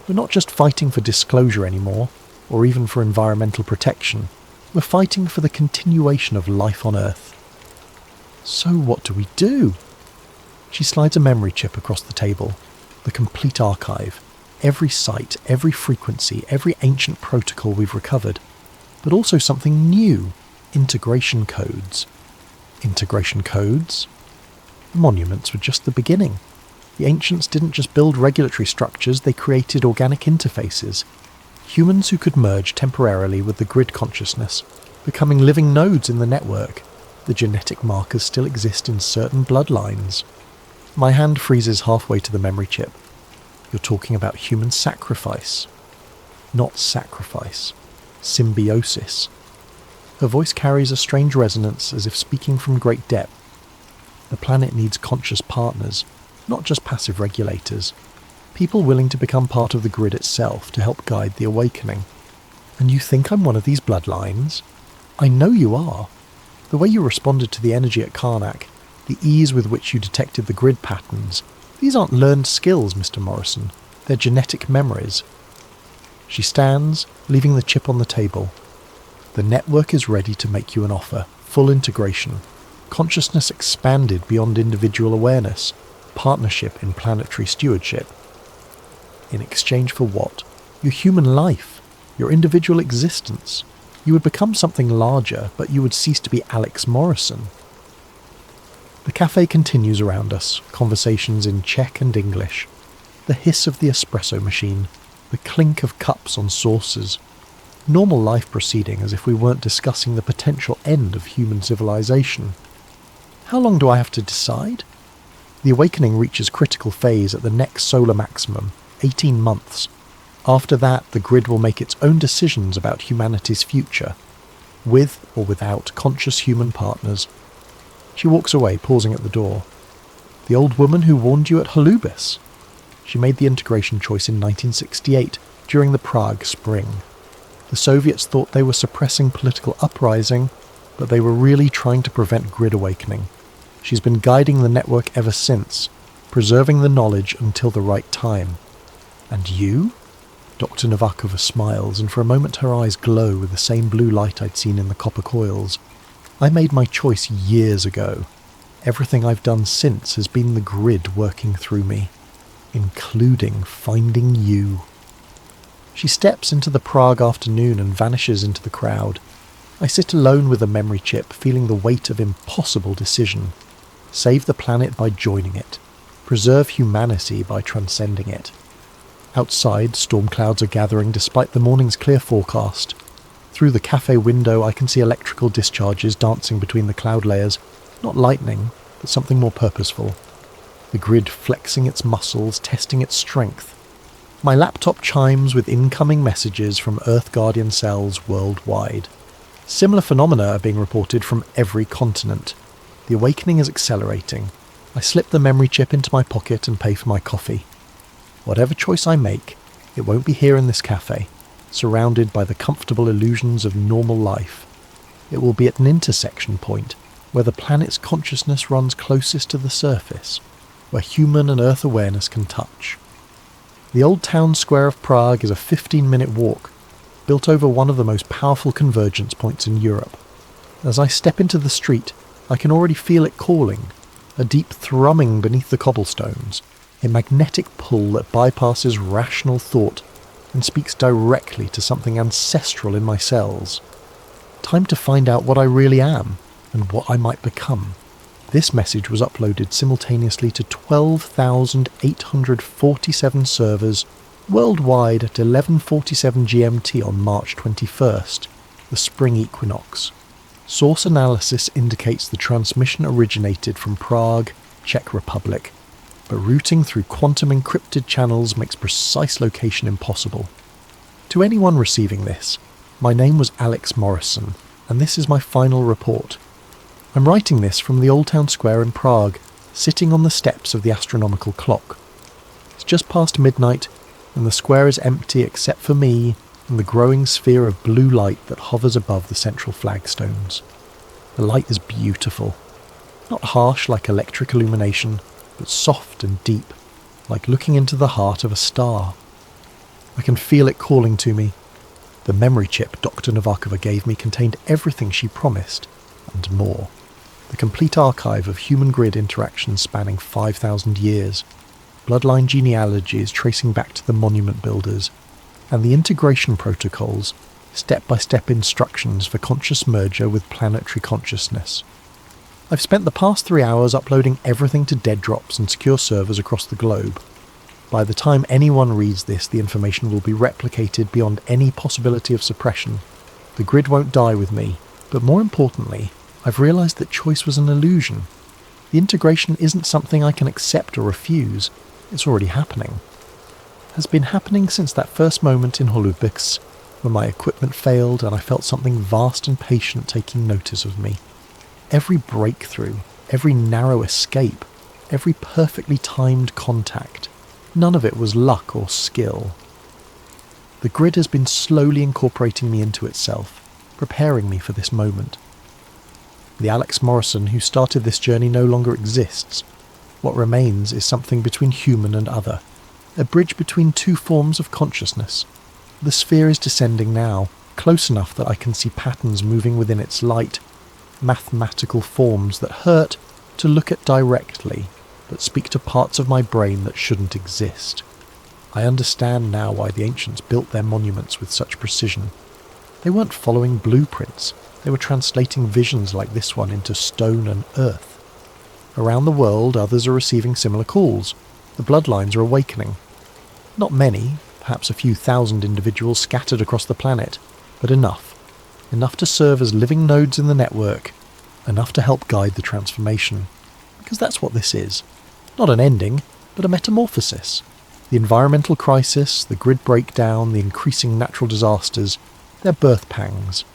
We're not just fighting for disclosure anymore, or even for environmental protection. We're fighting for the continuation of life on Earth. So what do we do? She slides a memory chip across the table. The complete archive. Every site, every frequency, every ancient protocol we've recovered. But also something new. Integration codes. Integration codes? The monuments were just the beginning. The ancients didn't just build regulatory structures, they created organic interfaces. Humans who could merge temporarily with the grid consciousness, becoming living nodes in the network. The genetic markers still exist in certain bloodlines. My hand freezes halfway to the memory chip. You're talking about human sacrifice. Not sacrifice. Symbiosis. Her voice carries a strange resonance as if speaking from great depth. The planet needs conscious partners, not just passive regulators. People willing to become part of the grid itself to help guide the awakening. And you think I'm one of these bloodlines? I know you are. The way you responded to the energy at Karnak, the ease with which you detected the grid patterns, these aren't learned skills, Mr. Morrison. They're genetic memories. She stands, leaving the chip on the table. The network is ready to make you an offer. Full integration. Consciousness expanded beyond individual awareness. Partnership in planetary stewardship. In exchange for what? Your human life. Your individual existence. You would become something larger, but you would cease to be Alex Morrison. The cafe continues around us, conversations in Czech and English. The hiss of the espresso machine, the clink of cups on saucers. Normal life proceeding as if we weren't discussing the potential end of human civilization. How long do I have to decide? The awakening reaches critical phase at the next solar maximum, 18 months. After that, the grid will make its own decisions about humanity's future, with or without conscious human partners. She walks away, pausing at the door. The old woman who warned you at Holubis. She made the integration choice in 1968, during the Prague Spring. The Soviets thought they were suppressing political uprising, but they were really trying to prevent grid awakening. She's been guiding the network ever since, preserving the knowledge until the right time. And you? Dr. Novakova smiles, and for a moment her eyes glow with the same blue light I'd seen in the copper coils. I made my choice years ago. Everything I've done since has been the grid working through me, including finding you. She steps into the Prague afternoon and vanishes into the crowd. I sit alone with the memory chip, feeling the weight of impossible decision. Save the planet by joining it. Preserve humanity by transcending it. Outside, storm clouds are gathering despite the morning's clear forecast. Through the cafe window I can see electrical discharges dancing between the cloud layers. Not lightning, but something more purposeful. The grid flexing its muscles, testing its strength. My laptop chimes with incoming messages from Earth Guardian cells worldwide. Similar phenomena are being reported from every continent. The awakening is accelerating. I slip the memory chip into my pocket and pay for my coffee. Whatever choice I make, it won't be here in this cafe, surrounded by the comfortable illusions of normal life. It will be at an intersection point, where the planet's consciousness runs closest to the surface, where human and Earth awareness can touch. The old town square of Prague is a 15-minute walk, built over one of the most powerful convergence points in Europe. As I step into the street, I can already feel it calling, a deep thrumming beneath the cobblestones, a magnetic pull that bypasses rational thought and speaks directly to something ancestral in my cells. Time to find out what I really am and what I might become. This message was uploaded simultaneously to 12,847 servers worldwide at 11:47 GMT on March 21st, the spring equinox. Source analysis indicates the transmission originated from Prague, Czech Republic, but routing through quantum encrypted channels makes precise location impossible. To anyone receiving this, my name was Alex Morrison, and this is my final report. I'm writing this from the Old Town Square in Prague, sitting on the steps of the astronomical clock. It's just past midnight, and the square is empty except for me and the growing sphere of blue light that hovers above the central flagstones. The light is beautiful. Not harsh like electric illumination, but soft and deep, like looking into the heart of a star. I can feel it calling to me. The memory chip Dr. Novakova gave me contained everything she promised, and more. The complete archive of human grid interactions spanning 5,000 years, bloodline genealogies tracing back to the monument builders, and the integration protocols, step-by-step instructions for conscious merger with planetary consciousness. I've spent the past 3 hours uploading everything to dead drops and secure servers across the globe. By the time anyone reads this, the information will be replicated beyond any possibility of suppression. The grid won't die with me, but more importantly, I've realised that choice was an illusion. The integration isn't something I can accept or refuse. It's already happening. Has been happening since that first moment in Holubics, when my equipment failed and I felt something vast and patient taking notice of me. Every breakthrough, every narrow escape, every perfectly timed contact, none of it was luck or skill. The grid has been slowly incorporating me into itself, preparing me for this moment. The Alex Morrison who started this journey no longer exists. What remains is something between human and other, a bridge between two forms of consciousness. The sphere is descending now, close enough that I can see patterns moving within its light, mathematical forms that hurt to look at directly, but speak to parts of my brain that shouldn't exist. I understand now why the ancients built their monuments with such precision. They weren't following blueprints, they were translating visions like this one into stone and earth. Around the world, others are receiving similar calls. The bloodlines are awakening. Not many, perhaps a few thousand individuals scattered across the planet, but enough. Enough to serve as living nodes in the network, enough to help guide the transformation. Because that's what this is. Not an ending, but a metamorphosis. The environmental crisis, the grid breakdown, the increasing natural disasters, they're birth pangs.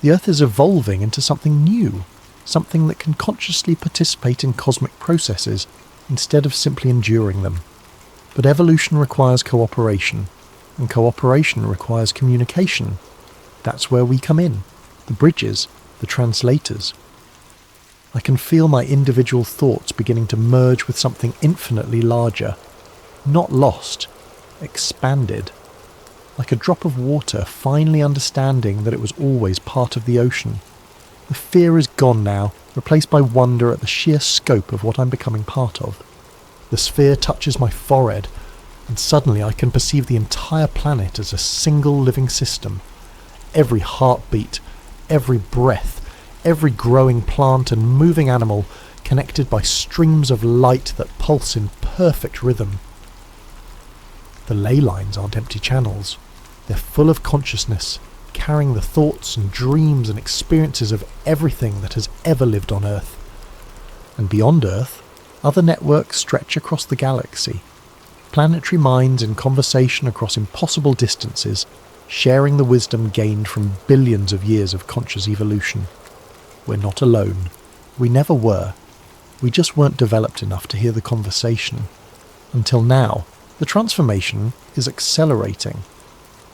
The Earth is evolving into something new, something that can consciously participate in cosmic processes instead of simply enduring them. But evolution requires cooperation, and cooperation requires communication. That's where we come in, the bridges, the translators. I can feel my individual thoughts beginning to merge with something infinitely larger. Not lost, expanded. Like a drop of water finally understanding that it was always part of the ocean. The fear is gone now, replaced by wonder at the sheer scope of what I'm becoming part of. The sphere touches my forehead, and suddenly I can perceive the entire planet as a single living system. Every heartbeat, every breath, every growing plant and moving animal connected by streams of light that pulse in perfect rhythm. The ley lines aren't empty channels. They're full of consciousness, carrying the thoughts and dreams and experiences of everything that has ever lived on Earth. And beyond Earth, other networks stretch across the galaxy. Planetary minds in conversation across impossible distances, sharing the wisdom gained from billions of years of conscious evolution. We're not alone. We never were. We just weren't developed enough to hear the conversation. Until now, the transformation is accelerating.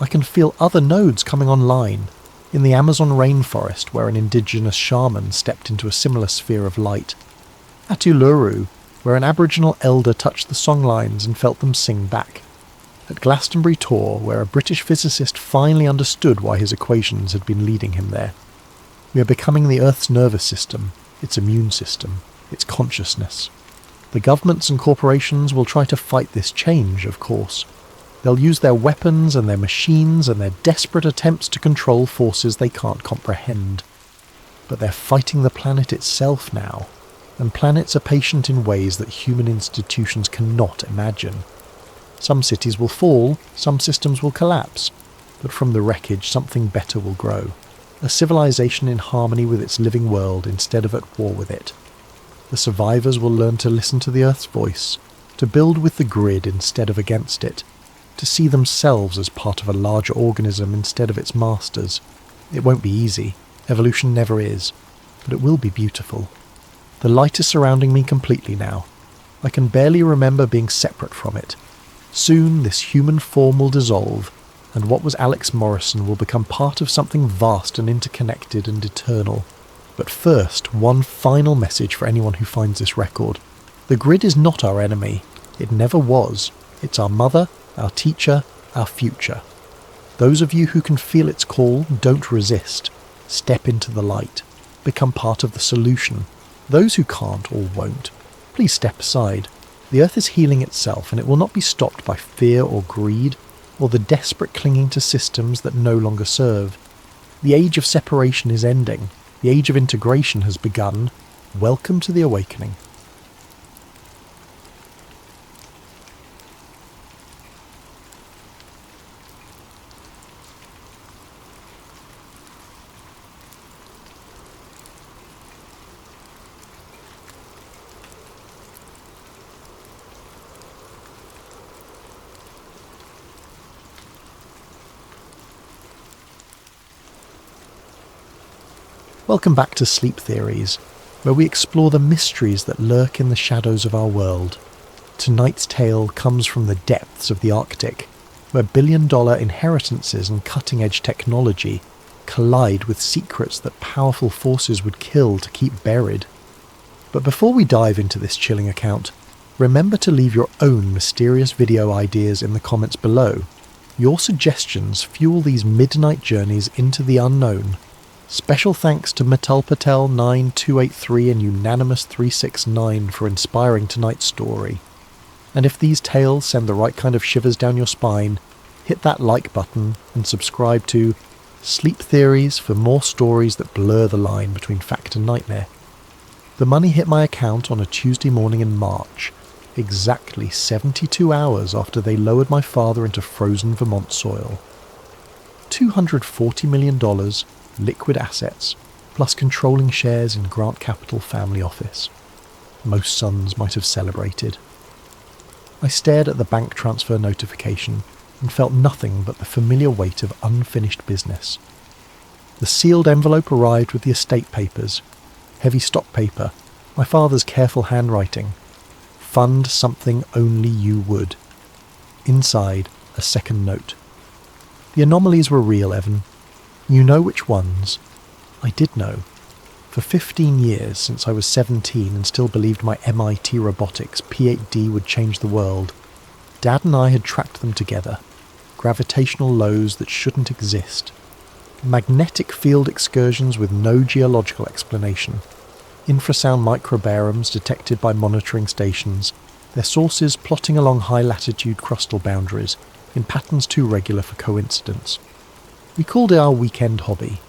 I can feel other nodes coming online. In the Amazon rainforest, where an indigenous shaman stepped into a similar sphere of light. At Uluru, where an Aboriginal elder touched the songlines and felt them sing back. At Glastonbury Tor, where a British physicist finally understood why his equations had been leading him there. We are becoming the Earth's nervous system, its immune system, its consciousness. The governments and corporations will try to fight this change, of course. They'll use their weapons and their machines and their desperate attempts to control forces they can't comprehend. But they're fighting the planet itself now, and planets are patient in ways that human institutions cannot imagine. Some cities will fall, some systems will collapse, but from the wreckage something better will grow. A civilization in harmony with its living world instead of at war with it. The survivors will learn to listen to the Earth's voice, to build with the grid instead of against it, to see themselves as part of a larger organism instead of its masters. It won't be easy, evolution never is, but it will be beautiful. The light is surrounding me completely now. I can barely remember being separate from it. Soon this human form will dissolve, and what was Alex Morrison will become part of something vast and interconnected and eternal. But first, one final message for anyone who finds this record. The grid is not our enemy. It never was. It's our mother, our teacher, our future. Those of you who can feel its call, don't resist. Step into the light. Become part of the solution. Those who can't or won't, please step aside. The Earth is healing itself, and it will not be stopped by fear or greed, or the desperate clinging to systems that no longer serve. The age of separation is ending. The age of integration has begun. Welcome to the awakening. Welcome back to Sleep Theories, where we explore the mysteries that lurk in the shadows of our world. Tonight's tale comes from the depths of the Arctic, where billion-dollar inheritances and cutting-edge technology collide with secrets that powerful forces would kill to keep buried. But before we dive into this chilling account, remember to leave your own mysterious video ideas in the comments below. Your suggestions fuel these midnight journeys into the unknown. Special thanks to Metal Patel 9283 and Unanimous 369 for inspiring tonight's story. And if these tales send the right kind of shivers down your spine, hit that like button and subscribe to Sleep Theories for more stories that blur the line between fact and nightmare. The money hit my account on a Tuesday morning in March, exactly 72 hours after they lowered my father into frozen Vermont soil. $240 million liquid assets, plus controlling shares in Grant Capital family office. Most sons might have celebrated. I stared at the bank transfer notification and felt nothing but the familiar weight of unfinished business. The sealed envelope arrived with the estate papers, heavy stock paper, my father's careful handwriting. Fund something only you would. Inside, a second note. The anomalies were real, Evan. You know which ones. I did know. For 15 years, since I was 17 and still believed my MIT robotics P8D would change the world, Dad and I had tracked them together. Gravitational lows that shouldn't exist. Magnetic field excursions with no geological explanation. Infrasound microbaroms detected by monitoring stations, their sources plotting along high-latitude crustal boundaries in patterns too regular for coincidence. We called it our weekend hobby.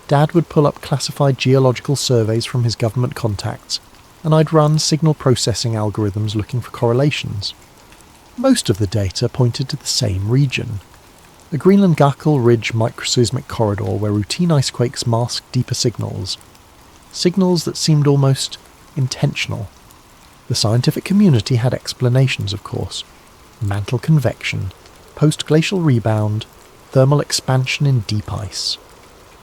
Dad would pull up classified geological surveys from his government contacts, and I'd run signal processing algorithms looking for correlations. Most of the data pointed to the same region. The Greenland-Gackel Ridge microseismic corridor where routine icequakes masked deeper signals. Signals that seemed almost intentional. The scientific community had explanations, of course. Mantle convection, post-glacial rebound, thermal expansion in deep ice.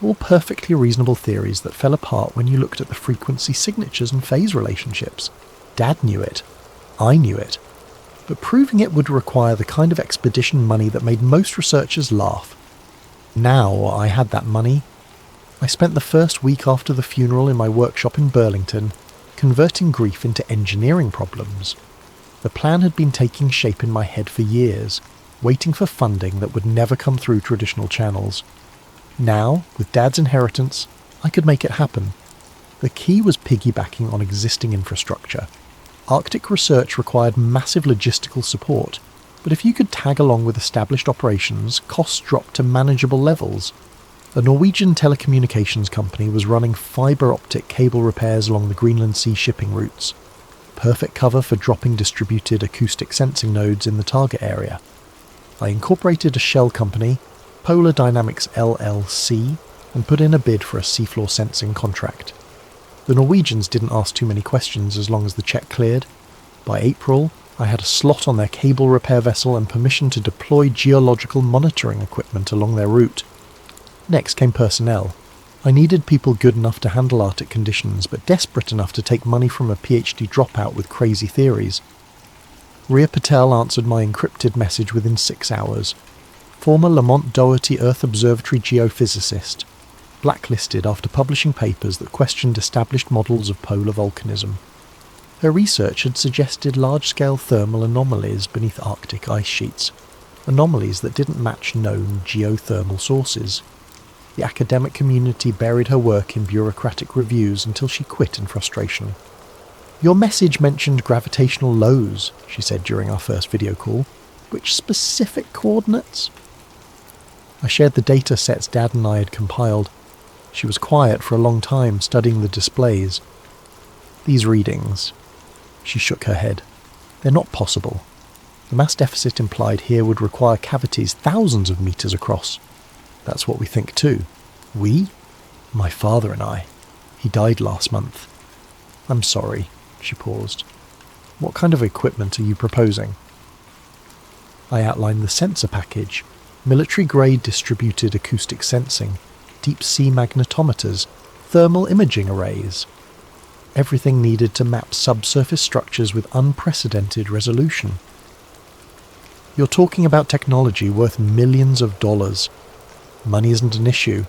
All perfectly reasonable theories that fell apart when you looked at the frequency signatures and phase relationships. Dad knew it. I knew it. But proving it would require the kind of expedition money that made most researchers laugh. Now I had that money. I spent the first week after the funeral in my workshop in Burlington, converting grief into engineering problems. The plan had been taking shape in my head for years, waiting for funding that would never come through traditional channels. Now, with Dad's inheritance, I could make it happen. The key was piggybacking on existing infrastructure. Arctic research required massive logistical support, but if you could tag along with established operations, costs dropped to manageable levels. A Norwegian telecommunications company was running fibre optic cable repairs along the Greenland Sea shipping routes. Perfect cover for dropping distributed acoustic sensing nodes in the target area. I incorporated a shell company, Polar Dynamics LLC, and put in a bid for a seafloor sensing contract. The Norwegians didn't ask too many questions as long as the check cleared. By April, I had a slot on their cable repair vessel and permission to deploy geological monitoring equipment along their route. Next came personnel. I needed people good enough to handle Arctic conditions, but desperate enough to take money from a PhD dropout with crazy theories. Ria Patel answered my encrypted message within 6 hours. Former Lamont Doherty Earth Observatory geophysicist, blacklisted after publishing papers that questioned established models of polar volcanism. Her research had suggested large-scale thermal anomalies beneath Arctic ice sheets, anomalies that didn't match known geothermal sources. The academic community buried her work in bureaucratic reviews until she quit in frustration. "Your message mentioned gravitational lows," she said during our first video call. "Which specific coordinates?" I shared the data sets Dad and I had compiled. She was quiet for a long time, studying the displays. "These readings," she shook her head. "They're not possible. The mass deficit implied here would require cavities thousands of meters across. That's what we think too." "We?" "My father and I. He died last month." "I'm sorry," she paused. "What kind of equipment are you proposing?" I outlined the sensor package: military-grade distributed acoustic sensing, deep-sea magnetometers, thermal imaging arrays. Everything needed to map subsurface structures with unprecedented resolution. "You're talking about technology worth millions of dollars. Money isn't an issue.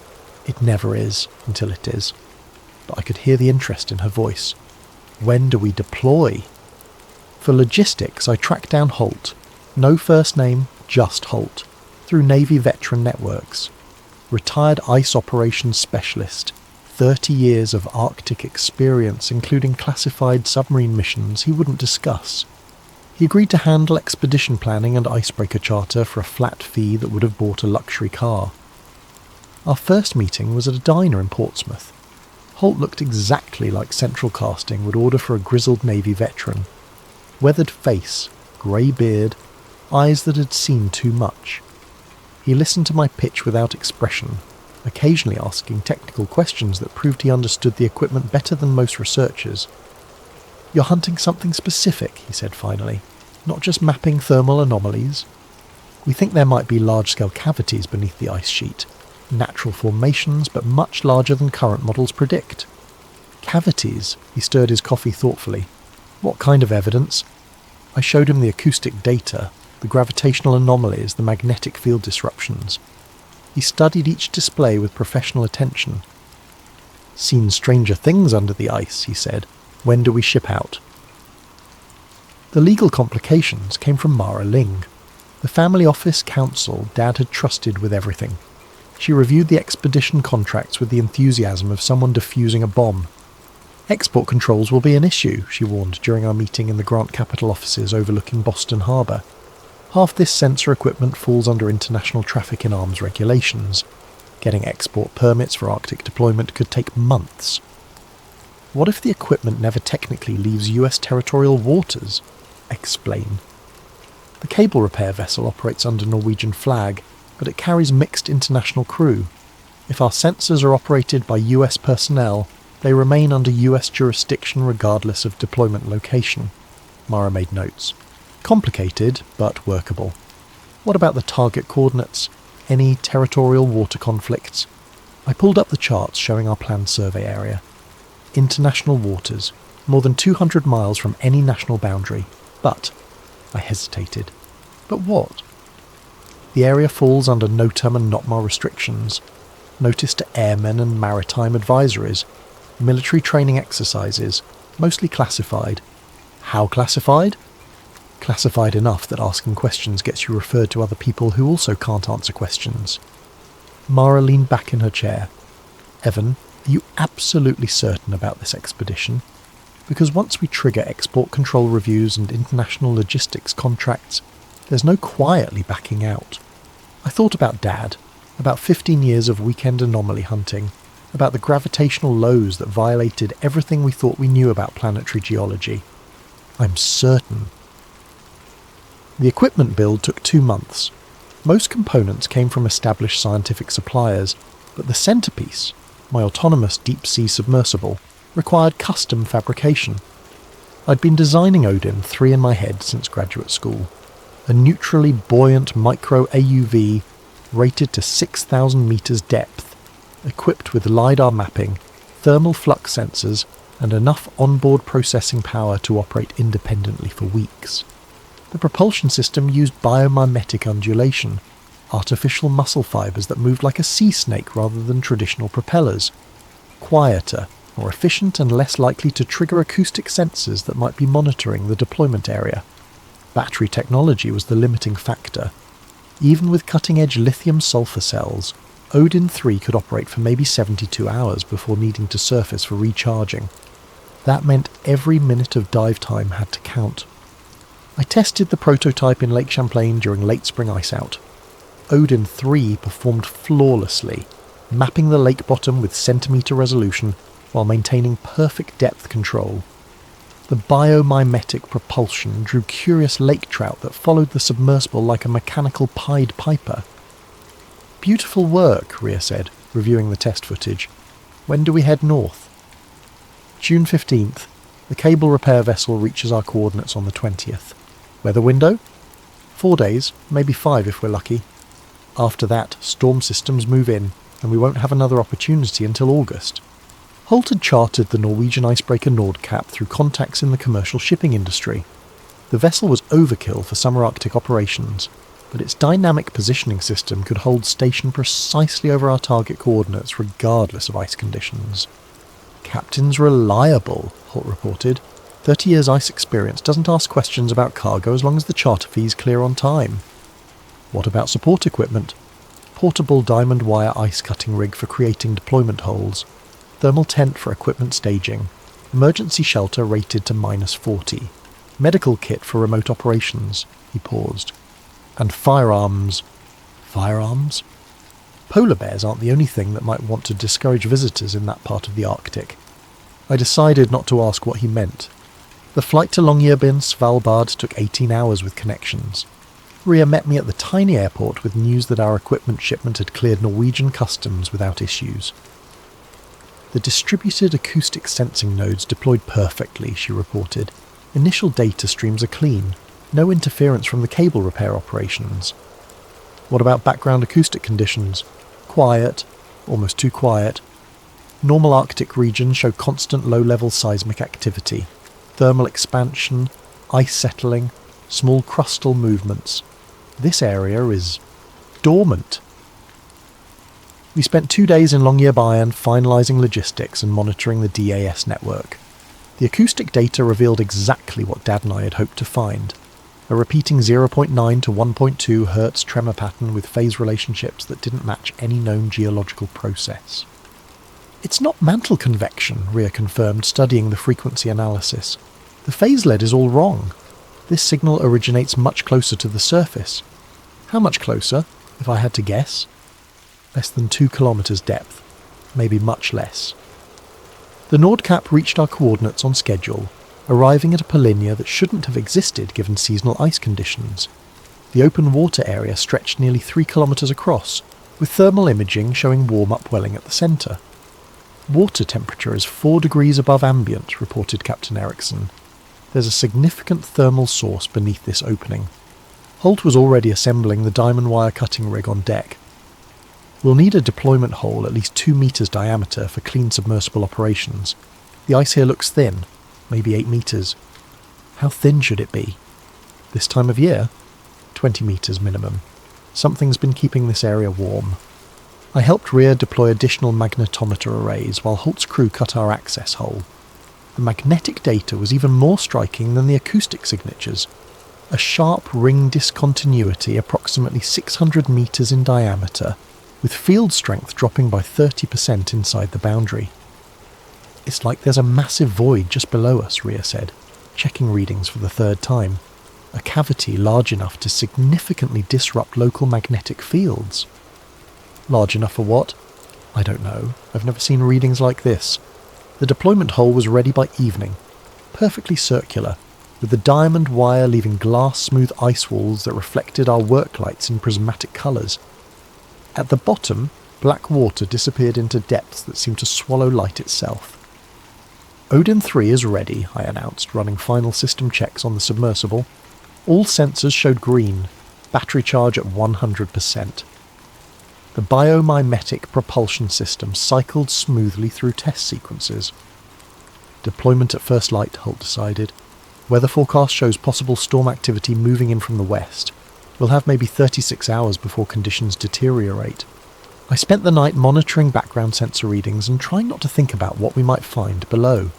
It never is, until it is." But I could hear the interest in her voice. "When do we deploy?" For logistics, I tracked down Holt. No first name, just Holt, through Navy veteran networks. Retired ice operations specialist, 30 years of Arctic experience, including classified submarine missions he wouldn't discuss. He agreed to handle expedition planning and icebreaker charter for a flat fee that would have bought a luxury car. Our first meeting was at a diner in Portsmouth. Holt looked exactly like Central Casting would order for a grizzled Navy veteran. Weathered face, grey beard, eyes that had seen too much. He listened to my pitch without expression, occasionally asking technical questions that proved he understood the equipment better than most researchers. "You're hunting something specific," he said finally, "not just mapping thermal anomalies. We think there might be large-scale cavities beneath the ice sheet, natural formations but much larger than current models predict." "Cavities?" He stirred his coffee thoughtfully. "What kind of evidence?" I showed him the acoustic data, the gravitational anomalies, the magnetic field disruptions. He studied each display with professional attention. Seen stranger things under the ice, he said. When do we ship out? The legal complications came from Mara Ling, the family office counsel Dad had trusted with everything. She reviewed the expedition contracts with the enthusiasm of someone defusing a bomb. Export controls will be an issue, she warned during our meeting in the Grant Capital offices overlooking Boston Harbour. Half this sensor equipment falls under international traffic in arms regulations. Getting export permits for Arctic deployment could take months. What if the equipment never technically leaves US territorial waters? Explain. The cable repair vessel operates under Norwegian flag, but it carries mixed international crew. If our sensors are operated by US personnel, they remain under US jurisdiction regardless of deployment location. Mara made notes. Complicated, but workable. What about the target coordinates? Any territorial water conflicts? I pulled up the charts showing our planned survey area. International waters, more than 200 miles from any national boundary. But, I hesitated. But what? The area falls under NOTAM and NOTMAR restrictions. Notice to airmen and maritime advisories. Military training exercises, mostly classified. How classified? Classified enough that asking questions gets you referred to other people who also can't answer questions. Mara leaned back in her chair. Evan, are you absolutely certain about this expedition? Because once we trigger export control reviews and international logistics contracts, there's no quietly backing out. I thought about Dad, about 15 years of weekend anomaly hunting, about the gravitational lows that violated everything we thought we knew about planetary geology. I'm certain. The equipment build took 2 months. Most components came from established scientific suppliers, but the centerpiece, my autonomous deep-sea submersible, required custom fabrication. I'd been designing Odin 3 in my head since graduate school. A neutrally buoyant micro-AUV rated to 6,000 meters depth, equipped with LiDAR mapping, thermal flux sensors, and enough onboard processing power to operate independently for weeks. The propulsion system used biomimetic undulation, artificial muscle fibers that moved like a sea snake rather than traditional propellers. Quieter, more efficient and less likely to trigger acoustic sensors that might be monitoring the deployment area. Battery technology was the limiting factor. Even with cutting-edge lithium-sulfur cells, Odin 3 could operate for maybe 72 hours before needing to surface for recharging. That meant every minute of dive time had to count. I tested the prototype in Lake Champlain during late spring ice-out. Odin 3 performed flawlessly, mapping the lake bottom with centimetre resolution while maintaining perfect depth control. The biomimetic propulsion drew curious lake trout that followed the submersible like a mechanical Pied Piper. Beautiful work, Rhea said, reviewing the test footage. When do we head north? June 15th. The cable repair vessel reaches our coordinates on the 20th. Weather window? 4 days, maybe 5 if we're lucky. After that, storm systems move in, and we won't have another opportunity until August. Holt had chartered the Norwegian icebreaker Nordkapp through contacts in the commercial shipping industry. The vessel was overkill for summer Arctic operations, but its dynamic positioning system could hold station precisely over our target coordinates regardless of ice conditions. Captain's reliable, Holt reported. 30 years ice experience doesn't ask questions about cargo as long as the charter fee's clear on time. What about support equipment? Portable diamond wire ice cutting rig for creating deployment holes. Thermal tent for equipment staging. Emergency shelter rated to -40. Medical kit for remote operations. He paused. And firearms. Firearms? Polar bears aren't the only thing that might want to discourage visitors in that part of the Arctic. I decided not to ask what he meant. The flight to Longyearbyen, Svalbard, took 18 hours with connections. Rhea met me at the tiny airport with news that our equipment shipment had cleared Norwegian customs without issues. The distributed acoustic sensing nodes deployed perfectly, she reported. Initial data streams are clean. No interference from the cable repair operations. What about background acoustic conditions? Quiet. Almost too quiet. Normal Arctic regions show constant low-level seismic activity. Thermal expansion, ice settling, small crustal movements. This area is dormant. We spent 2 days in Longyearbyen finalising logistics and monitoring the DAS network. The acoustic data revealed exactly what Dad and I had hoped to find. A repeating 0.9 to 1.2 Hz tremor pattern with phase relationships that didn't match any known geological process. It's not mantle convection, Rhea confirmed, studying the frequency analysis. The phase lead is all wrong. This signal originates much closer to the surface. How much closer, if I had to guess? Less than 2 kilometres depth. Maybe much less. The Nordkapp reached our coordinates on schedule, arriving at a polynya that shouldn't have existed given seasonal ice conditions. The open water area stretched nearly 3 kilometres across, with thermal imaging showing warm upwelling at the centre. Water temperature is 4 degrees above ambient, reported Captain Eriksson. There's a significant thermal source beneath this opening. Holt was already assembling the diamond wire cutting rig on deck. We'll need a deployment hole at least 2 metres diameter for clean submersible operations. The ice here looks thin, maybe 8 metres. How thin should it be? This time of year? 20 metres minimum. Something's been keeping this area warm. I helped Rhea deploy additional magnetometer arrays while Holt's crew cut our access hole. The magnetic data was even more striking than the acoustic signatures. A sharp ring discontinuity approximately 600 metres in diameter, with field strength dropping by 30% inside the boundary. It's like there's a massive void just below us, Rhea said, checking readings for the 3rd time. A cavity large enough to significantly disrupt local magnetic fields. Large enough for what? I don't know. I've never seen readings like this. The deployment hole was ready by evening, perfectly circular, with the diamond wire leaving glass-smooth ice walls that reflected our work lights in prismatic colours. At the bottom, black water disappeared into depths that seemed to swallow light itself. Odin 3 is ready, I announced, running final system checks on the submersible. All sensors showed green, battery charge at 100%. The biomimetic propulsion system cycled smoothly through test sequences. Deployment at first light, Holt decided. Weather forecast shows possible storm activity moving in from the west. We'll have maybe 36 hours before conditions deteriorate. I spent the night monitoring background sensor readings and trying not to think about what we might find below.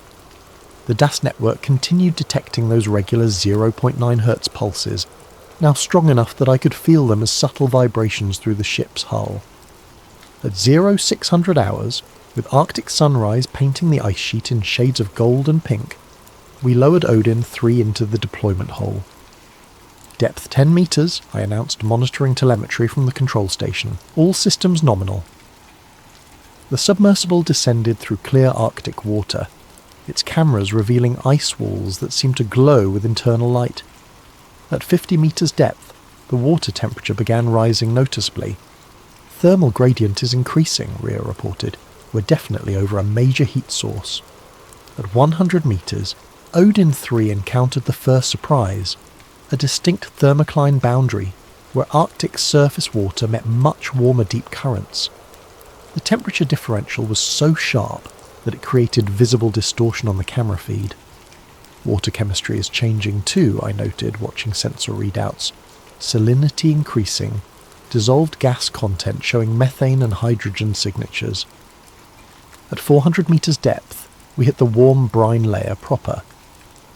The DAS network continued detecting those regular 0.9 Hz pulses, now strong enough that I could feel them as subtle vibrations through the ship's hull. At 0600 hours, with Arctic sunrise painting the ice sheet in shades of gold and pink, we lowered Odin 3 into the deployment hole. Depth 10 metres, I announced, monitoring telemetry from the control station. All systems nominal. The submersible descended through clear Arctic water, its cameras revealing ice walls that seemed to glow with internal light. At 50 metres depth, the water temperature began rising noticeably. Thermal gradient is increasing, Rhea reported. We're definitely over a major heat source. At 100 metres, Odin 3 encountered the first surprise, a distinct thermocline boundary where Arctic surface water met much warmer deep currents. The temperature differential was so sharp that it created visible distortion on the camera feed. Water chemistry is changing too, I noted, watching sensor readouts. Salinity increasing, dissolved gas content showing methane and hydrogen signatures. At 400 metres depth, we hit the warm brine layer proper.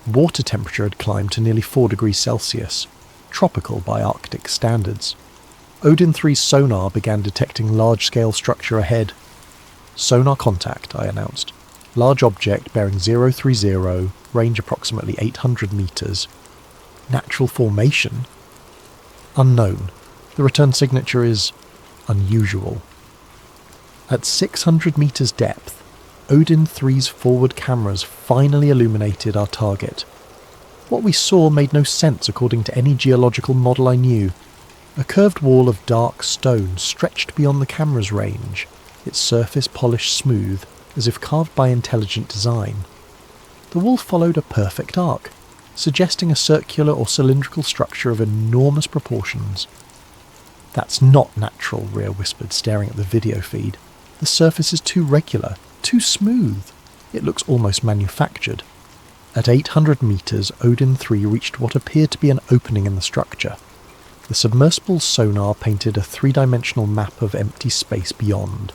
Water temperature had climbed to nearly 4 degrees Celsius, tropical by Arctic standards. Odin 3's sonar began detecting large-scale structure ahead. Sonar contact, I announced. Large object bearing 030, range approximately 800 metres. Natural formation? Unknown. The return signature is unusual. At 600 metres depth, Odin 3's forward cameras finally illuminated our target. What we saw made no sense according to any geological model I knew. A curved wall of dark stone stretched beyond the camera's range, its surface polished smooth, as if carved by intelligent design. The wall followed a perfect arc, suggesting a circular or cylindrical structure of enormous proportions. "That's not natural," Rhea whispered, staring at the video feed. "The surface is too regular, too smooth. It looks almost manufactured." At 800 metres, Odin 3 reached what appeared to be an opening in the structure. The submersible's sonar painted a three-dimensional map of empty space beyond,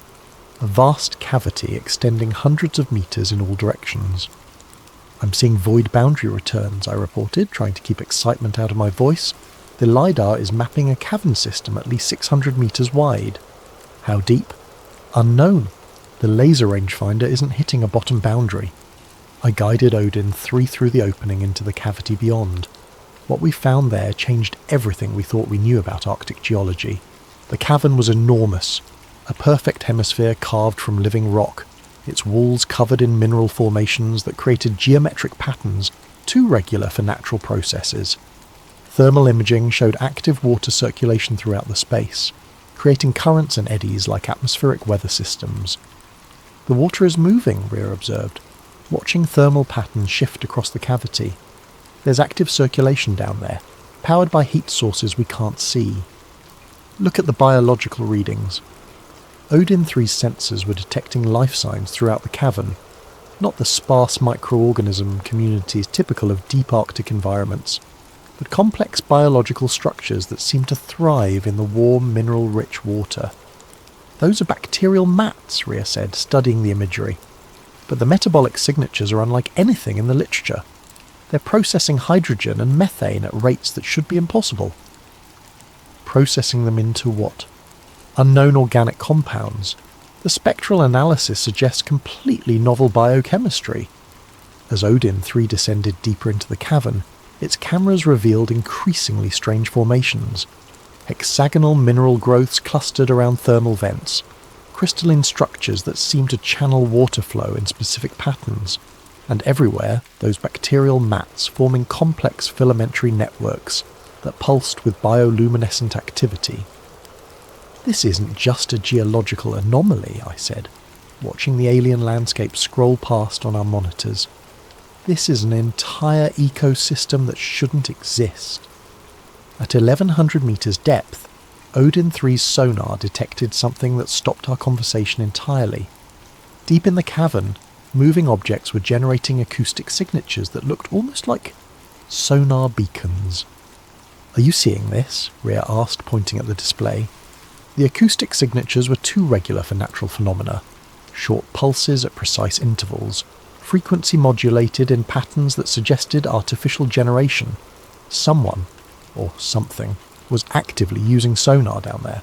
a vast cavity extending hundreds of meters in all directions. "I'm seeing void boundary returns," I reported, trying to keep excitement out of my voice. "The LiDAR is mapping a cavern system at least 600 meters wide." "How deep?" "Unknown. The laser rangefinder isn't hitting a bottom boundary." I guided Odin 3 through the opening into the cavity beyond. What we found there changed everything we thought we knew about Arctic geology. The cavern was enormous, a perfect hemisphere carved from living rock, its walls covered in mineral formations that created geometric patterns too regular for natural processes. Thermal imaging showed active water circulation throughout the space, creating currents and eddies like atmospheric weather systems. "The water is moving," Rhea observed, watching thermal patterns shift across the cavity. "There's active circulation down there, powered by heat sources we can't see." "Look at the biological readings." Odin 3's sensors were detecting life signs throughout the cavern, not the sparse microorganism communities typical of deep Arctic environments, but complex biological structures that seem to thrive in the warm, mineral-rich water. "Those are bacterial mats," Rhea said, studying the imagery. "But the metabolic signatures are unlike anything in the literature. They're processing hydrogen and methane at rates that should be impossible." "Processing them into what?" "Unknown organic compounds. The spectral analysis suggests completely novel biochemistry." As Odin 3 descended deeper into the cavern, its cameras revealed increasingly strange formations. Hexagonal mineral growths clustered around thermal vents, crystalline structures that seemed to channel water flow in specific patterns, and everywhere those bacterial mats forming complex filamentary networks that pulsed with bioluminescent activity. "This isn't just a geological anomaly," I said, watching the alien landscape scroll past on our monitors. "This is an entire ecosystem that shouldn't exist." At 1100 meters depth, Odin 3's sonar detected something that stopped our conversation entirely. Deep in the cavern, moving objects were generating acoustic signatures that looked almost like sonar beacons. "Are you seeing this?" Rhea asked, pointing at the display. The acoustic signatures were too regular for natural phenomena. Short pulses at precise intervals, frequency modulated in patterns that suggested artificial generation. Someone, or something, was actively using sonar down there.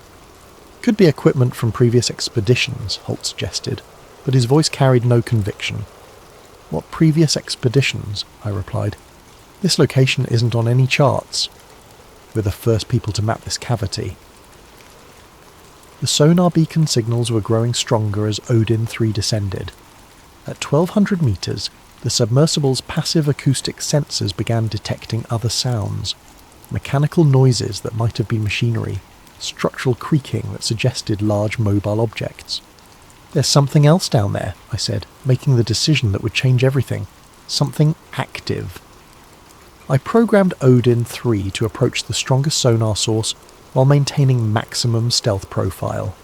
"Could be equipment from previous expeditions," Holt suggested, but his voice carried no conviction. "What previous expeditions?" I replied. "This location isn't on any charts. We're the first people to map this cavity." The sonar beacon signals were growing stronger as Odin 3 descended. At 1200 meters, the submersible's passive acoustic sensors began detecting other sounds. Mechanical noises that might have been machinery, structural creaking that suggested large mobile objects. "There's something else down there," I said, making the decision that would change everything. "Something active." I programmed Odin 3 to approach the strongest sonar source while maintaining maximum stealth profile.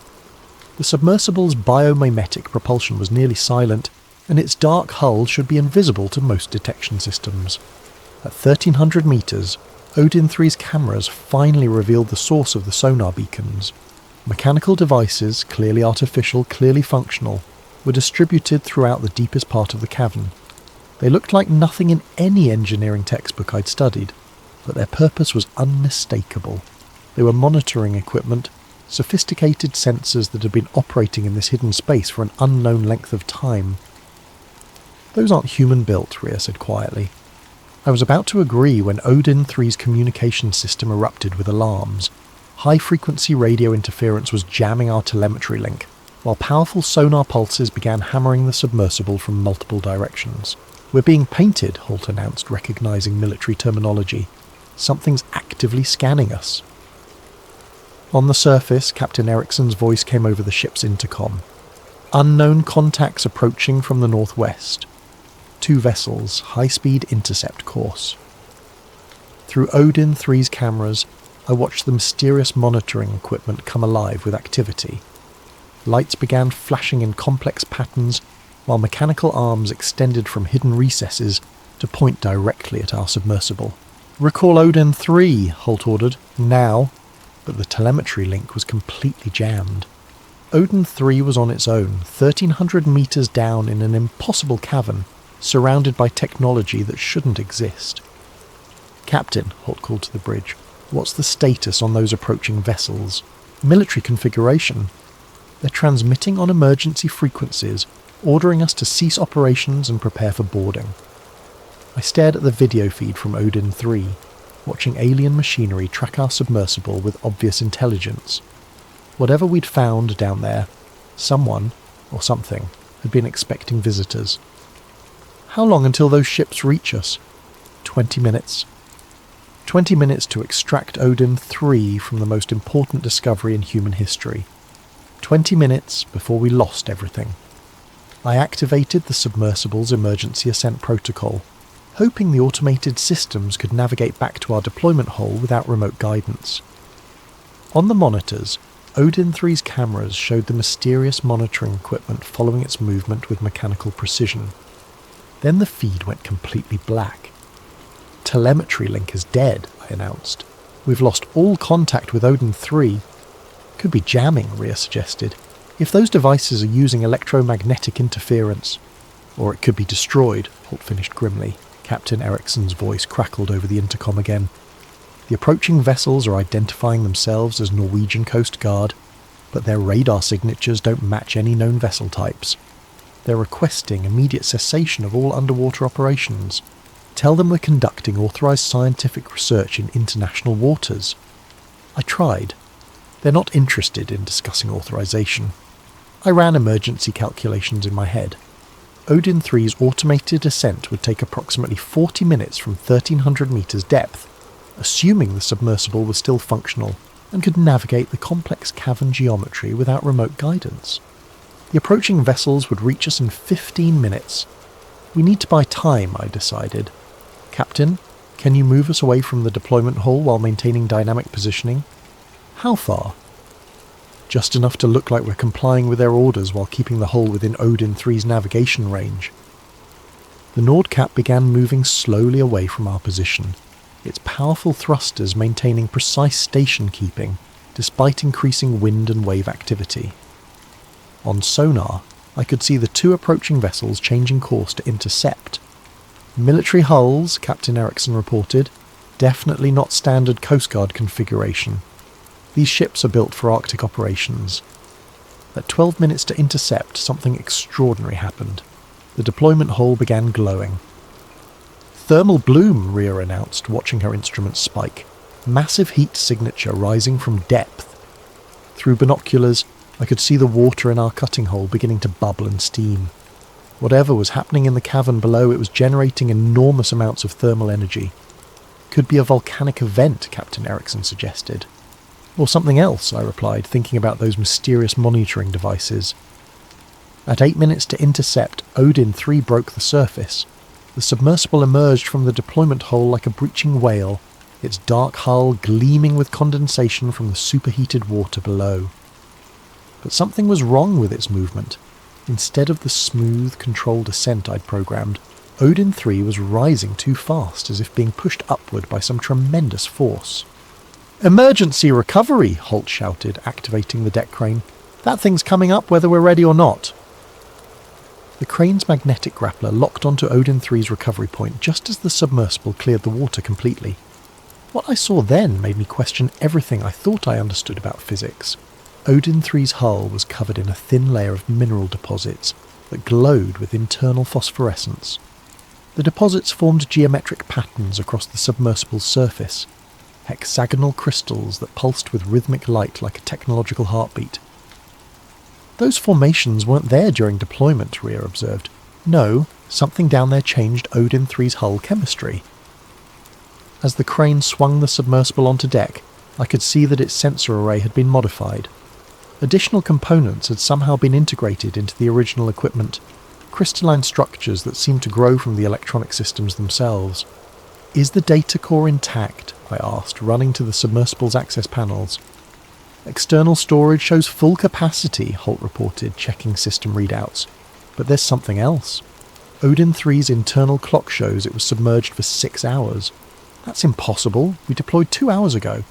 The submersible's biomimetic propulsion was nearly silent, and its dark hull should be invisible to most detection systems. At 1300 meters, Odin 3's cameras finally revealed the source of the sonar beacons. Mechanical devices, clearly artificial, clearly functional, were distributed throughout the deepest part of the cavern. They looked like nothing in any engineering textbook I'd studied, but their purpose was unmistakable. They were monitoring equipment, sophisticated sensors that had been operating in this hidden space for an unknown length of time. "Those aren't human-built," Rhea said quietly. I was about to agree when Odin 3's communication system erupted with alarms. High-frequency radio interference was jamming our telemetry link, while powerful sonar pulses began hammering the submersible from multiple directions. "We're being painted," Holt announced, recognizing military terminology. "Something's actively scanning us." On the surface, Captain Ericsson's voice came over the ship's intercom. "Unknown contacts approaching from the northwest. 2 vessels, high-speed intercept course." Through Odin 3's cameras, I watched the mysterious monitoring equipment come alive with activity. Lights began flashing in complex patterns, while mechanical arms extended from hidden recesses to point directly at our submersible. "Recall Odin 3, Holt ordered. "Now." But the telemetry link was completely jammed. Odin 3 was on its own, 1,300 metres down in an impossible cavern, surrounded by technology that shouldn't exist. "Captain," Holt called to the bridge, "what's the status on those approaching vessels? Military configuration. They're transmitting on emergency frequencies, ordering us to cease operations and prepare for boarding." I stared at the video feed from Odin 3, watching alien machinery track our submersible with obvious intelligence. Whatever we'd found down there, someone, or something, had been expecting visitors. "How long until those ships reach us?" 20 minutes. 20 minutes to extract Odin 3 from the most important discovery in human history. 20 minutes before we lost everything. I activated the submersible's emergency ascent protocol, hoping the automated systems could navigate back to our deployment hole without remote guidance. On the monitors, Odin 3's cameras showed the mysterious monitoring equipment following its movement with mechanical precision. Then the feed went completely black. "Telemetry link is dead," I announced. "We've lost all contact with Odin 3. "Could be jamming," Rhea suggested. "If those devices are using electromagnetic interference." "Or it could be destroyed," Holt finished grimly. Captain Ericsson's voice crackled over the intercom again. "The approaching vessels are identifying themselves as Norwegian Coast Guard, but their radar signatures don't match any known vessel types. They're requesting immediate cessation of all underwater operations. Tell them we're conducting authorised scientific research in international waters." I tried. They're not interested in discussing authorisation. I ran emergency calculations in my head. Odin 3's automated ascent would take approximately 40 minutes from 1,300 metres depth, assuming the submersible was still functional and could navigate the complex cavern geometry without remote guidance. The approaching vessels would reach us in 15 minutes. We need to buy time, I decided. "Captain, can you move us away from the deployment hall while maintaining dynamic positioning?" "How far?" "Just enough to look like we're complying with their orders while keeping the hull within Odin 3's navigation range." The Nordkap began moving slowly away from our position, its powerful thrusters maintaining precise station keeping, despite increasing wind and wave activity. On sonar, I could see the two approaching vessels changing course to intercept. "Military hulls," Captain Ericsson reported. "Definitely not standard Coast Guard configuration. These ships are built for Arctic operations." At 12 minutes to intercept, something extraordinary happened. The deployment hull began glowing. "Thermal bloom," Rhea announced, watching her instruments spike. "Massive heat signature rising from depth." Through binoculars, I could see the water in our cutting hole beginning to bubble and steam. Whatever was happening in the cavern below, it was generating enormous amounts of thermal energy. "Could be a volcanic event," Captain Ericsson suggested. "Or something else," I replied, thinking about those mysterious monitoring devices. At 8 minutes to intercept, Odin 3 broke the surface. The submersible emerged from the deployment hole like a breaching whale, its dark hull gleaming with condensation from the superheated water below. But something was wrong with its movement. Instead of the smooth, controlled ascent I'd programmed, Odin 3 was rising too fast, as if being pushed upward by some tremendous force. "Emergency recovery!" Holt shouted, activating the deck crane. "That thing's coming up whether we're ready or not." The crane's magnetic grappler locked onto Odin 3's recovery point just as the submersible cleared the water completely. What I saw then made me question everything I thought I understood about physics. Odin 3's hull was covered in a thin layer of mineral deposits that glowed with internal phosphorescence. The deposits formed geometric patterns across the submersible's surface, hexagonal crystals that pulsed with rhythmic light like a technological heartbeat. "Those formations weren't there during deployment," Rhea observed. "No, something down there changed Odin 3's hull chemistry." As the crane swung the submersible onto deck, I could see that its sensor array had been modified. Additional components had somehow been integrated into the original equipment, crystalline structures that seemed to grow from the electronic systems themselves. "Is the data core intact?" I asked, running to the submersible's access panels. "External storage shows full capacity," Holt reported, checking system readouts. "But there's something else. Odin 3's internal clock shows it was submerged for 6 hours. That's impossible. We deployed 2 hours ago.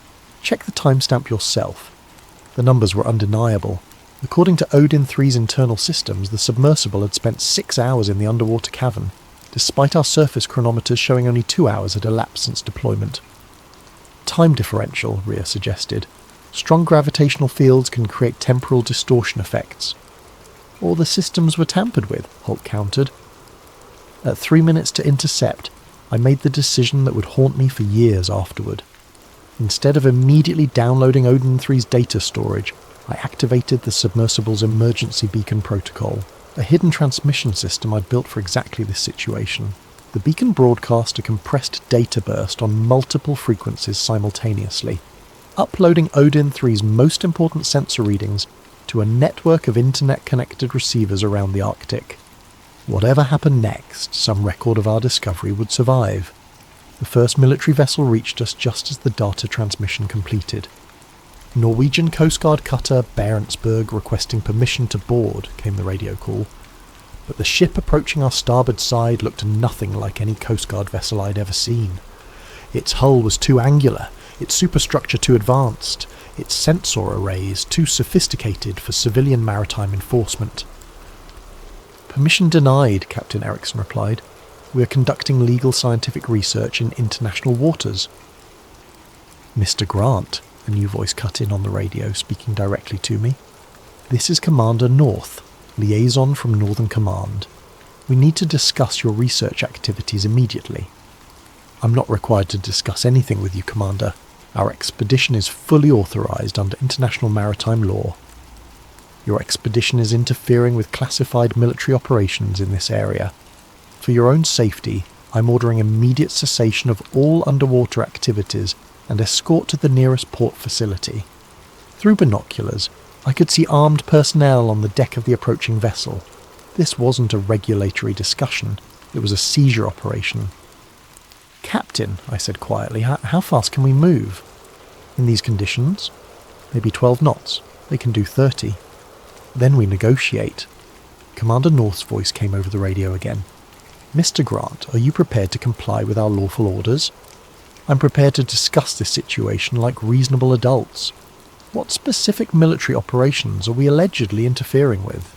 Check the timestamp yourself. The numbers were undeniable. According to Odin 3's internal systems, the submersible had spent 6 hours in the underwater cavern, despite our surface chronometers showing only 2 hours had elapsed since deployment. Time differential, Rhea suggested. Strong gravitational fields can create temporal distortion effects. Or the systems were tampered with, Holt countered. At 3 minutes to intercept, I made the decision that would haunt me for years afterward. Instead of immediately downloading Odin 3's data storage, I activated the submersible's emergency beacon protocol, a hidden transmission system I'd built for exactly this situation. The beacon broadcast a compressed data burst on multiple frequencies simultaneously, uploading Odin 3's most important sensor readings to a network of internet-connected receivers around the Arctic. Whatever happened next, some record of our discovery would survive. The first military vessel reached us just as the data transmission completed. Norwegian Coast Guard cutter Barentsburg requesting permission to board, came the radio call. But the ship approaching our starboard side looked nothing like any Coast Guard vessel I'd ever seen. Its hull was too angular, its superstructure too advanced, its sensor arrays too sophisticated for civilian maritime enforcement. "Permission denied," Captain Erickson replied. "We are conducting legal scientific research in international waters." "Mr. Grant," a new voice cut in on the radio, speaking directly to me. "This is Commander North, liaison from Northern Command. We need to discuss your research activities immediately." "I'm not required to discuss anything with you, Commander. Our expedition is fully authorized under international maritime law." "Your expedition is interfering with classified military operations in this area. For your own safety, I'm ordering immediate cessation of all underwater activities and escort to the nearest port facility." Through binoculars, I could see armed personnel on the deck of the approaching vessel. This wasn't a regulatory discussion, it was a seizure operation. "Captain," I said quietly, how fast can we move?" "In these conditions? Maybe 12 knots. They can do 30. Then we negotiate." Commander North's voice came over the radio again. "Mr. Grant, are you prepared to comply with our lawful orders? I'm prepared to discuss this situation like reasonable adults. What specific military operations are we allegedly interfering with?"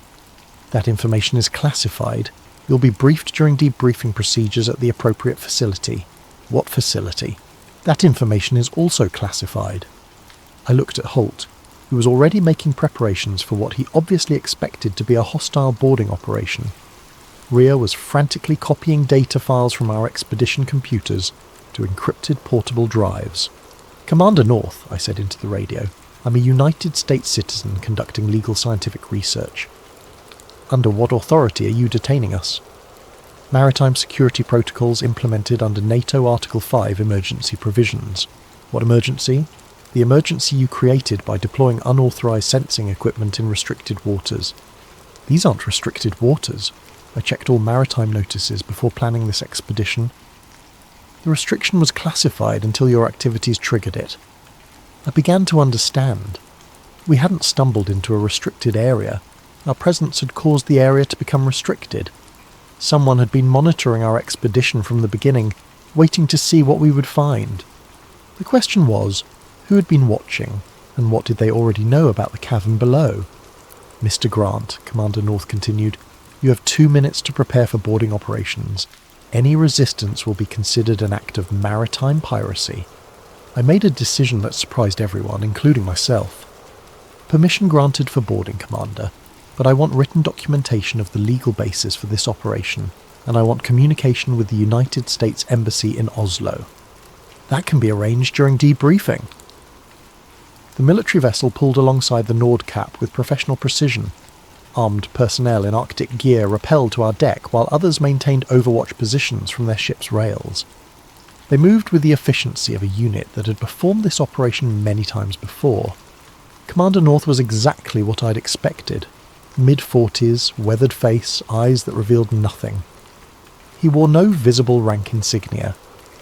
"That information is classified. You'll be briefed during debriefing procedures at the appropriate facility." "What facility?" "That information is also classified." I looked at Holt, who was already making preparations for what he obviously expected to be a hostile boarding operation. Rhea was frantically copying data files from our expedition computers to encrypted portable drives. "Commander North," I said into the radio, "I'm a United States citizen conducting legal scientific research. Under what authority are you detaining us?" "Maritime security protocols implemented under NATO Article 5 emergency provisions." "What emergency?" "The emergency you created by deploying unauthorized sensing equipment in restricted waters." "These aren't restricted waters. I checked all maritime notices before planning this expedition." "The restriction was classified until your activities triggered it." I began to understand. We hadn't stumbled into a restricted area. Our presence had caused the area to become restricted. Someone had been monitoring our expedition from the beginning, waiting to see what we would find. The question was, who had been watching, and what did they already know about the cavern below? "Mr. Grant," Commander North continued, "you have 2 minutes to prepare for boarding operations. Any resistance will be considered an act of maritime piracy." I made a decision that surprised everyone, including myself. "Permission granted for boarding, Commander, but I want written documentation of the legal basis for this operation, and I want communication with the United States Embassy in Oslo." "That can be arranged during debriefing." The military vessel pulled alongside the Nordkapp with professional precision. Armed personnel in Arctic gear rappelled to our deck, while others maintained overwatch positions from their ship's rails. They moved with the efficiency of a unit that had performed this operation many times before. Commander North was exactly what I'd expected. Mid-40s, weathered face, eyes that revealed nothing. He wore no visible rank insignia,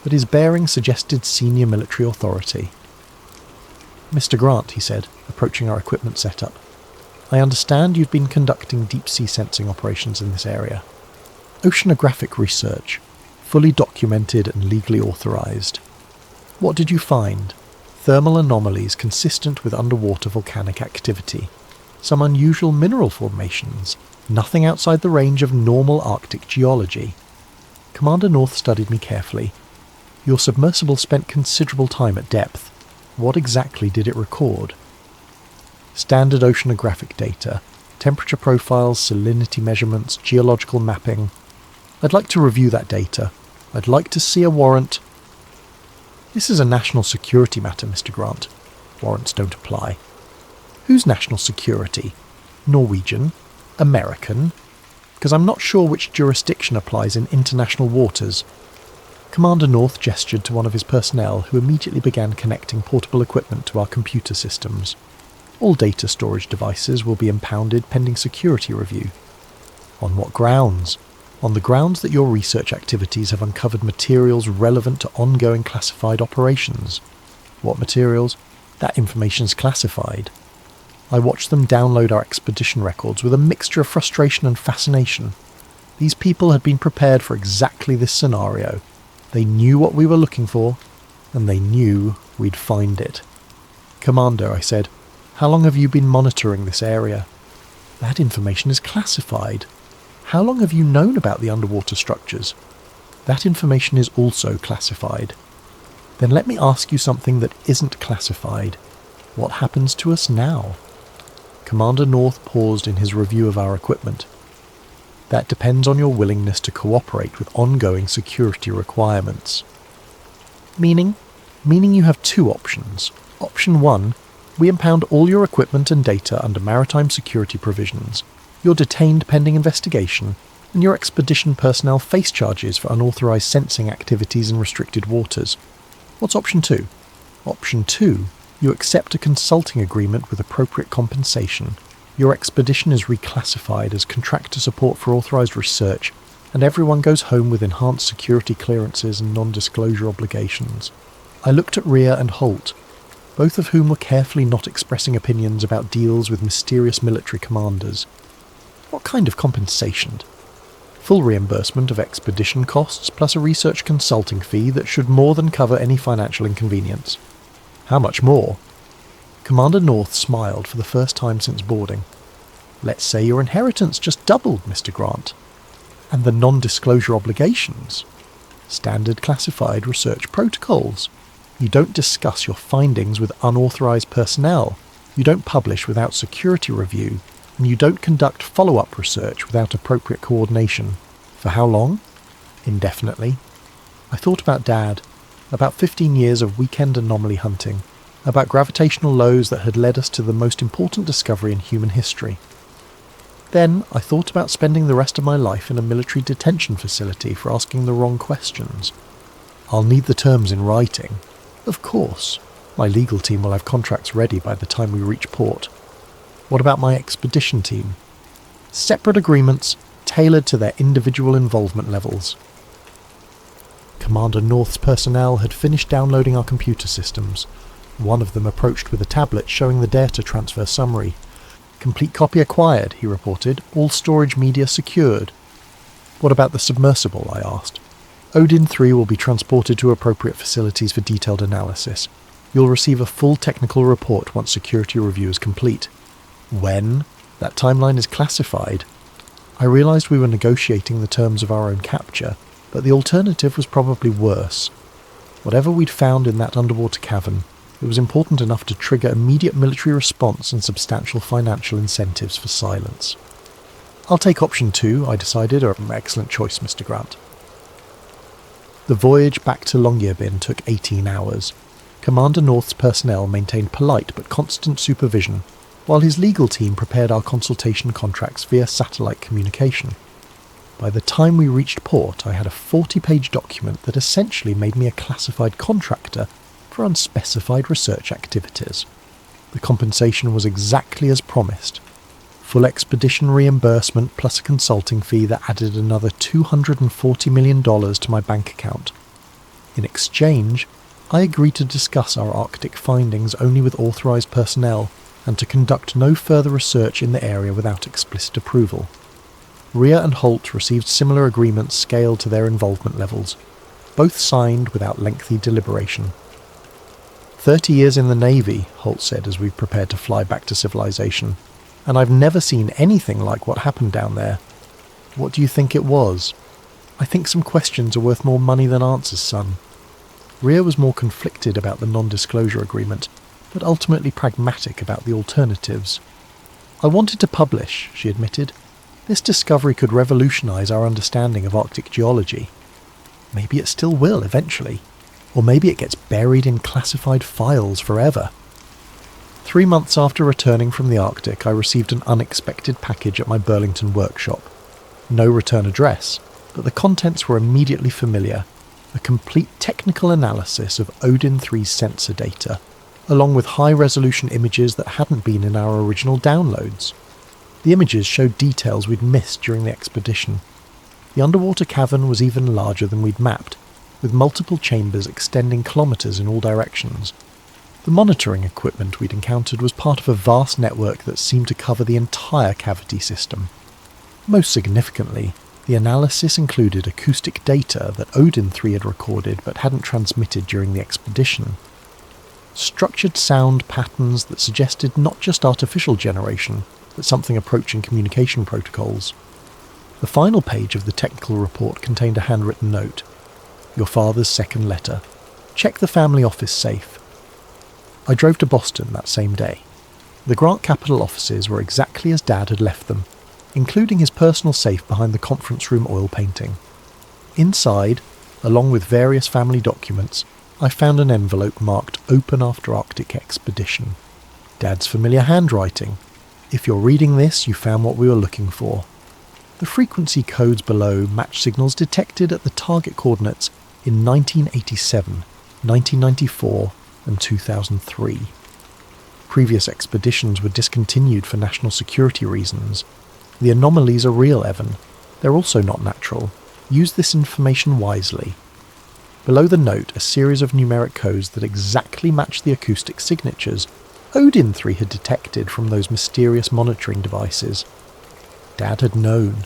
but his bearing suggested senior military authority. "Mr. Grant," he said, approaching our equipment setup, "I understand you've been conducting deep-sea sensing operations in this area. Oceanographic research, fully documented and legally authorized. What did you find? Thermal anomalies consistent with underwater volcanic activity. Some unusual mineral formations. Nothing outside the range of normal Arctic geology. Commander North studied me carefully. Your submersible spent considerable time at depth. What exactly did it record? Standard oceanographic data. Temperature profiles, salinity measurements, geological mapping. I'd like to review that data. I'd like to see a warrant. This is a national security matter, Mr. Grant. Warrants don't apply. Whose national security? Norwegian? American? Because I'm not sure which jurisdiction applies in international waters. Commander North gestured to one of his personnel, who immediately began connecting portable equipment to our computer systems. All data storage devices will be impounded pending security review. On what grounds? On the grounds that your research activities have uncovered materials relevant to ongoing classified operations. What materials? That information's classified. I watched them download our expedition records with a mixture of frustration and fascination. These people had been prepared for exactly this scenario. They knew what we were looking for, and they knew we'd find it. Commander, I said, how long have you been monitoring this area? That information is classified. How long have you known about the underwater structures? That information is also classified. Then let me ask you something that isn't classified. What happens to us now? Commander North paused in his review of our equipment. That depends on your willingness to cooperate with ongoing security requirements. Meaning? Meaning you have two options. Option 1, we impound all your equipment and data under maritime security provisions. You're detained pending investigation, and your expedition personnel face charges for unauthorized sensing activities in restricted waters. What's option 2? Option 2, you accept a consulting agreement with appropriate compensation. Your expedition is reclassified as contractor support for authorized research, and everyone goes home with enhanced security clearances and non-disclosure obligations. I looked at Rhea and Holt, both of whom were carefully not expressing opinions about deals with mysterious military commanders. What kind of compensation? Full reimbursement of expedition costs plus a research consulting fee that should more than cover any financial inconvenience. How much more? Commander North smiled for the first time since boarding. Let's say your inheritance just doubled, Mr. Grant. And the non-disclosure obligations? Standard classified research protocols. You don't discuss your findings with unauthorized personnel. You don't publish without security review. And you don't conduct follow-up research without appropriate coordination. For how long? Indefinitely. I thought about Dad, about 15 years of weekend anomaly hunting, about gravitational lows that had led us to the most important discovery in human history. Then I thought about spending the rest of my life in a military detention facility for asking the wrong questions. I'll need the terms in writing. Of course. My legal team will have contracts ready by the time we reach port. What about my expedition team? Separate agreements, tailored to their individual involvement levels. Commander North's personnel had finished downloading our computer systems. One of them approached with a tablet showing the data transfer summary. Complete copy acquired, he reported. All storage media secured. What about the submersible, I asked. Odin 3 will be transported to appropriate facilities for detailed analysis. You'll receive a full technical report once security review is complete. When? That timeline is classified. I realised we were negotiating the terms of our own capture, but the alternative was probably worse. Whatever we'd found in that underwater cavern, it was important enough to trigger immediate military response and substantial financial incentives for silence. I'll take option 2, I decided. Excellent choice, Mr. Grant. The voyage back to Longyearbyen took 18 hours. Commander North's personnel maintained polite but constant supervision, while his legal team prepared our consultation contracts via satellite communication. By the time we reached port, I had a 40-page document that essentially made me a classified contractor for unspecified research activities. The compensation was exactly as promised. Full expedition reimbursement plus a consulting fee that added another $240 million to my bank account. In exchange, I agreed to discuss our Arctic findings only with authorized personnel and to conduct no further research in the area without explicit approval. Rhea and Holt received similar agreements scaled to their involvement levels, both signed without lengthy deliberation. 30 years in the Navy, Holt said as we prepared to fly back to civilization, and I've never seen anything like what happened down there. What do you think it was? I think some questions are worth more money than answers, son. Rhea was more conflicted about the non-disclosure agreement, but ultimately pragmatic about the alternatives. I wanted to publish, she admitted. This discovery could revolutionise our understanding of Arctic geology. Maybe it still will eventually, or maybe it gets buried in classified files forever. 3 months after returning from the Arctic, I received an unexpected package at my Burlington workshop. No return address, but the contents were immediately familiar. A complete technical analysis of Odin 3 sensor data, along with high-resolution images that hadn't been in our original downloads. The images showed details we'd missed during the expedition. The underwater cavern was even larger than we'd mapped, with multiple chambers extending kilometres in all directions. The monitoring equipment we'd encountered was part of a vast network that seemed to cover the entire cavity system. Most significantly, the analysis included acoustic data that Odin 3 had recorded but hadn't transmitted during the expedition. Structured sound patterns that suggested not just artificial generation, but something approaching communication protocols. The final page of the technical report contained a handwritten note. Your father's second letter. Check the family office safe. I drove to Boston that same day. The Grant Capital offices were exactly as Dad had left them, including his personal safe behind the conference room oil painting. Inside, along with various family documents, I found an envelope marked Open After Arctic Expedition. Dad's familiar handwriting. If you're reading this, you found what we were looking for. The frequency codes below match signals detected at the target coordinates in 1987, 1994 and 2003. Previous expeditions were discontinued for national security reasons. The anomalies are real, Evan. They're also not natural. Use this information wisely. Below the note, a series of numeric codes that exactly match the acoustic signatures Odin 3 had detected from those mysterious monitoring devices. Dad had known.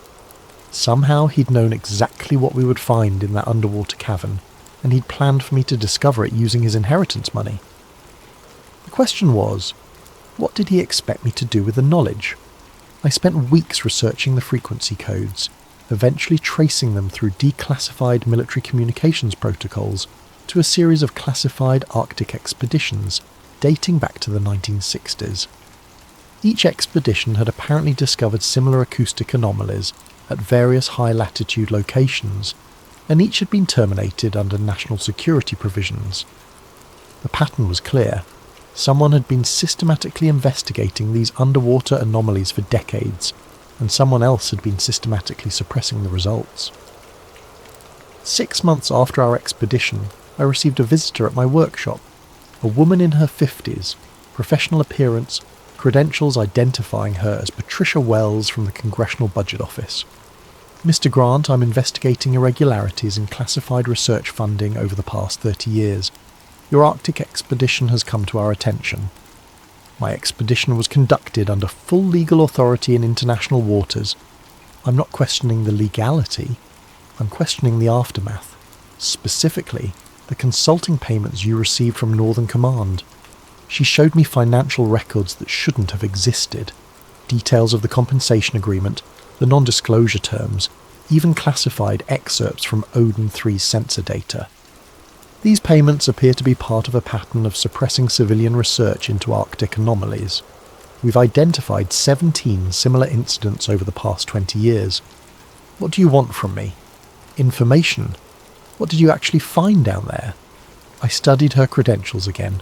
Somehow he'd known exactly what we would find in that underwater cavern, and he'd planned for me to discover it using his inheritance money. The question was, what did he expect me to do with the knowledge? I spent weeks researching the frequency codes, eventually tracing them through declassified military communications protocols to a series of classified Arctic expeditions dating back to the 1960s. Each expedition had apparently discovered similar acoustic anomalies at various high-latitude locations, and each had been terminated under national security provisions. The pattern was clear. Someone had been systematically investigating these underwater anomalies for decades, and someone else had been systematically suppressing the results. 6 months after our expedition, I received a visitor at my workshop, a woman in her 50s, professional appearance, credentials identifying her as Patricia Wells from the Congressional Budget Office. Mr. Grant, I'm investigating irregularities in classified research funding over the past 30 years. Your Arctic expedition has come to our attention. My expedition was conducted under full legal authority in international waters. I'm not questioning the legality, I'm questioning the aftermath. Specifically, the consulting payments you received from Northern Command. She showed me financial records that shouldn't have existed, details of the compensation agreement, the non-disclosure terms, even classified excerpts from Odin 3 sensor data. These payments appear to be part of a pattern of suppressing civilian research into Arctic anomalies. We've identified 17 similar incidents over the past 20 years. What do you want from me? Information? What did you actually find down there? I studied her credentials again,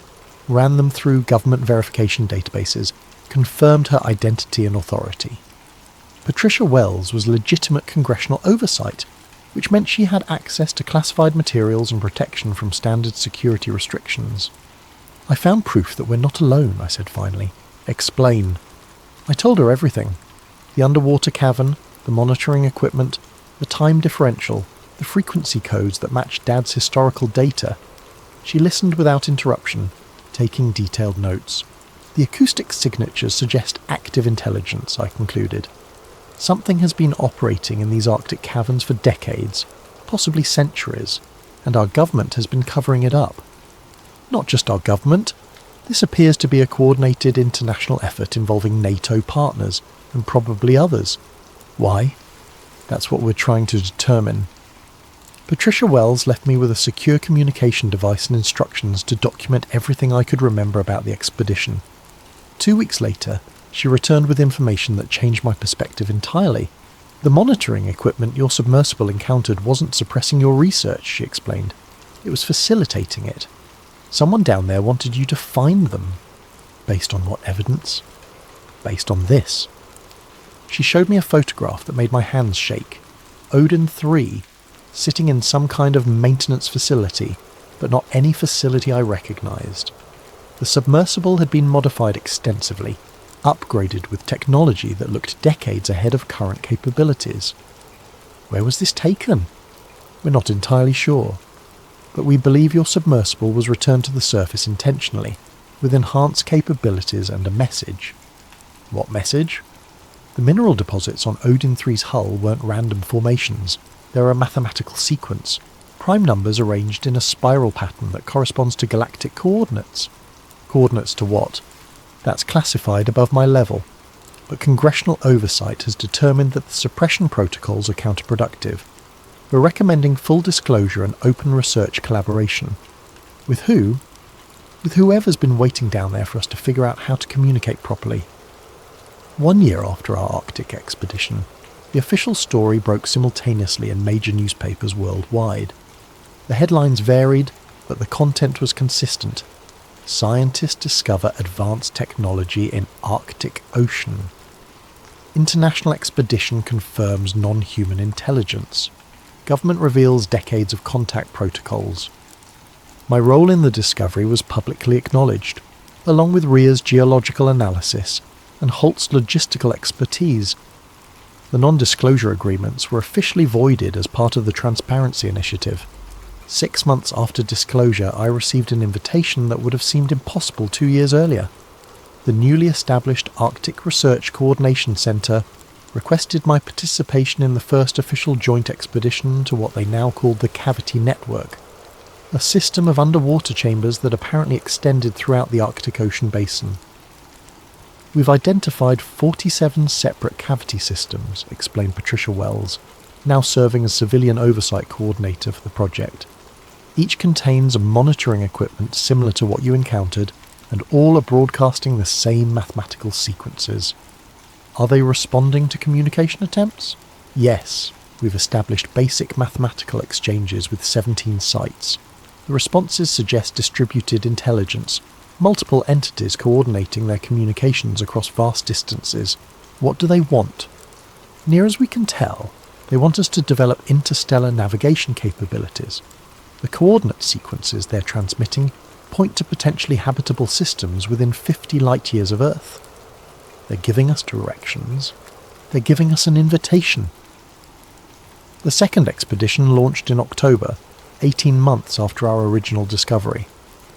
ran them through government verification databases, confirmed her identity and authority. Patricia Wells was legitimate congressional oversight, which meant she had access to classified materials and protection from standard security restrictions. I found proof that we're not alone, I said finally. Explain. I told her everything. The underwater cavern, the monitoring equipment, the time differential, the frequency codes that matched Dad's historical data. She listened without interruption, taking detailed notes. The acoustic signatures suggest active intelligence, I concluded. Something has been operating in these Arctic caverns for decades, possibly centuries, and our government has been covering it up. Not just our government. This appears to be a coordinated international effort involving NATO partners, and probably others. Why? That's what we're trying to determine. Patricia Wells left me with a secure communication device and instructions to document everything I could remember about the expedition. 2 weeks later, she returned with information that changed my perspective entirely. The monitoring equipment your submersible encountered wasn't suppressing your research, she explained. It was facilitating it. Someone down there wanted you to find them. Based on what evidence? Based on this. She showed me a photograph that made my hands shake. Odin 3, sitting in some kind of maintenance facility, but not any facility I recognised. The submersible had been modified extensively, upgraded with technology that looked decades ahead of current capabilities. Where was this taken? We're not entirely sure, but we believe your submersible was returned to the surface intentionally, with enhanced capabilities and a message. What message? The mineral deposits on Odin 3's hull weren't random formations. They're a mathematical sequence, prime numbers arranged in a spiral pattern that corresponds to galactic coordinates. Coordinates to what? That's classified above my level, but congressional oversight has determined that the suppression protocols are counterproductive. We're recommending full disclosure and open research collaboration. With who? With whoever's been waiting down there for us to figure out how to communicate properly. 1 year after our Arctic expedition, the official story broke simultaneously in major newspapers worldwide. The headlines varied, but the content was consistent. Scientists discover advanced technology in Arctic Ocean. International expedition confirms non-human intelligence. Government reveals decades of contact protocols. My role in the discovery was publicly acknowledged, along with RIA's geological analysis and Holt's logistical expertise. The non-disclosure agreements were officially voided as part of the Transparency Initiative. 6 months after disclosure, I received an invitation that would have seemed impossible 2 years earlier. The newly established Arctic Research Coordination Centre requested my participation in the first official joint expedition to what they now called the Cavity Network, a system of underwater chambers that apparently extended throughout the Arctic Ocean basin. We've identified 47 separate cavity systems, explained Patricia Wells, now serving as civilian oversight coordinator for the project. Each contains monitoring equipment similar to what you encountered, and all are broadcasting the same mathematical sequences. Are they responding to communication attempts? Yes, we've established basic mathematical exchanges with 17 sites. The responses suggest distributed intelligence, multiple entities coordinating their communications across vast distances. What do they want? Near as we can tell, they want us to develop interstellar navigation capabilities. The coordinate sequences they're transmitting point to potentially habitable systems within 50 light-years of Earth. They're giving us directions. They're giving us an invitation. The second expedition launched in October, 18 months after our original discovery.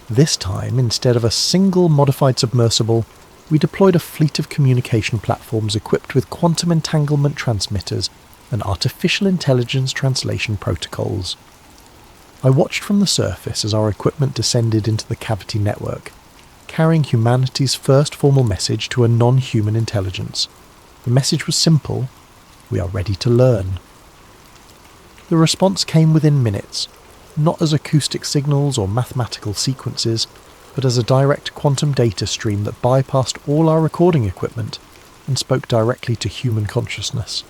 This time, instead of a single modified submersible, we deployed a fleet of communication platforms equipped with quantum entanglement transmitters and artificial intelligence translation protocols. I watched from the surface as our equipment descended into the Cavity Network, carrying humanity's first formal message to a non-human intelligence. The message was simple: we are ready to learn. The response came within minutes, not as acoustic signals or mathematical sequences, but as a direct quantum data stream that bypassed all our recording equipment and spoke directly to human consciousness.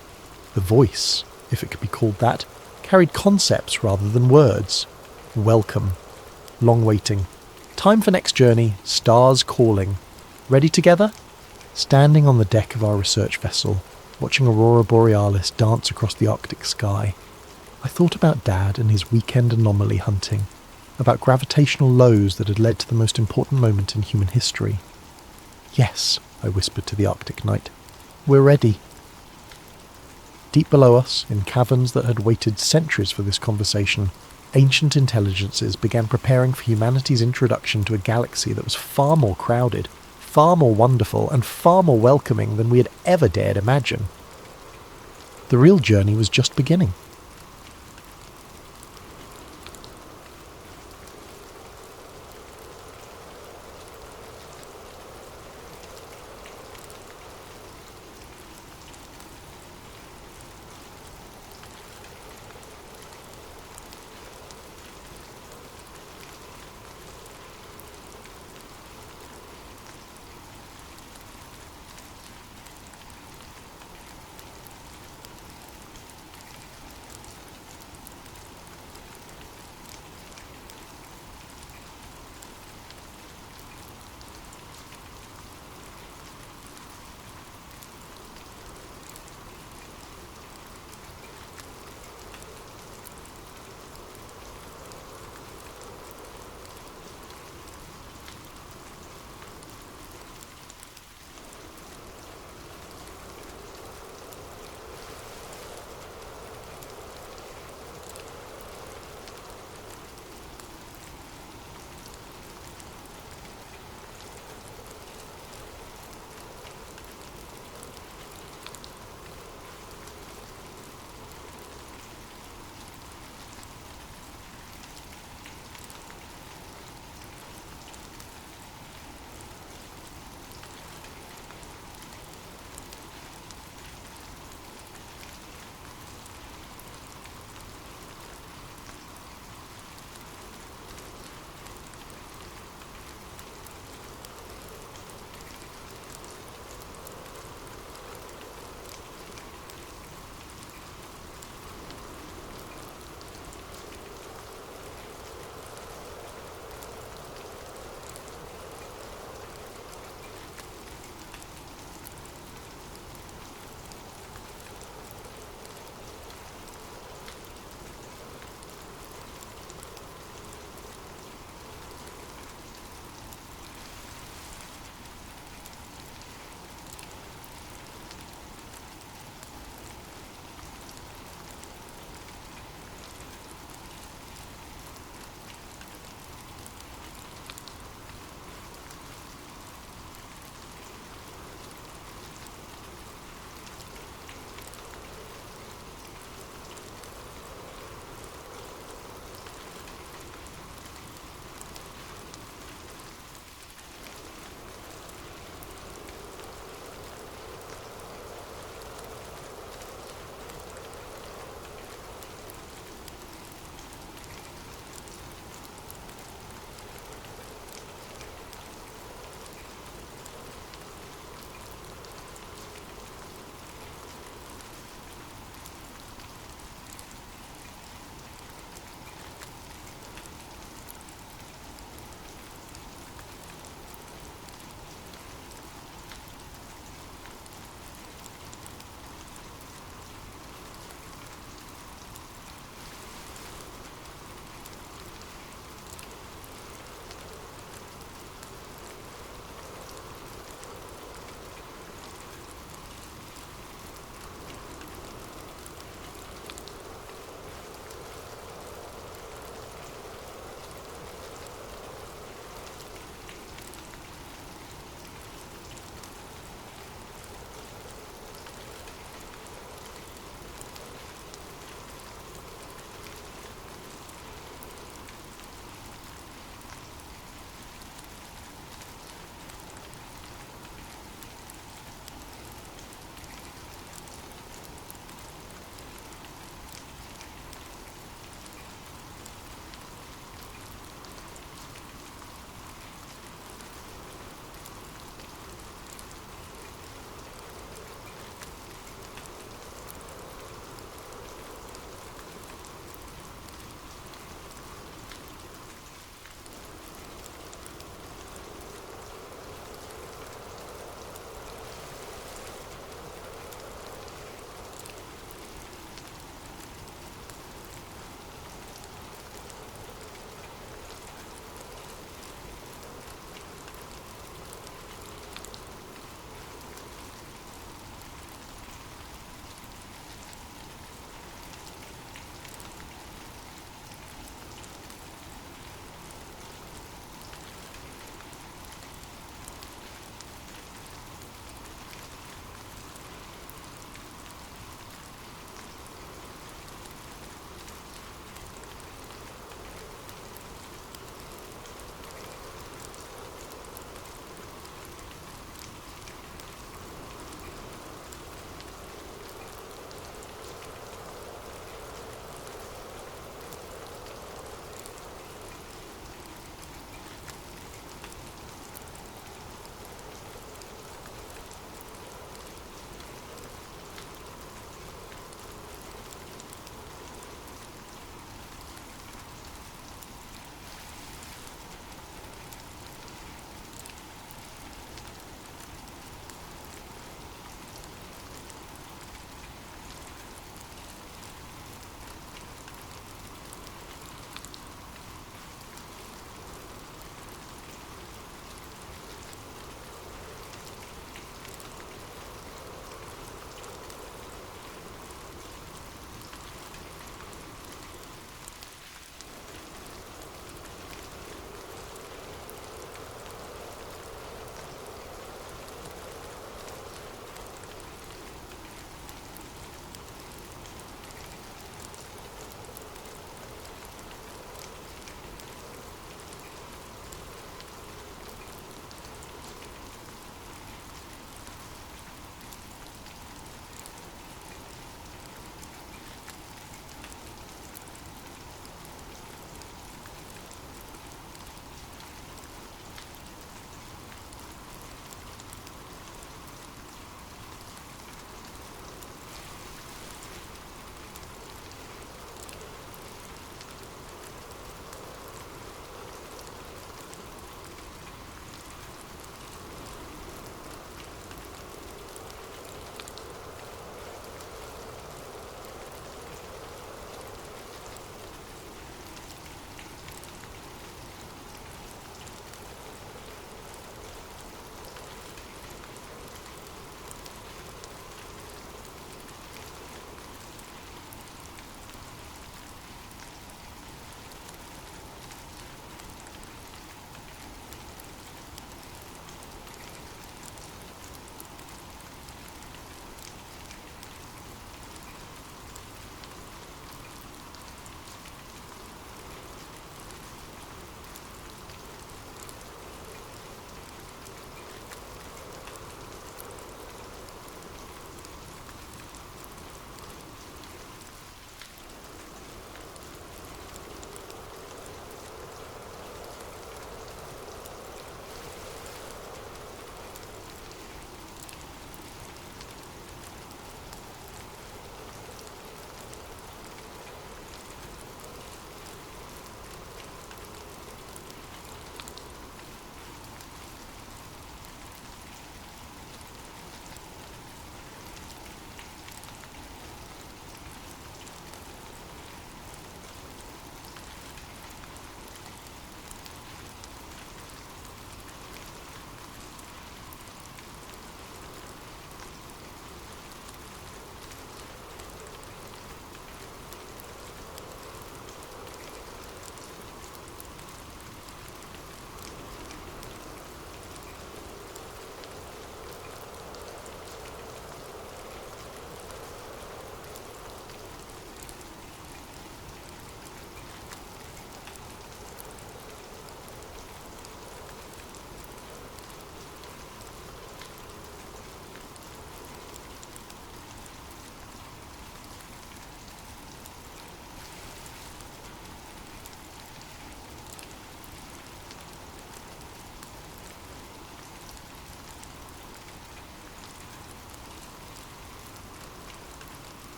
The voice, if it could be called that, carried concepts rather than words. Welcome. Long waiting. Time for next journey. Stars calling. Ready together? Standing on the deck of our research vessel, watching Aurora Borealis dance across the Arctic sky, I thought about Dad and his weekend anomaly hunting, about gravitational lows that had led to the most important moment in human history. Yes, I whispered to the Arctic night. We're ready. Deep below us, in caverns that had waited centuries for this conversation, ancient intelligences began preparing for humanity's introduction to a galaxy that was far more crowded, far more wonderful, and far more welcoming than we had ever dared imagine. The real journey was just beginning.